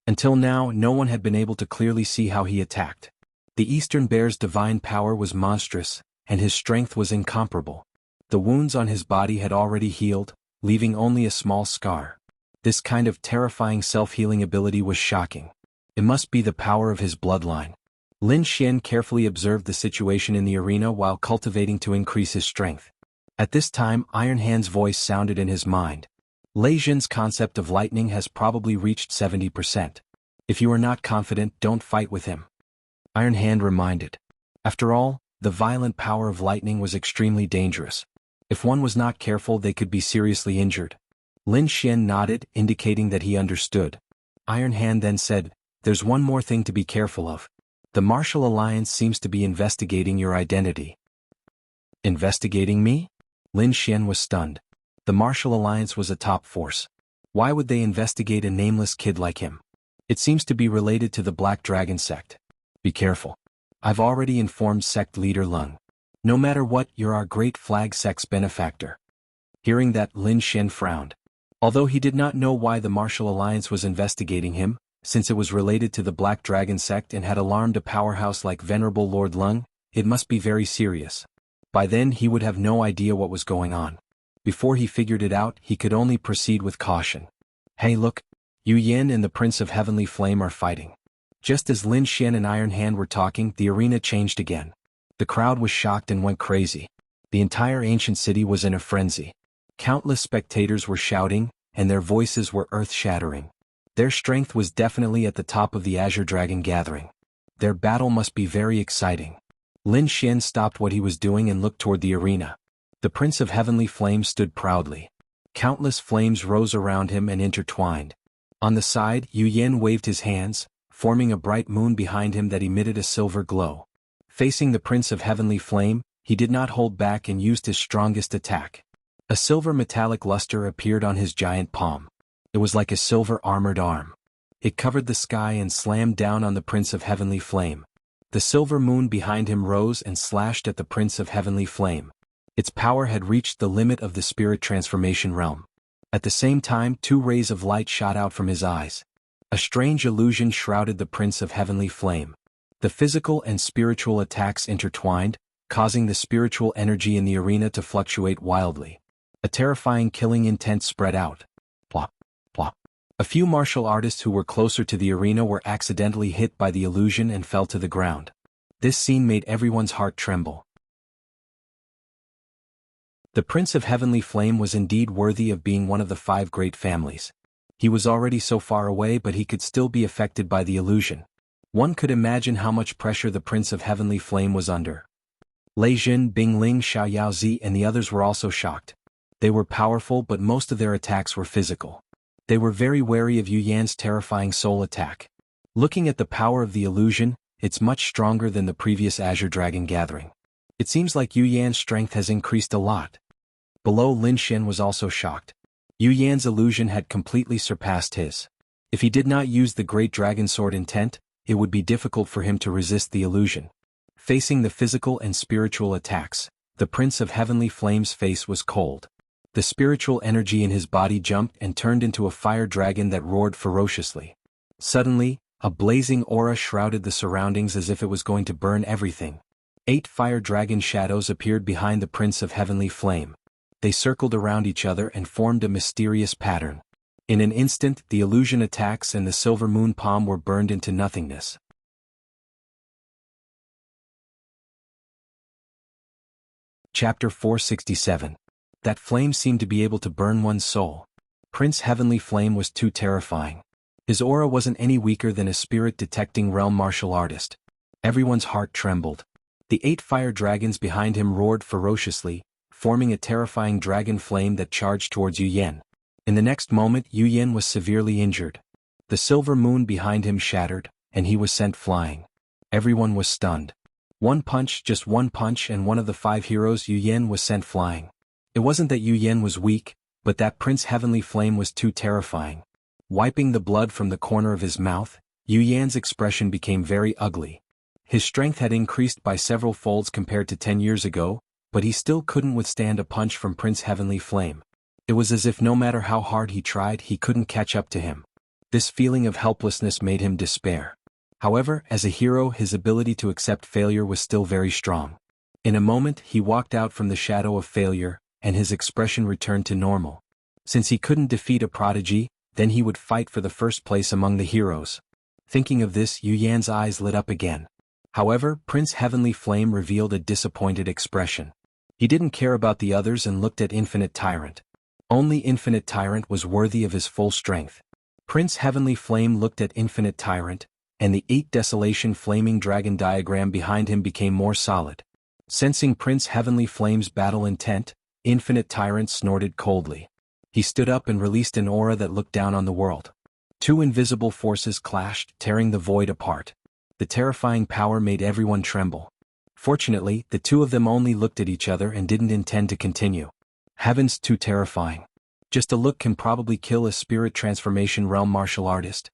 A: Until now, no one had been able to clearly see how he attacked. The Eastern Bear's divine power was monstrous, and his strength was incomparable. The wounds on his body had already healed, leaving only a small scar. This kind of terrifying self-healing ability was shocking. It must be the power of his bloodline. Lin Xian carefully observed the situation in the arena while cultivating to increase his strength. At this time, Iron Hand's voice sounded in his mind. Lei Jin's concept of lightning has probably reached 70%. If you are not confident, don't fight with him. Iron Hand reminded. After all, the violent power of lightning was extremely dangerous. If one was not careful, they could be seriously injured. Lin Xian nodded, indicating that he understood. Iron Hand then said, "There's one more thing to be careful of. The Martial Alliance seems to be investigating your identity." Investigating me? Lin Xian was stunned. The Martial Alliance was a top force. Why would they investigate a nameless kid like him? It seems to be related to the Black Dragon sect. Be careful. I've already informed sect leader Leng. No matter what, you're our Great Flag sect's benefactor. Hearing that, Lin Xian frowned. Although he did not know why the Martial Alliance was investigating him, since it was related to the Black Dragon sect and had alarmed a powerhouse like Venerable Lord Leng, it must be very serious. By then he would have no idea what was going on. Before he figured it out, he could only proceed with caution. Hey look, Yu Yin and the Prince of Heavenly Flame are fighting. Just as Lin Xian and Iron Hand were talking, the arena changed again. The crowd was shocked and went crazy. The entire ancient city was in a frenzy. Countless spectators were shouting, and their voices were earth-shattering. Their strength was definitely at the top of the Azure Dragon gathering. Their battle must be very exciting. Lin Xian stopped what he was doing and looked toward the arena. The Prince of Heavenly Flame stood proudly. Countless flames rose around him and intertwined. On the side, Yu Yin waved his hands, forming a bright moon behind him that emitted a silver glow. Facing the Prince of Heavenly Flame, he did not hold back and used his strongest attack. A silver metallic luster appeared on his giant palm. It was like a silver armored arm. It covered the sky and slammed down on the Prince of Heavenly Flame. The silver moon behind him rose and slashed at the Prince of Heavenly Flame. Its power had reached the limit of the spirit transformation realm. At the same time, two rays of light shot out from his eyes. A strange illusion shrouded the Prince of Heavenly Flame. The physical and spiritual attacks intertwined, causing the spiritual energy in the arena to fluctuate wildly. A terrifying killing intent spread out. Plop, plop. A few martial artists who were closer to the arena were accidentally hit by the illusion and fell to the ground. This scene made everyone's heart tremble. The Prince of Heavenly Flame was indeed worthy of being one of the 5 great families. He was already so far away, but he could still be affected by the illusion. One could imagine how much pressure the Prince of Heavenly Flame was under. Lei Jin, Bing Ling, Xiao Yaozi and the others were also shocked. They were powerful, but most of their attacks were physical. They were very wary of Yu Yan's terrifying soul attack. Looking at the power of the illusion, it's much stronger than the previous Azure Dragon gathering. It seems like Yu Yan's strength has increased a lot. Below, Lin Xian was also shocked. Yu Yan's illusion had completely surpassed his. If he did not use the Great Dragon Sword intent, it would be difficult for him to resist the illusion. Facing the physical and spiritual attacks, the Prince of Heavenly Flame's face was cold. The spiritual energy in his body jumped and turned into a fire dragon that roared ferociously. Suddenly, a blazing aura shrouded the surroundings as if it was going to burn everything. 8 fire dragon shadows appeared behind the Prince of Heavenly Flame. They circled around each other and formed a mysterious pattern. In an instant, the illusion attacks and the silver moon palm were burned into nothingness. Chapter 467. That flame seemed to be able to burn one's soul. Prince Heavenly Flame was too terrifying. His aura wasn't any weaker than a spirit-detecting realm martial artist. Everyone's heart trembled. The 8 fire dragons behind him roared ferociously, forming a terrifying dragon flame that charged towards Yu Yan. In the next moment Yu Yan was severely injured. The silver moon behind him shattered, and he was sent flying. Everyone was stunned. One punch, just one punch, and one of the 5 heroes Yu Yan was sent flying. It wasn't that Yu Yan was weak, but that Prince Heavenly Flame was too terrifying. Wiping the blood from the corner of his mouth, Yu Yan's expression became very ugly. His strength had increased by several folds compared to 10 years ago, but he still couldn't withstand a punch from Prince Heavenly Flame. It was as if no matter how hard he tried he couldn't catch up to him. This feeling of helplessness made him despair. However, as a hero his ability to accept failure was still very strong. In a moment he walked out from the shadow of failure, and his expression returned to normal. Since he couldn't defeat a prodigy, then he would fight for the first place among the heroes. Thinking of this, Yu Yan's eyes lit up again. However, Prince Heavenly Flame revealed a disappointed expression. He didn't care about the others and looked at Infinite Tyrant. Only Infinite Tyrant was worthy of his full strength. Prince Heavenly Flame looked at Infinite Tyrant, and the 8 Desolation Flaming Dragon diagram behind him became more solid. Sensing Prince Heavenly Flame's battle intent, Infinite Tyrant snorted coldly. He stood up and released an aura that looked down on the world. 2 invisible forces clashed, tearing the void apart. The terrifying power made everyone tremble. Fortunately, the 2 of them only looked at each other and didn't intend to continue. Heavens, too terrifying. Just a look can probably kill a spirit transformation realm martial artist.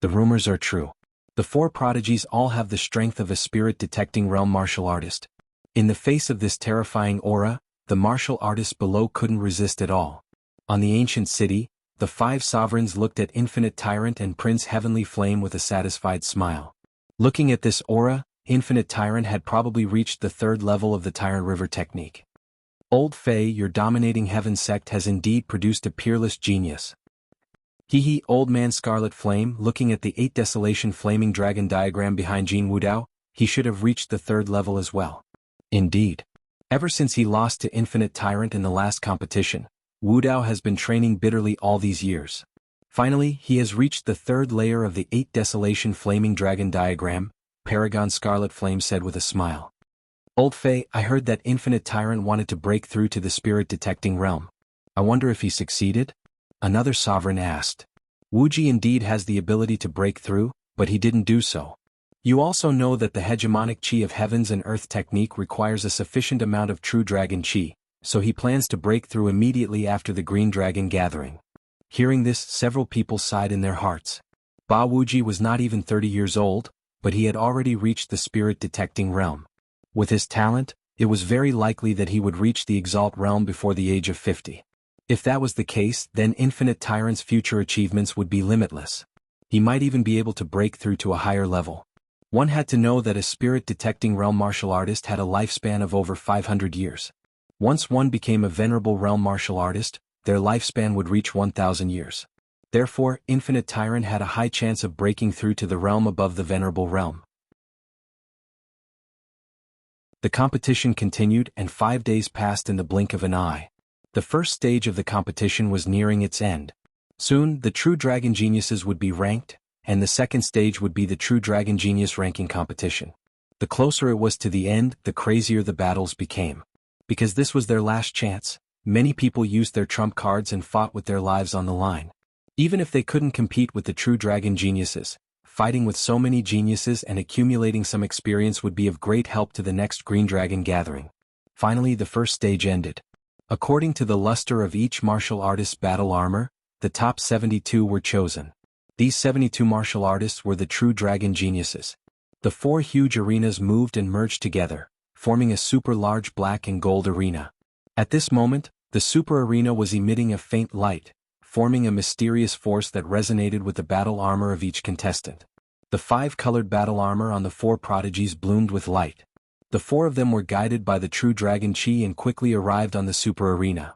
A: The rumors are true. The 4 prodigies all have the strength of a spirit detecting realm martial artist. In the face of this terrifying aura, the martial artists below couldn't resist at all. On the ancient city, the 5 sovereigns looked at Infinite Tyrant and Prince Heavenly Flame with a satisfied smile. Looking at this aura, Infinite Tyrant had probably reached the 3rd level of the Tyrant River technique. Old Fae, your dominating heaven sect has indeed produced a peerless genius. Hee, old man Scarlet Flame, looking at the 8 Desolation Flaming Dragon diagram behind Jianghu, he should have reached the 3rd level as well. Indeed. Ever since he lost to Infinite Tyrant in the last competition, Wu Dao has been training bitterly all these years. Finally, he has reached the 3rd layer of the 8 Desolation Flaming Dragon diagram, Paragon Scarlet Flame said with a smile. Old Fae, I heard that Infinite Tyrant wanted to break through to the spirit detecting realm. I wonder if he succeeded? Another sovereign asked. Wuji indeed has the ability to break through, but he didn't do so. You also know that the hegemonic chi of heavens and earth technique requires a sufficient amount of true dragon chi, so he plans to break through immediately after the Green Dragon gathering. Hearing this, several people sighed in their hearts. Ba Wuji was not even 30 years old, but he had already reached the spirit detecting realm. With his talent, it was very likely that he would reach the Exalt realm before the age of 50. If that was the case, then Infinite Tyrant's future achievements would be limitless. He might even be able to break through to a higher level. One had to know that a spirit detecting realm martial artist had a lifespan of over 500 years. Once one became a venerable realm martial artist, their lifespan would reach 1,000 years. Therefore, Infinite Tyrant had a high chance of breaking through to the realm above the venerable realm. The competition continued and 5 days passed in the blink of an eye. The first stage of the competition was nearing its end. Soon, the true dragon geniuses would be ranked, and the second stage would be the true dragon genius ranking competition. The closer it was to the end, the crazier the battles became. Because this was their last chance, many people used their trump cards and fought with their lives on the line. Even if they couldn't compete with the true dragon geniuses, fighting with so many geniuses and accumulating some experience would be of great help to the next Green Dragon gathering. Finally, the first stage ended. According to the luster of each martial artist's battle armor, the top 72 were chosen. These 72 martial artists were the true dragon geniuses. The 4 huge arenas moved and merged together, forming a super large black and gold arena. At this moment, the super arena was emitting a faint light, forming a mysterious force that resonated with the battle armor of each contestant. The 5-colored battle armor on the 4 prodigies bloomed with light. The 4 of them were guided by the true dragon chi and quickly arrived on the super arena.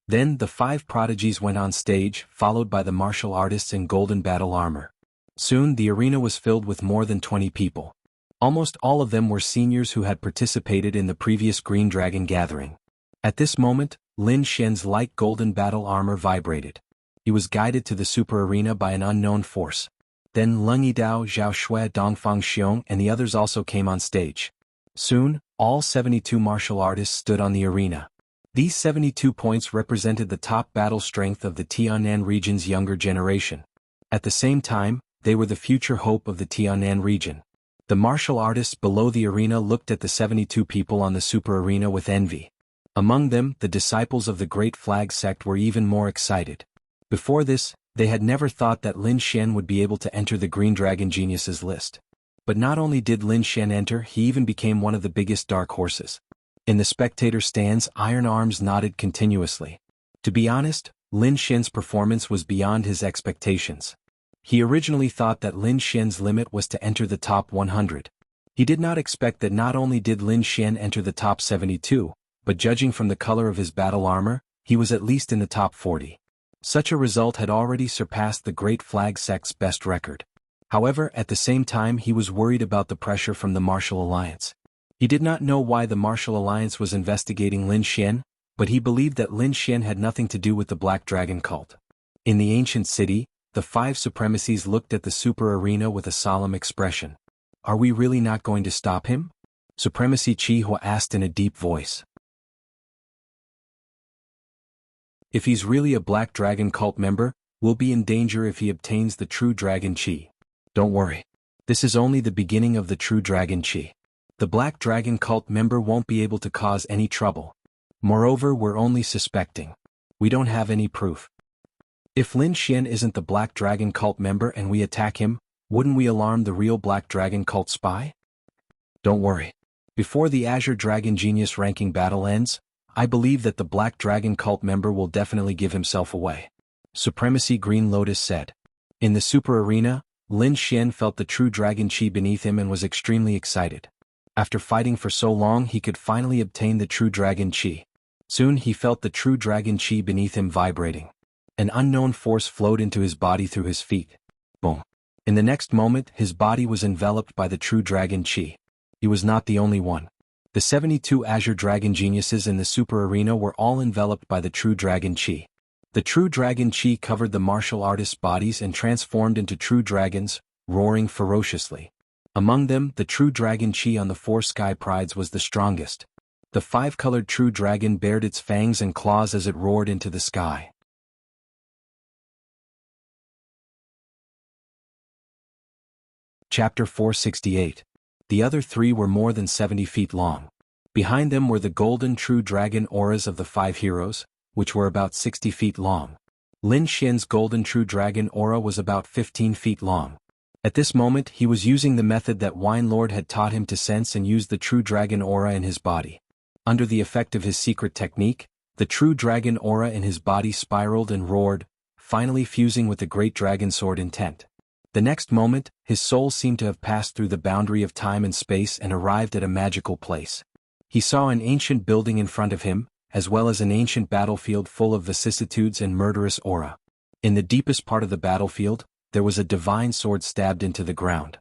A: Then the 5 prodigies went on stage, followed by the martial artists in golden battle armor. Soon the arena was filled with more than 20 people. Almost all of them were seniors who had participated in the previous Green Dragon gathering. At this moment, Lin Xian's light golden battle armor vibrated. He was guided to the super arena by an unknown force. Then Leng Yidao, Zhao Shui, Dongfang Xiong and the others also came on stage. Soon, all 72 martial artists stood on the arena. These 72 points represented the top battle strength of the Tiannan region's younger generation. At the same time, they were the future hope of the Tiannan region. The martial artists below the arena looked at the 72 people on the super arena with envy. Among them, the disciples of the Great Flag sect were even more excited. Before this, they had never thought that Lin Xian would be able to enter the Green Dragon Geniuses list. But not only did Lin Xian enter, he even became one of the biggest dark horses. In the spectator stands, iron arms nodded continuously. To be honest, Lin Xian's performance was beyond his expectations. He originally thought that Lin Xian's limit was to enter the top 100. He did not expect that not only did Lin Xian enter the top 72, but judging from the color of his battle armor, he was at least in the top 40. Such a result had already surpassed the Great Flag sect's best record. However, at the same time he was worried about the pressure from the Martial Alliance. He did not know why the Martial Alliance was investigating Lin Xian, but he believed that Lin Xian had nothing to do with the Black Dragon cult. In the ancient city, the 5 supremacies looked at the super arena with a solemn expression. Are we really not going to stop him? Supremacy Chi Hua asked in a deep voice. If he's really a Black Dragon cult member, we'll be in danger if he obtains the true Dragon Chi. Don't worry. This is only the beginning of the true Dragon Chi. The Black Dragon cult member won't be able to cause any trouble. Moreover, we're only suspecting. We don't have any proof. If Lin Xian isn't the Black Dragon cult member and we attack him, wouldn't we alarm the real Black Dragon cult spy? Don't worry. Before the Azure Dragon Genius ranking battle ends, I believe that the Black Dragon cult member will definitely give himself away. Supremacy Green Lotus said. In the super arena, Lin Xian felt the true Dragon Chi beneath him and was extremely excited. After fighting for so long, he could finally obtain the true Dragon Chi. Soon he felt the true Dragon Chi beneath him vibrating. An unknown force flowed into his body through his feet. Boom. In the next moment, his body was enveloped by the true Dragon Chi. He was not the only one. The 72 Azure Dragon Geniuses in the super arena were all enveloped by the true Dragon Chi. The true Dragon Chi covered the martial artists' bodies and transformed into true dragons, roaring ferociously. Among them, the true Dragon Chi on the 4 sky prides was the strongest. The 5-colored true dragon bared its fangs and claws as it roared into the sky. Chapter 468. The other 3 were more than 70 feet long. Behind them were the golden true dragon auras of the 5 heroes, which were about 60 feet long. Lin Xian's golden true dragon aura was about 15 feet long. At this moment he was using the method that Wine Lord had taught him to sense and use the true dragon aura in his body. Under the effect of his secret technique, the true dragon aura in his body spiraled and roared, finally fusing with the great dragon sword intent. The next moment, his soul seemed to have passed through the boundary of time and space and arrived at a magical place. He saw an ancient building in front of him, as well as an ancient battlefield full of vicissitudes and murderous aura. In the deepest part of the battlefield, there was a divine sword stabbed into the ground.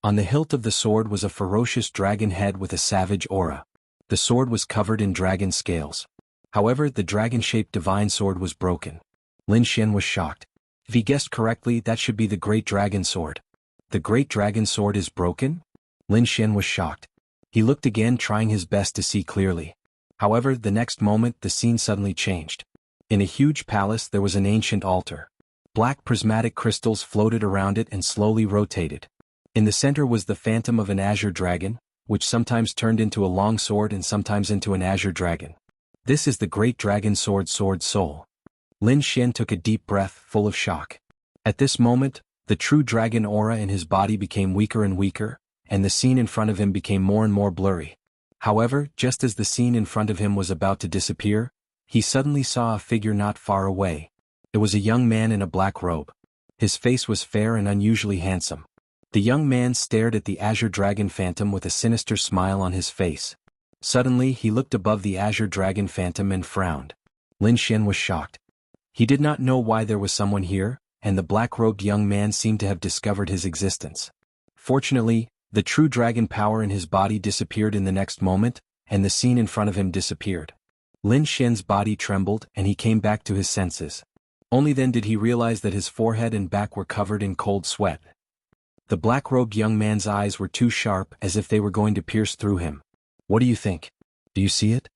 A: On the hilt of the sword was a ferocious dragon head with a savage aura. The sword was covered in dragon scales. However, the dragon-shaped divine sword was broken. Lin Xian was shocked. If he guessed correctly, that should be the Great Dragon Sword. The Great Dragon Sword is broken? Lin Xian was shocked. He looked again, trying his best to see clearly. However, the next moment the scene suddenly changed. In a huge palace there was an ancient altar. Black prismatic crystals floated around it and slowly rotated. In the center was the phantom of an azure dragon, which sometimes turned into a long sword and sometimes into an azure dragon. This is the Great Dragon Sword Soul. Lin Xian took a deep breath, full of shock. At this moment, the true dragon aura in his body became weaker and weaker, and the scene in front of him became more and more blurry. However, just as the scene in front of him was about to disappear, he suddenly saw a figure not far away. It was a young man in a black robe. His face was fair and unusually handsome. The young man stared at the azure dragon phantom with a sinister smile on his face. Suddenly he looked above the azure dragon phantom and frowned. Lin Xian was shocked. He did not know why there was someone here, and the black-robed young man seemed to have discovered his existence. Fortunately, the true dragon power in his body disappeared in the next moment, and the scene in front of him disappeared. Lin Xian's body trembled and he came back to his senses. Only then did he realize that his forehead and back were covered in cold sweat. The black-robed young man's eyes were too sharp, as if they were going to pierce through him. What do you think? Do you see it?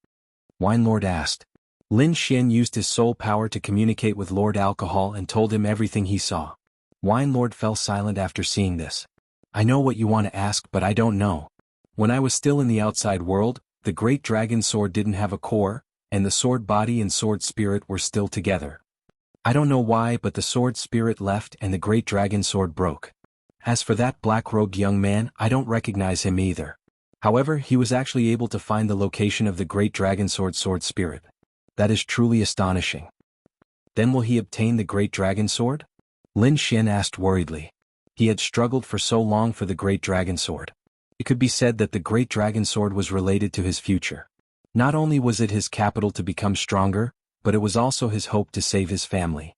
A: Wine Lord asked. Lin Xian used his soul power to communicate with Lord Alcohol and told him everything he saw. Wine Lord fell silent after seeing this. I know what you want to ask, but I don't know. When I was still in the outside world, the great dragon sword didn't have a core, and the sword body and sword spirit were still together. I don't know why, but the sword spirit left and the great dragon sword broke. As for that black-robed young man, I don't recognize him either. However, he was actually able to find the location of the great dragon sword spirit. That is truly astonishing. Then will he obtain the great dragon sword? Lin Xian asked worriedly. He had struggled for so long for the great dragon sword. It could be said that the great dragon sword was related to his future. Not only was it his capital to become stronger, but it was also his hope to save his family.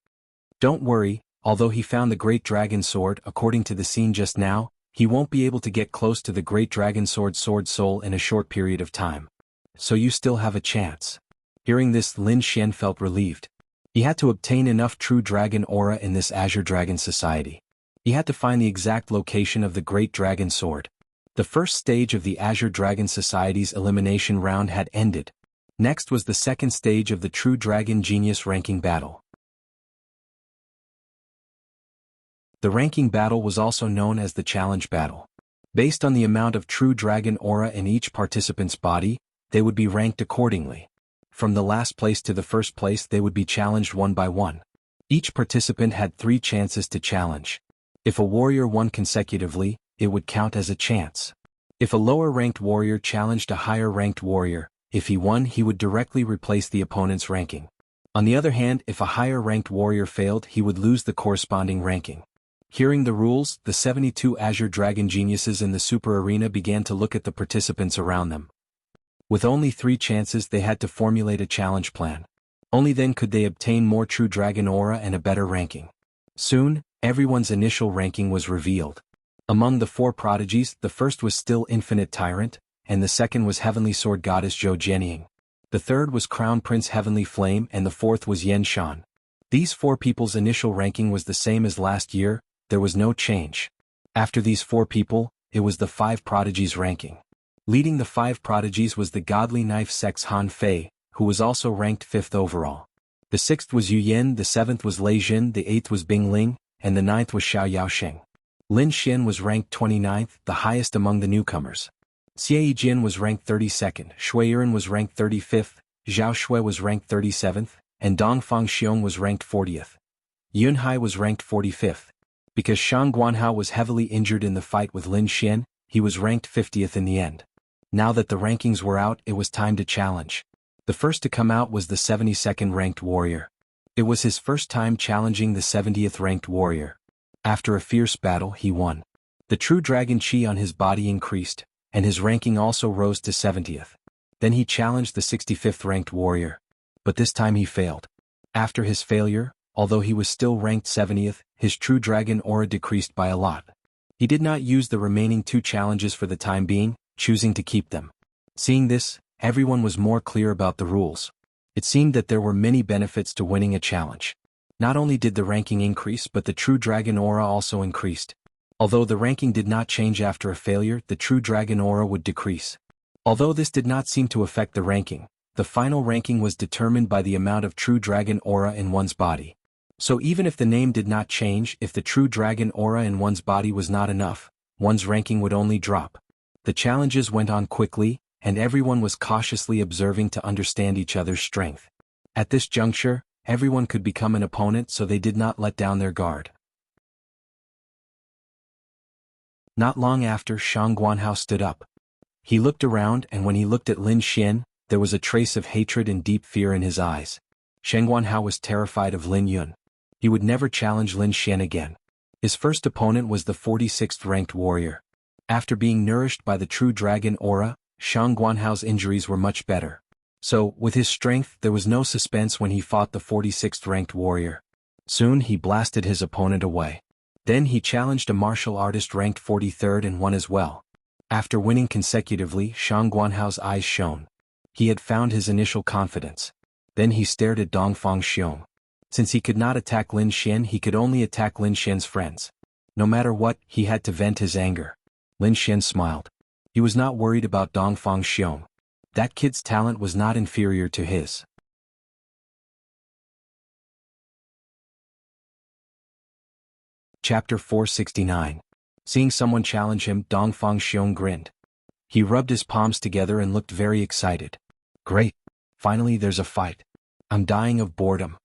A: Don't worry, although he found the great dragon sword according to the scene just now, he won't be able to get close to the great dragon sword soul in a short period of time. So you still have a chance. Hearing this, Lin Xian felt relieved. He had to obtain enough true dragon aura in this Azure Dragon Society. He had to find the exact location of the great dragon sword. The first stage of the Azure Dragon Society's elimination round had ended. Next was the second stage of the True Dragon Genius ranking battle. The ranking battle was also known as the challenge battle. Based on the amount of true dragon aura in each participant's body, they would be ranked accordingly. From the last place to the first place they would be challenged one by one. Each participant had 3 chances to challenge. If a warrior won consecutively, it would count as a chance. If a lower-ranked warrior challenged a higher-ranked warrior, if he won he would directly replace the opponent's ranking. On the other hand, if a higher-ranked warrior failed he would lose the corresponding ranking. Hearing the rules, the 72 Azure Dragon geniuses in the Super Arena began to look at the participants around them. With only 3 chances they had to formulate a challenge plan. Only then could they obtain more true dragon aura and a better ranking. Soon, everyone's initial ranking was revealed. Among the 4 prodigies, the first was still Infinite Tyrant, and the second was Heavenly Sword Goddess Zhou Jianying. The third was Crown Prince Heavenly Flame and the fourth was Yan Shan. These 4 people's initial ranking was the same as last year, there was no change. After these 4 people, it was the 5 prodigies ranking. Leading the 5 prodigies was the godly knife sex Han Fei, who was also ranked 5th overall. The 6th was Yu Yin, the 7th was Lei Jin, the 8th was Bing Ling, and the 9th was Xiao Yaosheng. Lin Xian was ranked 29th, the highest among the newcomers. Xie Jin was ranked 32nd, Shui Yiren was ranked 35th, Zhao Shui was ranked 37th, and Dongfang Xiong was ranked 40th. Yun Hai was ranked 45th. Because Shang Guanhao was heavily injured in the fight with Lin Xian, he was ranked 50th in the end. Now that the rankings were out, it was time to challenge. The first to come out was the 72nd ranked warrior. It was his first time challenging the 70th ranked warrior. After a fierce battle, he won. The true dragon chi on his body increased, and his ranking also rose to 70th. Then he challenged the 65th ranked warrior. But this time he failed. After his failure, although he was still ranked 70th, his true dragon aura decreased by a lot. He did not use the remaining 2 challenges for the time being, choosing to keep them. Seeing this, everyone was more clear about the rules. It seemed that there were many benefits to winning a challenge. Not only did the ranking increase but the true dragon aura also increased. Although the ranking did not change after a failure, the true dragon aura would decrease. Although this did not seem to affect the ranking, the final ranking was determined by the amount of true dragon aura in one's body. So even if the name did not change, if the true dragon aura in one's body was not enough, one's ranking would only drop. The challenges went on quickly, and everyone was cautiously observing to understand each other's strength. At this juncture, everyone could become an opponent, so they did not let down their guard. Not long after, Shang Guanhao stood up. He looked around, and when he looked at Lin Xian, there was a trace of hatred and deep fear in his eyes. Shang Guanhao was terrified of Lin Yun. He would never challenge Lin Xian again. His first opponent was the 46th ranked warrior. After being nourished by the true dragon aura, Shang Guanhao's injuries were much better. So, with his strength, there was no suspense when he fought the 46th ranked warrior. Soon he blasted his opponent away. Then he challenged a martial artist ranked 43rd and won as well. After winning consecutively, Shang Guanhao's eyes shone. He had found his initial confidence. Then he stared at Dongfang Xiong. Since he could not attack Lin Xian, he could only attack Lin Xian's friends. No matter what, he had to vent his anger. Lin Xian smiled. He was not worried about Dongfang Xiong. That kid's talent was not inferior to his. Chapter 469. Seeing someone challenge him, Dongfang Xiong grinned. He rubbed his palms together and looked very excited. Great. Finally there's a fight. I'm dying of boredom.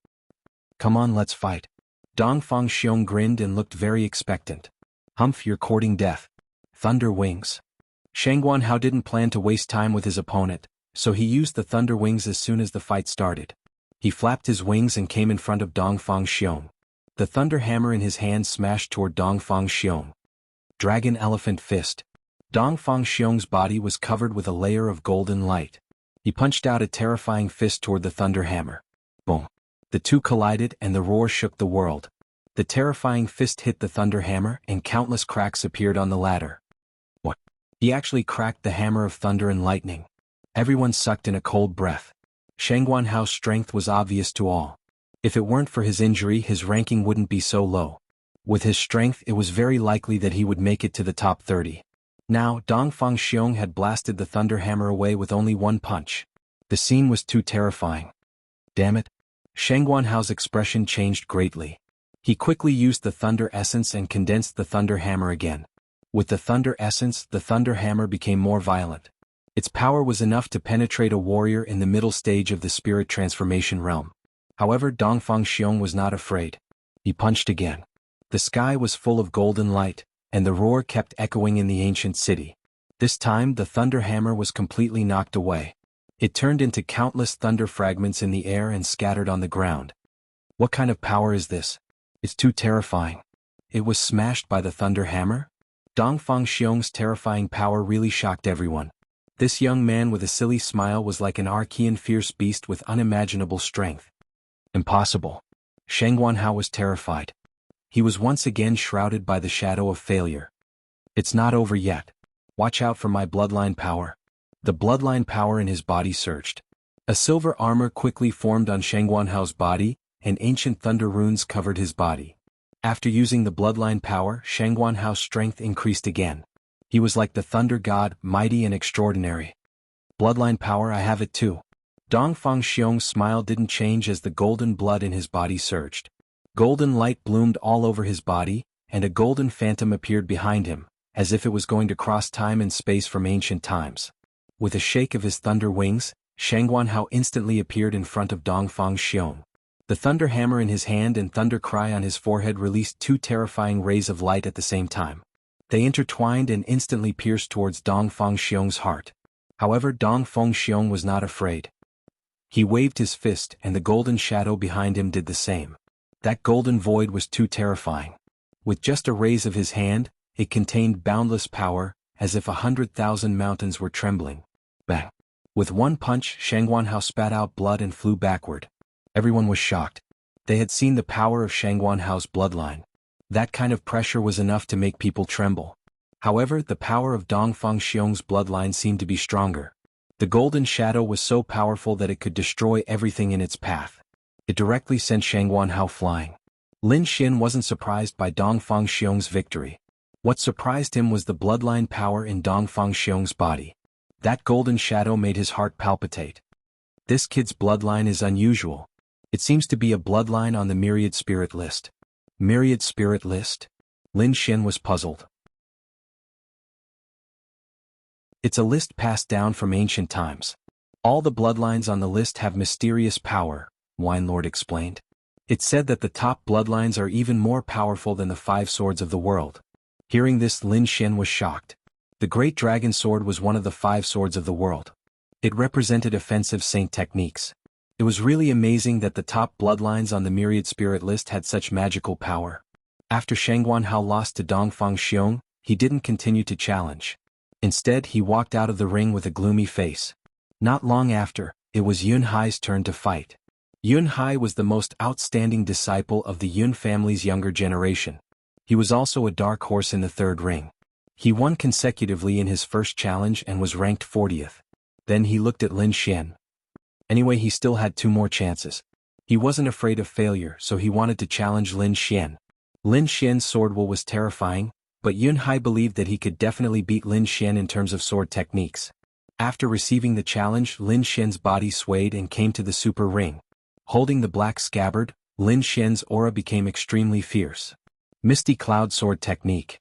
A: Come on, let's fight. Dongfang Xiong grinned and looked very expectant. Humph, you're courting death. Thunder Wings. Shangguan Hao didn't plan to waste time with his opponent, so he used the Thunder Wings as soon as the fight started. He flapped his wings and came in front of Dongfang Xiong. The thunder hammer in his hand smashed toward Dongfang Xiong. Dragon Elephant Fist. Dongfang Xiong's body was covered with a layer of golden light. He punched out a terrifying fist toward the thunder hammer. Boom. The two collided and the roar shook the world. The terrifying fist hit the thunder hammer and countless cracks appeared on the latter. What? He actually cracked the hammer of thunder and lightning. Everyone sucked in a cold breath. Shangguan Hao's strength was obvious to all. If it weren't for his injury, his ranking wouldn't be so low. With his strength, it was very likely that he would make it to the top 30. Now, Dongfang Xiong had blasted the thunder hammer away with only one punch. The scene was too terrifying. Damn it. Shangguan Hao's expression changed greatly. He quickly used the thunder essence and condensed the thunder hammer again. With the thunder essence, the thunder hammer became more violent. Its power was enough to penetrate a warrior in the middle stage of the spirit transformation realm. However, Dongfang Xiong was not afraid. He punched again. The sky was full of golden light, and the roar kept echoing in the ancient city. This time the thunder hammer was completely knocked away. It turned into countless thunder fragments in the air and scattered on the ground. What kind of power is this? It's too terrifying. It was smashed by the thunder hammer? Dongfang Xiong's terrifying power really shocked everyone. This young man with a silly smile was like an Archean fierce beast with unimaginable strength. Impossible. Shangguan Hao was terrified. He was once again shrouded by the shadow of failure. It's not over yet. Watch out for my bloodline power. The bloodline power in his body surged. A silver armor quickly formed on Shangguan Hao's body, and ancient thunder runes covered his body. After using the bloodline power, Shangguan Hao's strength increased again. He was like the thunder god, mighty and extraordinary. Bloodline power, I have it too. Dongfang Xiong's smile didn't change as the golden blood in his body surged. Golden light bloomed all over his body, and a golden phantom appeared behind him, as if it was going to cross time and space from ancient times. With a shake of his thunder wings, Shangguan Hao instantly appeared in front of Dongfang Xiong. The thunder hammer in his hand and thunder cry on his forehead released two terrifying rays of light at the same time. They intertwined and instantly pierced towards Dongfang Xiong's heart. However, Dongfang Xiong was not afraid. He waved his fist and the golden shadow behind him did the same. That golden void was too terrifying. With just a raise of his hand, it contained boundless power, as if 100,000 mountains were trembling. Bang! With one punch, Shangguan Hao spat out blood and flew backward. Everyone was shocked. They had seen the power of Shangguan Hao's bloodline. That kind of pressure was enough to make people tremble. However, the power of Dongfang Xiong's bloodline seemed to be stronger. The golden shadow was so powerful that it could destroy everything in its path. It directly sent Shangguan Hao flying. Lin Xin wasn't surprised by Dongfang Xiong's victory. What surprised him was the bloodline power in Dongfang Xiong's body. That golden shadow made his heart palpitate. This kid's bloodline is unusual. It seems to be a bloodline on the Myriad Spirit list. Myriad Spirit list? Lin Xin was puzzled. It's a list passed down from ancient times. All the bloodlines on the list have mysterious power, Wine Lord explained. It said that the top bloodlines are even more powerful than the 5 swords of the world. Hearing this, Lin Xin was shocked. The Great Dragon Sword was one of the 5 swords of the world. It represented offensive saint techniques. It was really amazing that the top bloodlines on the Myriad Spirit list had such magical power. After Shangguan Hao lost to Dongfang Xiong, he didn't continue to challenge. Instead, he walked out of the ring with a gloomy face. Not long after, it was Yun Hai's turn to fight. Yun Hai was the most outstanding disciple of the Yun family's younger generation. He was also a dark horse in the 3rd ring. He won consecutively in his first challenge and was ranked 40th. Then he looked at Lin Xin. Anyway, he still had 2 more chances. He wasn't afraid of failure, so he wanted to challenge Lin Xin. Lin Xian's sword will was terrifying, but Yun Hai believed that he could definitely beat Lin Xian in terms of sword techniques. After receiving the challenge, Lin Xian's body swayed and came to the super ring. Holding the black scabbard, Lin Xian's aura became extremely fierce. Misty Cloud Sword Technique.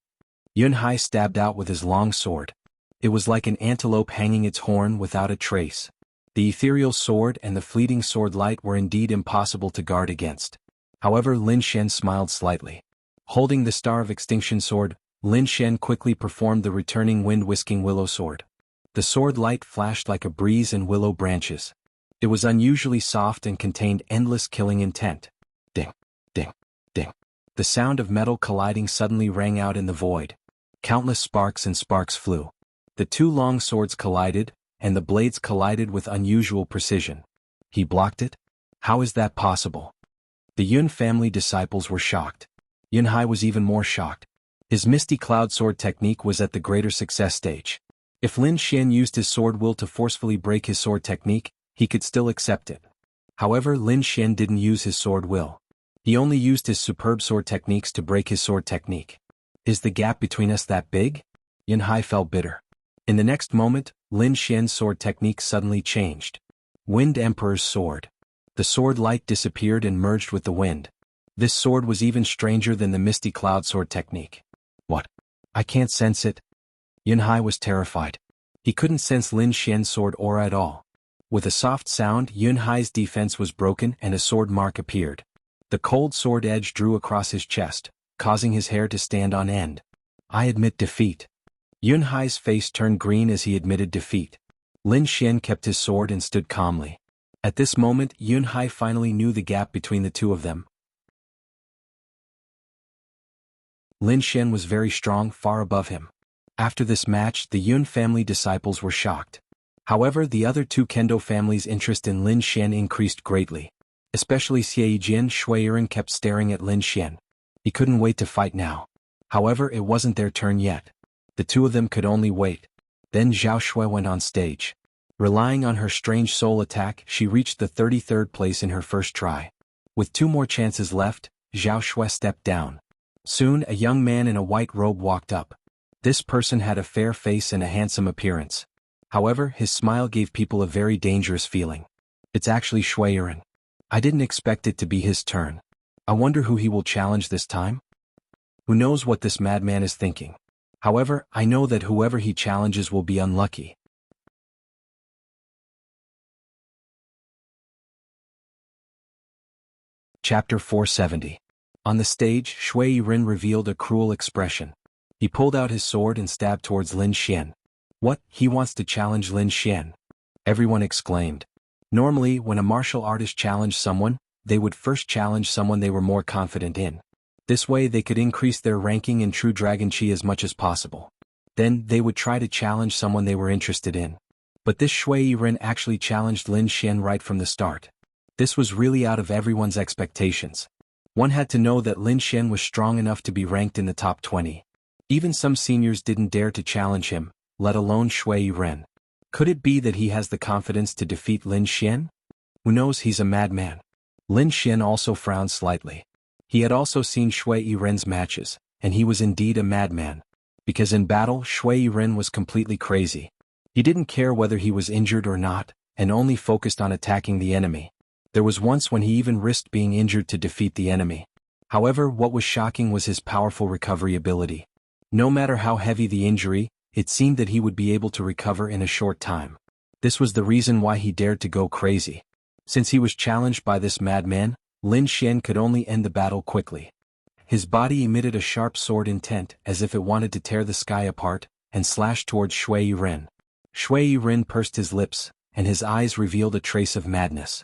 A: Yun Hai stabbed out with his long sword. It was like an antelope hanging its horn without a trace. The ethereal sword and the fleeting sword light were indeed impossible to guard against. However, Lin Xian smiled slightly. Holding the Star of Extinction sword, Lin Xian quickly performed the returning wind-whisking willow sword. The sword light flashed like a breeze in willow branches. It was unusually soft and contained endless killing intent. Ding, ding, ding. The sound of metal colliding suddenly rang out in the void. Countless sparks and sparks flew. The two long swords collided, and the blades collided with unusual precision. He blocked it? How is that possible? The Yun family disciples were shocked. Yun Hai was even more shocked. His Misty Cloud Sword technique was at the greater success stage. If Lin Xian used his sword will to forcefully break his sword technique, he could still accept it. However, Lin Xian didn't use his sword will. He only used his superb sword techniques to break his sword technique. Is the gap between us that big? Yun Hai felt bitter. In the next moment, Lin Xian's sword technique suddenly changed. Wind Emperor's Sword. The sword light disappeared and merged with the wind. This sword was even stranger than the Misty Cloud Sword technique. What? I can't sense it. Yun Hai was terrified. He couldn't sense Lin Xian's sword aura at all. With a soft sound, Yun Hai's defense was broken and a sword mark appeared. The cold sword edge drew across his chest, causing his hair to stand on end. I admit defeat. Yun Hai's face turned green as he admitted defeat. Lin Xian kept his sword and stood calmly. At this moment, Yun Hai finally knew the gap between the two of them. Lin Xian was very strong, far above him. After this match, the Yun family disciples were shocked. However, the other two Kendo families' interest in Lin Xian increased greatly. Especially Xie Jin Shuiren kept staring at Lin Xian. He couldn't wait to fight now. However, it wasn't their turn yet. The two of them could only wait. Then Zhao Shui went on stage. Relying on her strange soul attack, she reached the 33rd place in her first try. With two more chances left, Zhao Shui stepped down. Soon, a young man in a white robe walked up. This person had a fair face and a handsome appearance. However, his smile gave people a very dangerous feeling. It's actually Shuiren. I didn't expect it to be his turn. I wonder who he will challenge this time? Who knows what this madman is thinking? However, I know that whoever he challenges will be unlucky. Chapter 470. On the stage, Shui Yiren revealed a cruel expression. He pulled out his sword and stabbed towards Lin Xian. What, he wants to challenge Lin Xian? Everyone exclaimed. Normally, when a martial artist challenged someone, they would first challenge someone they were more confident in. This way they could increase their ranking in True Dragon Chi as much as possible. Then, they would try to challenge someone they were interested in. But this Shui Yiren actually challenged Lin Xian right from the start. This was really out of everyone's expectations. One had to know that Lin Xian was strong enough to be ranked in the top 20. Even some seniors didn't dare to challenge him, let alone Shui Yiren. Could it be that he has the confidence to defeat Lin Xian? Who knows, he's a madman. Lin Xian also frowned slightly. He had also seen Shui Yiren's matches, and he was indeed a madman. Because in battle, Shui Yiren was completely crazy. He didn't care whether he was injured or not, and only focused on attacking the enemy. There was once when he even risked being injured to defeat the enemy. However, what was shocking was his powerful recovery ability. No matter how heavy the injury, it seemed that he would be able to recover in a short time. This was the reason why he dared to go crazy. Since he was challenged by this madman, Lin Xian could only end the battle quickly. His body emitted a sharp sword intent as if it wanted to tear the sky apart, and slashed towards Shui Yiren. Shui Yiren pursed his lips, and his eyes revealed a trace of madness.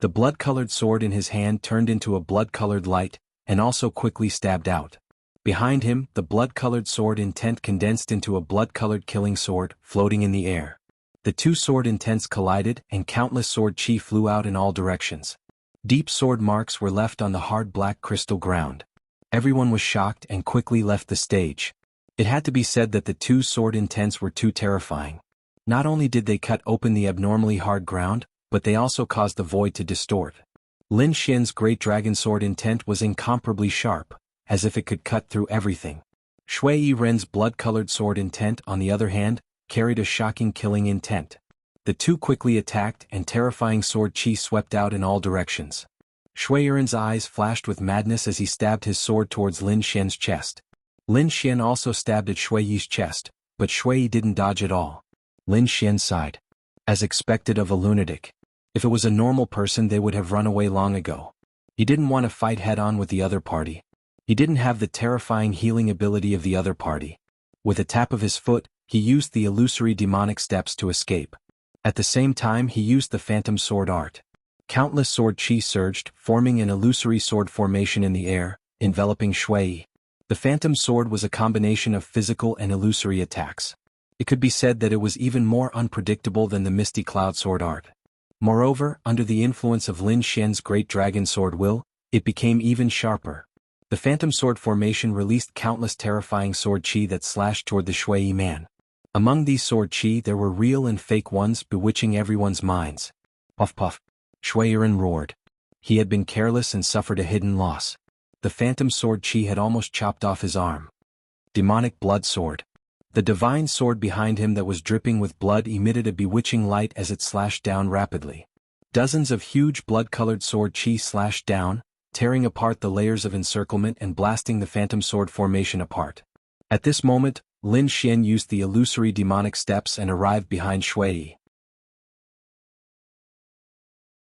A: The blood-colored sword in his hand turned into a blood-colored light, and also quickly stabbed out. Behind him, the blood-colored sword intent condensed into a blood-colored killing sword, floating in the air. The two sword intents collided, and countless sword chi flew out in all directions. Deep sword marks were left on the hard black crystal ground. Everyone was shocked and quickly left the stage. It had to be said that the two sword intents were too terrifying. Not only did they cut open the abnormally hard ground, but they also caused the void to distort. Lin Xian's great dragon sword intent was incomparably sharp, as if it could cut through everything. Shui Yiren's blood-colored sword intent, on the other hand, carried a shocking killing intent. The two quickly attacked and terrifying sword chi swept out in all directions. Shui Yiren's eyes flashed with madness as he stabbed his sword towards Lin Xian's chest. Lin Xian also stabbed at Shui Yi's chest, but Shui Yi didn't dodge at all. Lin Xian sighed. As expected of a lunatic. If it was a normal person they would have run away long ago. He didn't want to fight head-on with the other party. He didn't have the terrifying healing ability of the other party. With a tap of his foot, he used the illusory demonic steps to escape. At the same time he used the phantom sword art. Countless sword chi surged, forming an illusory sword formation in the air, enveloping Shui Yi. The phantom sword was a combination of physical and illusory attacks. It could be said that it was even more unpredictable than the misty cloud sword art. Moreover, under the influence of Lin Xian's great dragon sword will, it became even sharper. The phantom sword formation released countless terrifying sword chi that slashed toward the Shui Yi man. Among these sword chi there were real and fake ones bewitching everyone's minds. Puff puff. Shui Yiren roared. He had been careless and suffered a hidden loss. The phantom sword chi had almost chopped off his arm. Demonic blood sword. The divine sword behind him that was dripping with blood emitted a bewitching light as it slashed down rapidly. Dozens of huge blood-colored sword chi slashed down, tearing apart the layers of encirclement and blasting the phantom sword formation apart. At this moment, Lin Xian used the illusory demonic steps and arrived behind Shui Yi.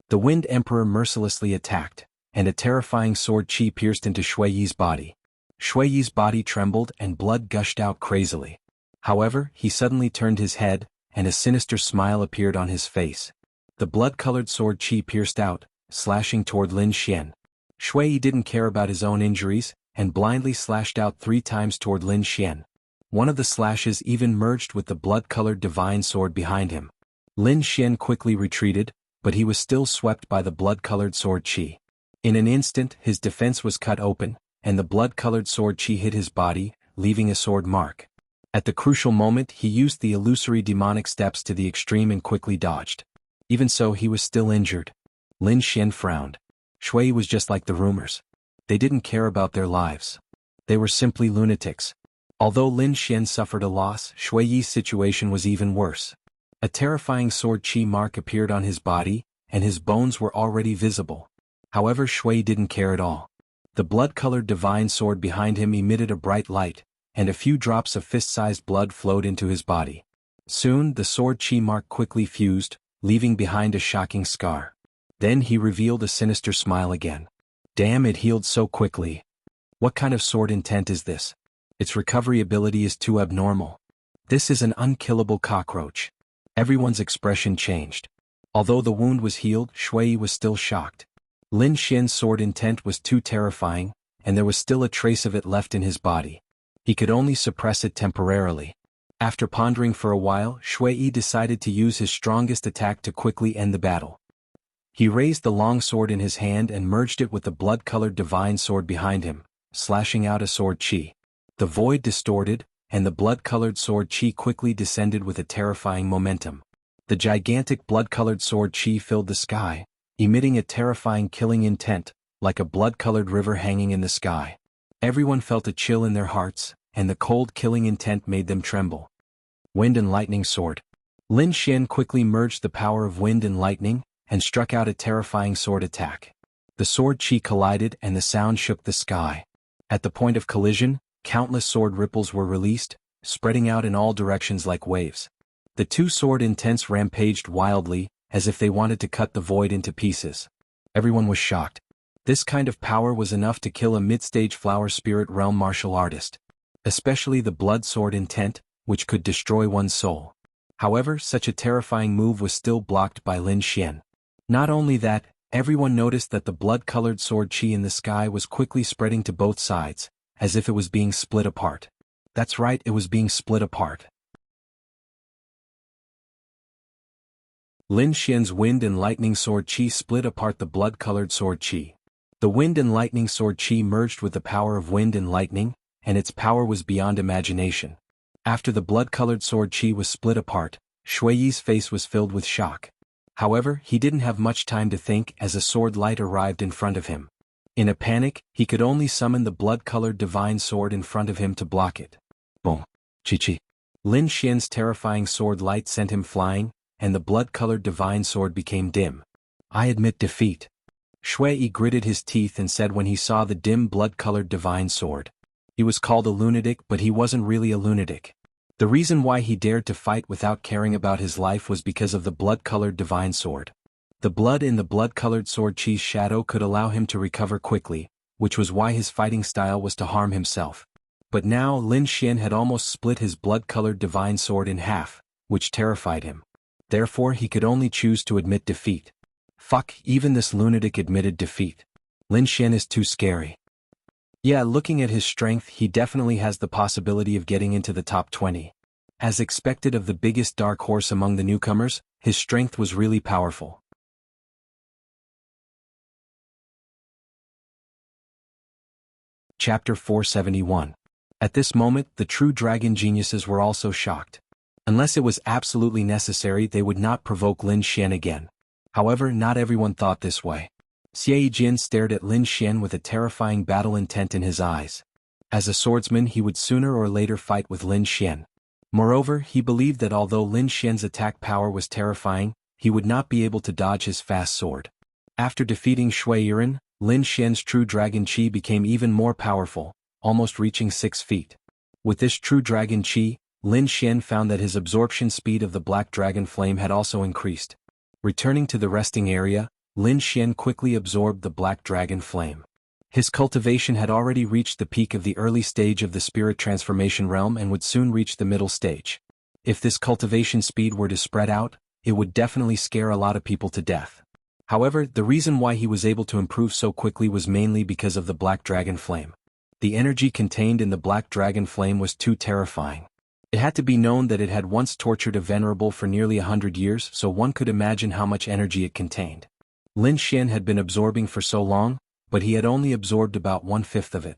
A: The Wind Emperor mercilessly attacked, and a terrifying sword chi pierced into Shui Yi's body. Shui Yi's body trembled and blood gushed out crazily. However, he suddenly turned his head, and a sinister smile appeared on his face. The blood-colored sword chi pierced out, slashing toward Lin Xian. Shui Yi didn't care about his own injuries, and blindly slashed out 3 times toward Lin Xian. One of the slashes even merged with the blood-colored divine sword behind him. Lin Xian quickly retreated, but he was still swept by the blood-colored sword chi. In an instant his defense was cut open, and the blood-colored sword chi hit his body, leaving a sword mark. At the crucial moment he used the illusory demonic steps to the extreme and quickly dodged. Even so he was still injured. Lin Xian frowned. Shui Yi was just like the rumors. They didn't care about their lives. They were simply lunatics. Although Lin Xian suffered a loss, Shui Yi's situation was even worse. A terrifying sword chi mark appeared on his body, and his bones were already visible. However, Shui Yi didn't care at all. The blood-colored divine sword behind him emitted a bright light, and a few drops of fist-sized blood flowed into his body. Soon the sword chi mark quickly fused, leaving behind a shocking scar. Then he revealed a sinister smile again. Damn, it healed so quickly. What kind of sword intent is this? Its recovery ability is too abnormal. This is an unkillable cockroach. Everyone's expression changed. Although the wound was healed, Shui Yi was still shocked. Lin Xian's sword intent was too terrifying, and there was still a trace of it left in his body. He could only suppress it temporarily. After pondering for a while, Shui Yi decided to use his strongest attack to quickly end the battle. He raised the long sword in his hand and merged it with the blood-colored divine sword behind him, slashing out a sword chi. The void distorted, and the blood-colored sword chi quickly descended with a terrifying momentum. The gigantic blood-colored sword chi filled the sky, emitting a terrifying killing intent, like a blood-colored river hanging in the sky. Everyone felt a chill in their hearts, and the cold killing intent made them tremble. Wind and Lightning Sword. Lin Xian quickly merged the power of wind and lightning, and struck out a terrifying sword attack. The sword chi collided and the sound shook the sky. At the point of collision, countless sword ripples were released, spreading out in all directions like waves. The two sword intents rampaged wildly, as if they wanted to cut the void into pieces. Everyone was shocked. This kind of power was enough to kill a mid-stage flower spirit realm martial artist. Especially the blood sword intent, which could destroy one's soul. However, such a terrifying move was still blocked by Lin Xian. Not only that, everyone noticed that the blood-colored sword chi in the sky was quickly spreading to both sides, as if it was being split apart. That's right, it was being split apart. Lin Xian's wind and lightning sword chi split apart the blood-colored sword chi. The wind and lightning sword chi merged with the power of wind and lightning, and its power was beyond imagination. After the blood-colored sword chi was split apart, Shui Yi's face was filled with shock. However, he didn't have much time to think as a sword light arrived in front of him. In a panic, he could only summon the blood-colored divine sword in front of him to block it. Boom. Chi-chi. Lin Xian's terrifying sword light sent him flying, and the blood-colored divine sword became dim. I admit defeat. Shui gritted his teeth and said when he saw the dim blood-colored divine sword. He was called a lunatic, but he wasn't really a lunatic. The reason why he dared to fight without caring about his life was because of the blood-colored divine sword. The blood in the blood-colored sword Chi's shadow could allow him to recover quickly, which was why his fighting style was to harm himself. But now Lin Xian had almost split his blood-colored divine sword in half, which terrified him. Therefore he could only choose to admit defeat. Fuck, even this lunatic admitted defeat. Lin Xian is too scary. Yeah, looking at his strength, he definitely has the possibility of getting into the top 20. As expected of the biggest dark horse among the newcomers, his strength was really powerful. Chapter 471. At this moment, the true dragon geniuses were also shocked. Unless it was absolutely necessary, they would not provoke Lin Xian again. However, not everyone thought this way. Xie Jin stared at Lin Xian with a terrifying battle intent in his eyes. As a swordsman, he would sooner or later fight with Lin Xian. Moreover, he believed that although Lin Xian's attack power was terrifying, he would not be able to dodge his fast sword. After defeating Shui Yiren, Lin Xian's true dragon chi became even more powerful, almost reaching 6 feet. With this true dragon chi, Lin Xian found that his absorption speed of the black dragon flame had also increased. Returning to the resting area, Lin Xian quickly absorbed the black dragon flame. His cultivation had already reached the peak of the early stage of the spirit transformation realm and would soon reach the middle stage. If this cultivation speed were to spread out, it would definitely scare a lot of people to death. However, the reason why he was able to improve so quickly was mainly because of the black dragon flame. The energy contained in the black dragon flame was too terrifying. It had to be known that it had once tortured a venerable for nearly 100 years, so one could imagine how much energy it contained. Lin Xian had been absorbing for so long, but he had only absorbed about 1/5 of it.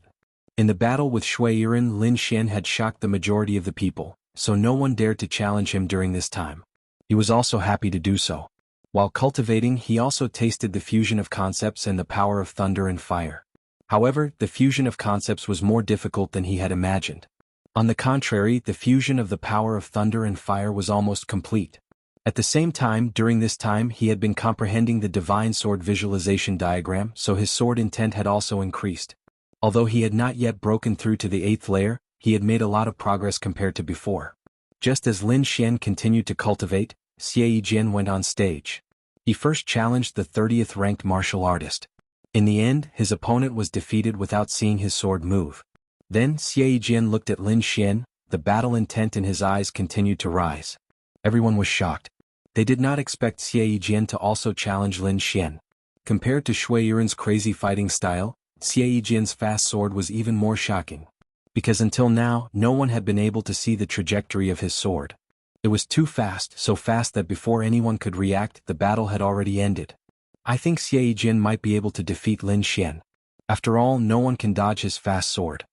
A: In the battle with Shui Yiren, Lin Xian had shocked the majority of the people, so no one dared to challenge him during this time. He was also happy to do so. While cultivating, he also tasted the fusion of concepts and the power of thunder and fire. However, the fusion of concepts was more difficult than he had imagined. On the contrary, the fusion of the power of thunder and fire was almost complete. At the same time, during this time he had been comprehending the divine sword visualization diagram, so his sword intent had also increased. Although he had not yet broken through to the 8th layer, he had made a lot of progress compared to before. Just as Lin Xian continued to cultivate, Xie Jin went on stage. He first challenged the 30th ranked martial artist. In the end, his opponent was defeated without seeing his sword move. Then Xie Jin looked at Lin Xian, the battle intent in his eyes continued to rise. Everyone was shocked. They did not expect Xie Jin to also challenge Lin Xian. Compared to Shui Yiren's crazy fighting style, Xie Jin's fast sword was even more shocking. Because until now, no one had been able to see the trajectory of his sword. It was too fast, so fast that before anyone could react, the battle had already ended. I think Xie Jin might be able to defeat Lin Xian. After all, no one can dodge his fast sword.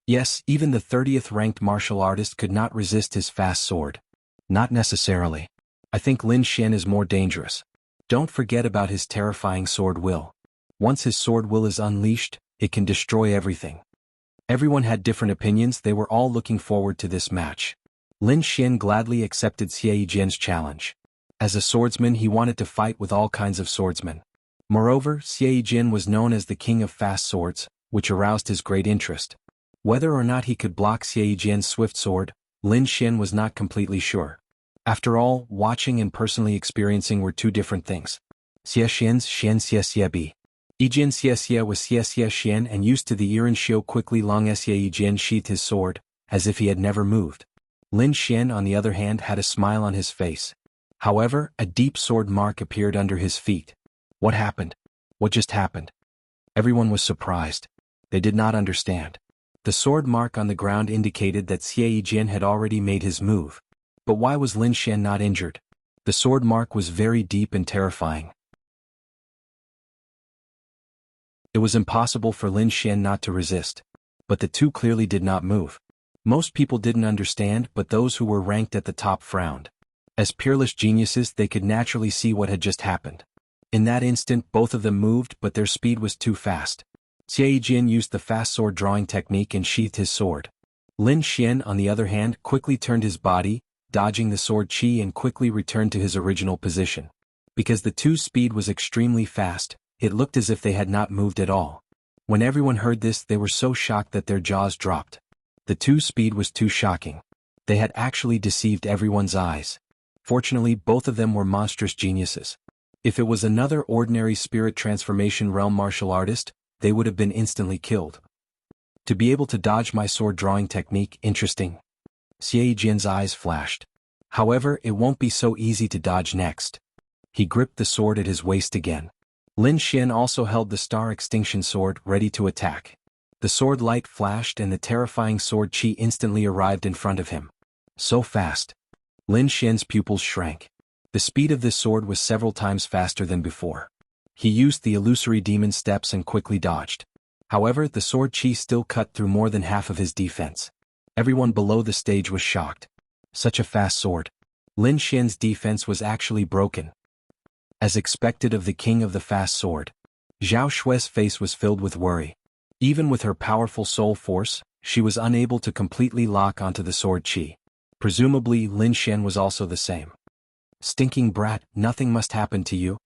A: Yes, even the 30th ranked martial artist could not resist his fast sword. Not necessarily. I think Lin Xian is more dangerous. Don't forget about his terrifying sword will. Once his sword will is unleashed, it can destroy everything. Everyone had different opinions, they were all looking forward to this match. Lin Xian gladly accepted Xie Jin's challenge. As a swordsman, he wanted to fight with all kinds of swordsmen. Moreover, Xie Jin was known as the king of fast swords, which aroused his great interest. Whether or not he could block Xie Jin's swift sword, Lin Xian was not completely sure. After all, watching and personally experiencing were two different things. Xie Xian's Xian Xie Xie Bi. Yijin Xie Xie was Xie Xie Xian and used to the Yiren Xiu quickly long Xie Jin sheathed his sword, as if he had never moved. Lin Xian on the other hand had a smile on his face. However, a deep sword mark appeared under his feet. What happened? What just happened? Everyone was surprised. They did not understand. The sword mark on the ground indicated that Xie Jin had already made his move. But why was Lin Xian not injured? The sword mark was very deep and terrifying. It was impossible for Lin Xian not to resist. But the two clearly did not move. Most people didn't understand, but those who were ranked at the top frowned. As peerless geniuses, they could naturally see what had just happened. In that instant both of them moved, but their speed was too fast. Xie Jin used the fast sword drawing technique and sheathed his sword. Lin Xian, on the other hand, quickly turned his body, dodging the sword qi, and quickly returned to his original position. Because the two's speed was extremely fast, it looked as if they had not moved at all. When everyone heard this, they were so shocked that their jaws dropped. The two's speed was too shocking. They had actually deceived everyone's eyes. Fortunately, both of them were monstrous geniuses. If it was another ordinary spirit transformation realm martial artist, they would have been instantly killed. To be able to dodge my sword drawing technique, interesting. Xie Jin's eyes flashed. However, it won't be so easy to dodge next. He gripped the sword at his waist again. Lin Xian also held the Star Extinction Sword, ready to attack. The sword light flashed and the terrifying sword qi instantly arrived in front of him. So fast. Lin Xian's pupils shrank. The speed of this sword was several times faster than before. He used the illusory demon steps and quickly dodged. However, the sword qi still cut through more than half of his defense. Everyone below the stage was shocked. Such a fast sword. Lin Xian's defense was actually broken. As expected of the king of the fast sword, Zhao Xue's face was filled with worry. Even with her powerful soul force, she was unable to completely lock onto the sword qi. Presumably, Lin Xian was also the same. Stinking brat, nothing must happen to you.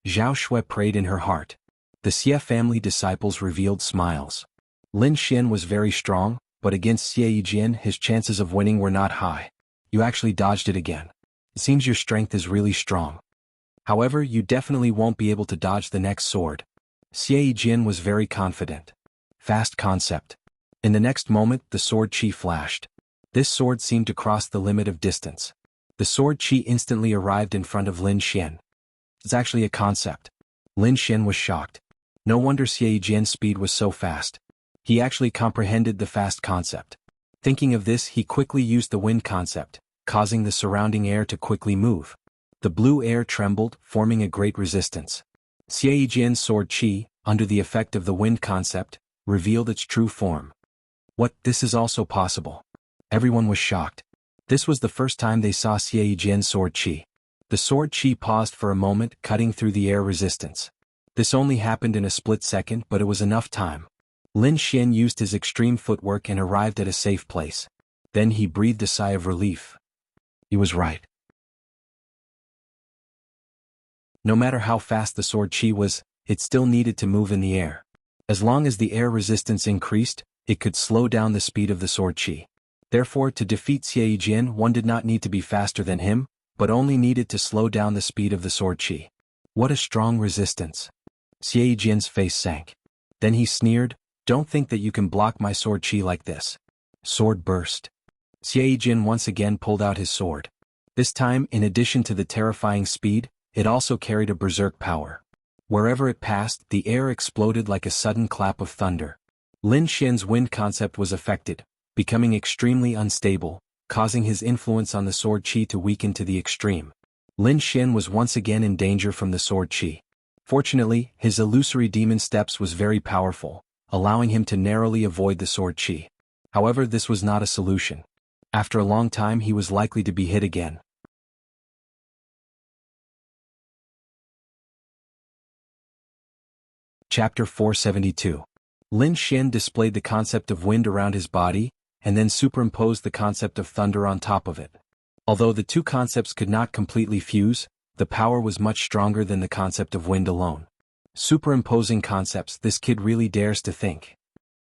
A: Zhao Xue prayed in her heart. The Xie family disciples revealed smiles. Lin Xian was very strong, but against Xie Jin his chances of winning were not high. You actually dodged it again. It seems your strength is really strong. However, you definitely won't be able to dodge the next sword. Xie Jin was very confident. Fast concept. In the next moment, the sword qi flashed. This sword seemed to cross the limit of distance. The sword qi instantly arrived in front of Lin Xian. It's actually a concept. Lin Xian was shocked. No wonder Xie Jin's speed was so fast. He actually comprehended the fast concept. Thinking of this, he quickly used the wind concept, causing the surrounding air to quickly move. The blue air trembled, forming a great resistance. Xie Jin's sword qi, under the effect of the wind concept, revealed its true form. What, this is also possible? Everyone was shocked. This was the first time they saw Xie Jin's sword qi. The sword qi paused for a moment, cutting through the air resistance. This only happened in a split second, but it was enough time. Lin Xian used his extreme footwork and arrived at a safe place. Then he breathed a sigh of relief. He was right. No matter how fast the sword qi was, it still needed to move in the air. As long as the air resistance increased, it could slow down the speed of the sword qi. Therefore, to defeat Xie Jin, one did not need to be faster than him, but only needed to slow down the speed of the sword qi. What a strong resistance. Xie Jin's face sank. Then he sneered, "Don't think that you can block my sword qi like this." Sword burst. Xie Jin once again pulled out his sword. This time, in addition to the terrifying speed, it also carried a berserk power. Wherever it passed, the air exploded like a sudden clap of thunder. Lin Xian's wind concept was affected, becoming extremely unstable, causing his influence on the sword qi to weaken to the extreme. Lin Xian was once again in danger from the sword qi. Fortunately, his illusory demon steps was very powerful, allowing him to narrowly avoid the sword qi. However, this was not a solution. After a long time he was likely to be hit again. Chapter 472. Lin Xian displayed the concept of wind around his body, and then superimposed the concept of thunder on top of it. Although the two concepts could not completely fuse, the power was much stronger than the concept of wind alone. Superimposing concepts, this kid really dares to think.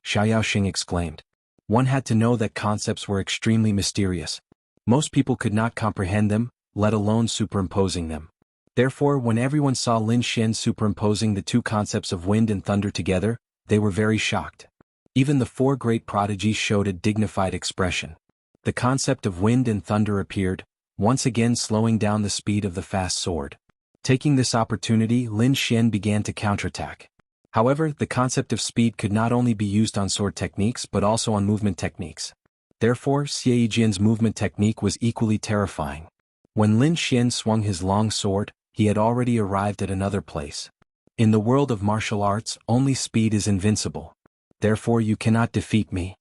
A: Xiaoxing exclaimed. One had to know that concepts were extremely mysterious. Most people could not comprehend them, let alone superimposing them. Therefore, when everyone saw Lin Xian superimposing the two concepts of wind and thunder together, they were very shocked. Even the four great prodigies showed a dignified expression. The concept of wind and thunder appeared, once again slowing down the speed of the fast sword. Taking this opportunity, Lin Xian began to counterattack. However, the concept of speed could not only be used on sword techniques but also on movement techniques. Therefore, Xie Jin's movement technique was equally terrifying. When Lin Xian swung his long sword, he had already arrived at another place. In the world of martial arts, only speed is invincible. Therefore you cannot defeat me.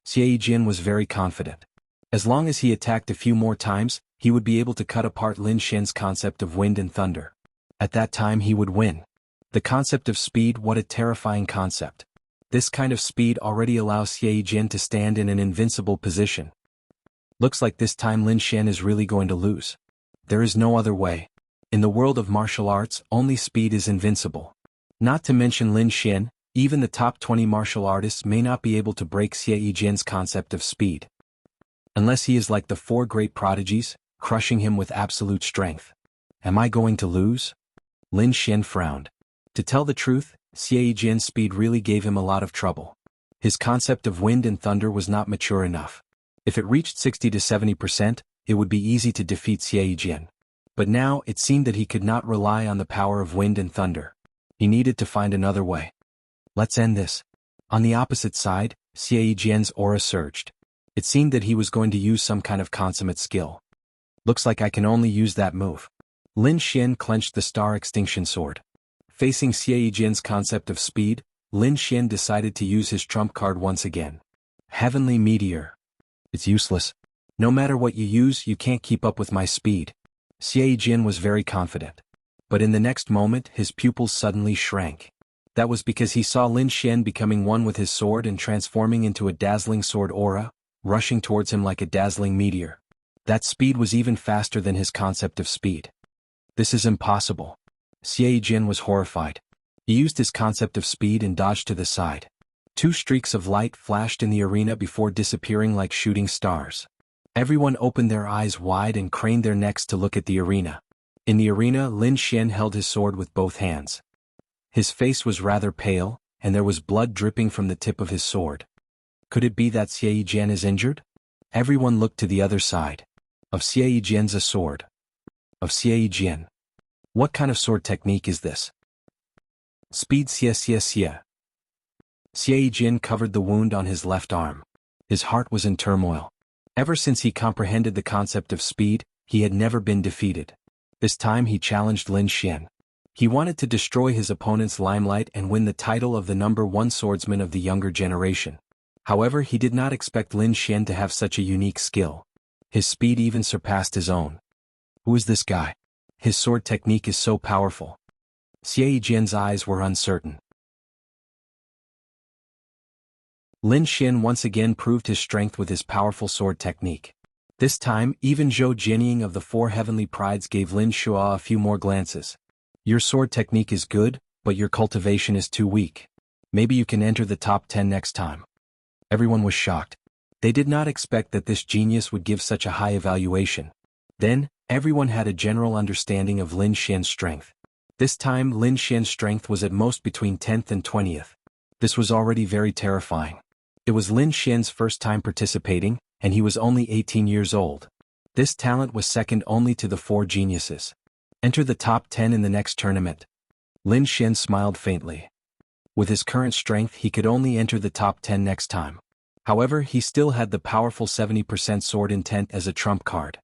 A: Xie Jin was very confident. As long as he attacked a few more times, he would be able to cut apart Lin Xian's concept of wind and thunder. At that time he would win. The concept of speed, what a terrifying concept. This kind of speed already allows Xie Jin to stand in an invincible position. Looks like this time Lin Xian is really going to lose. There is no other way. In the world of martial arts, only speed is invincible. Not to mention Lin Xian, even the top 20 martial artists may not be able to break Xie Jin's concept of speed. Unless he is like the four great prodigies, crushing him with absolute strength. Am I going to lose? Lin Xian frowned. To tell the truth, Xie Jin's speed really gave him a lot of trouble. His concept of wind and thunder was not mature enough. If it reached 60 to 70%, it would be easy to defeat Xie Jin. But now it seemed that he could not rely on the power of wind and thunder. He needed to find another way. Let's end this. On the opposite side, Xie Jin's aura surged. It seemed that he was going to use some kind of consummate skill. Looks like I can only use that move. Lin Xian clenched the Star Extinction Sword. Facing Xie Jin's concept of speed, Lin Xian decided to use his trump card once again. Heavenly Meteor. It's useless. No matter what you use, you can't keep up with my speed. Xie Jin was very confident. But in the next moment, his pupils suddenly shrank. That was because he saw Lin Xian becoming one with his sword and transforming into a dazzling sword aura, rushing towards him like a dazzling meteor. That speed was even faster than his concept of speed. This is impossible. Xie Jin was horrified. He used his concept of speed and dodged to the side. Two streaks of light flashed in the arena before disappearing like shooting stars. Everyone opened their eyes wide and craned their necks to look at the arena. In the arena, Lin Xian held his sword with both hands. His face was rather pale, and there was blood dripping from the tip of his sword. Could it be that Xie Jin is injured? Everyone looked to the other side. Of Xie Jin's a sword. Of Xie Jin. What kind of sword technique is this? Speed Xie. Xie Jin covered the wound on his left arm. His heart was in turmoil. Ever since he comprehended the concept of speed, he had never been defeated. This time he challenged Lin Xian. He wanted to destroy his opponent's limelight and win the title of the #1 swordsman of the younger generation. However, he did not expect Lin Xian to have such a unique skill. His speed even surpassed his own. Who is this guy? His sword technique is so powerful. Xie Jin's eyes were uncertain. Lin Xian once again proved his strength with his powerful sword technique. This time, even Zhou Jianying of the Four Heavenly Prides gave Lin Shua a few more glances. Your sword technique is good, but your cultivation is too weak. Maybe you can enter the top 10 next time. Everyone was shocked. They did not expect that this genius would give such a high evaluation. Then, everyone had a general understanding of Lin Xian's strength. This time Lin Xian's strength was at most between 10th and 20th. This was already very terrifying. It was Lin Xian's first time participating, and he was only 18 years old. This talent was second only to the four geniuses. Enter the top 10 in the next tournament. Lin Xian smiled faintly. With his current strength he could only enter the top 10 next time. However, he still had the powerful 70% sword intent as a trump card.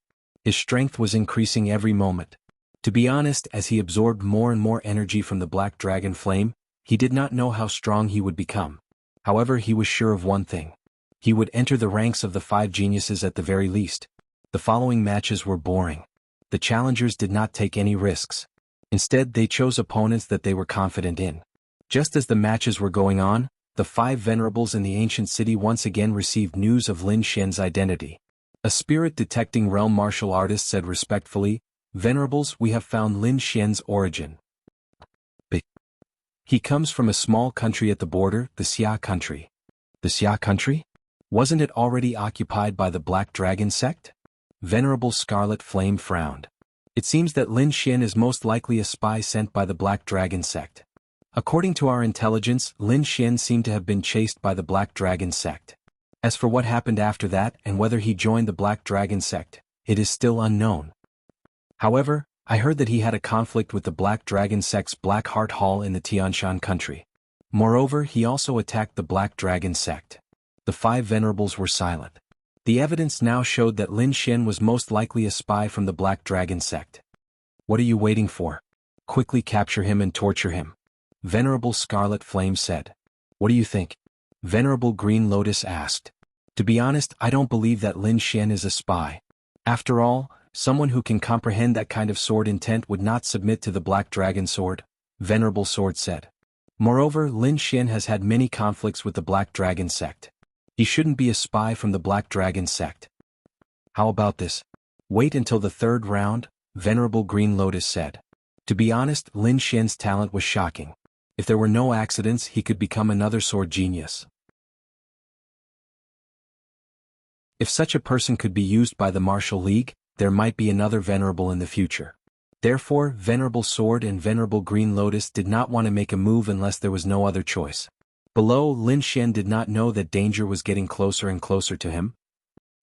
A: His strength was increasing every moment. To be honest, as he absorbed more and more energy from the Black Dragon Flame, he did not know how strong he would become. However, he was sure of one thing. He would enter the ranks of the 5 geniuses at the very least. The following matches were boring. The challengers did not take any risks. Instead, they chose opponents that they were confident in. Just as the matches were going on, the 5 venerables in the ancient city once again received news of Lin Xian's identity. A spirit-detecting realm martial artist said respectfully, "Venerables, we have found Lin Xian's origin. He comes from a small country at the border, the Xia country." The Xia country? Wasn't it already occupied by the Black Dragon sect? Venerable Scarlet Flame frowned. It seems that Lin Xian is most likely a spy sent by the Black Dragon sect. According to our intelligence, Lin Xian seemed to have been chased by the Black Dragon sect. As for what happened after that and whether he joined the Black Dragon sect, it is still unknown. However, I heard that he had a conflict with the Black Dragon sect's Black Heart Hall in the Tianshan country. Moreover, he also attacked the Black Dragon sect. The 5 venerables were silent. The evidence now showed that Lin Xian was most likely a spy from the Black Dragon sect. What are you waiting for? Quickly capture him and torture him. Venerable Scarlet Flame said. What do you think? Venerable Green Lotus asked. To be honest, I don't believe that Lin Xian is a spy. After all, Someone who can comprehend that kind of sword intent would not submit to the Black Dragon Sword, Venerable Sword said. Moreover, Lin Xian has had many conflicts with the Black Dragon sect. He shouldn't be a spy from the Black Dragon sect. How about this? Wait until the third round, Venerable Green Lotus said. To be honest, Lin Xian's talent was shocking. If there were no accidents, he could become another sword genius. If such a person could be used by the Martial League, there might be another Venerable in the future. Therefore, Venerable Sword and Venerable Green Lotus did not want to make a move unless there was no other choice. Below, Lin Xian did not know that danger was getting closer and closer to him.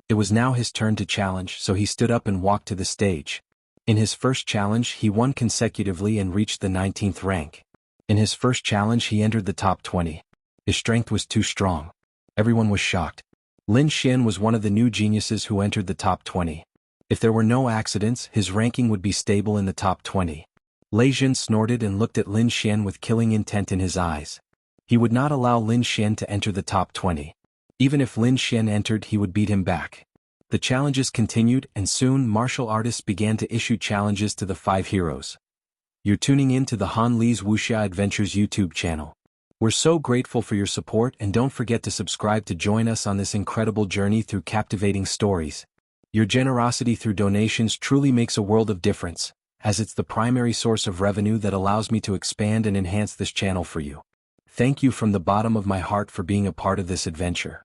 A: It was now his turn to challenge, so he stood up and walked to the stage. In his first challenge, he won consecutively and reached the 19th rank. In his first challenge, he entered the top 20. His strength was too strong. Everyone was shocked. Lin Xian was one of the new geniuses who entered the top 20. If there were no accidents, his ranking would be stable in the top 20. Lei Jin snorted and looked at Lin Xian with killing intent in his eyes. He would not allow Lin Xian to enter the top 20. Even if Lin Xian entered, he would beat him back. The challenges continued, and soon martial artists began to issue challenges to the 5 heroes. You're tuning in to the Han Li's Wuxia Adventures YouTube channel. We're so grateful for your support, and don't forget to subscribe to join us on this incredible journey through captivating stories. Your generosity through donations truly makes a world of difference, as it's the primary source of revenue that allows me to expand and enhance this channel for you. Thank you from the bottom of my heart for being a part of this adventure.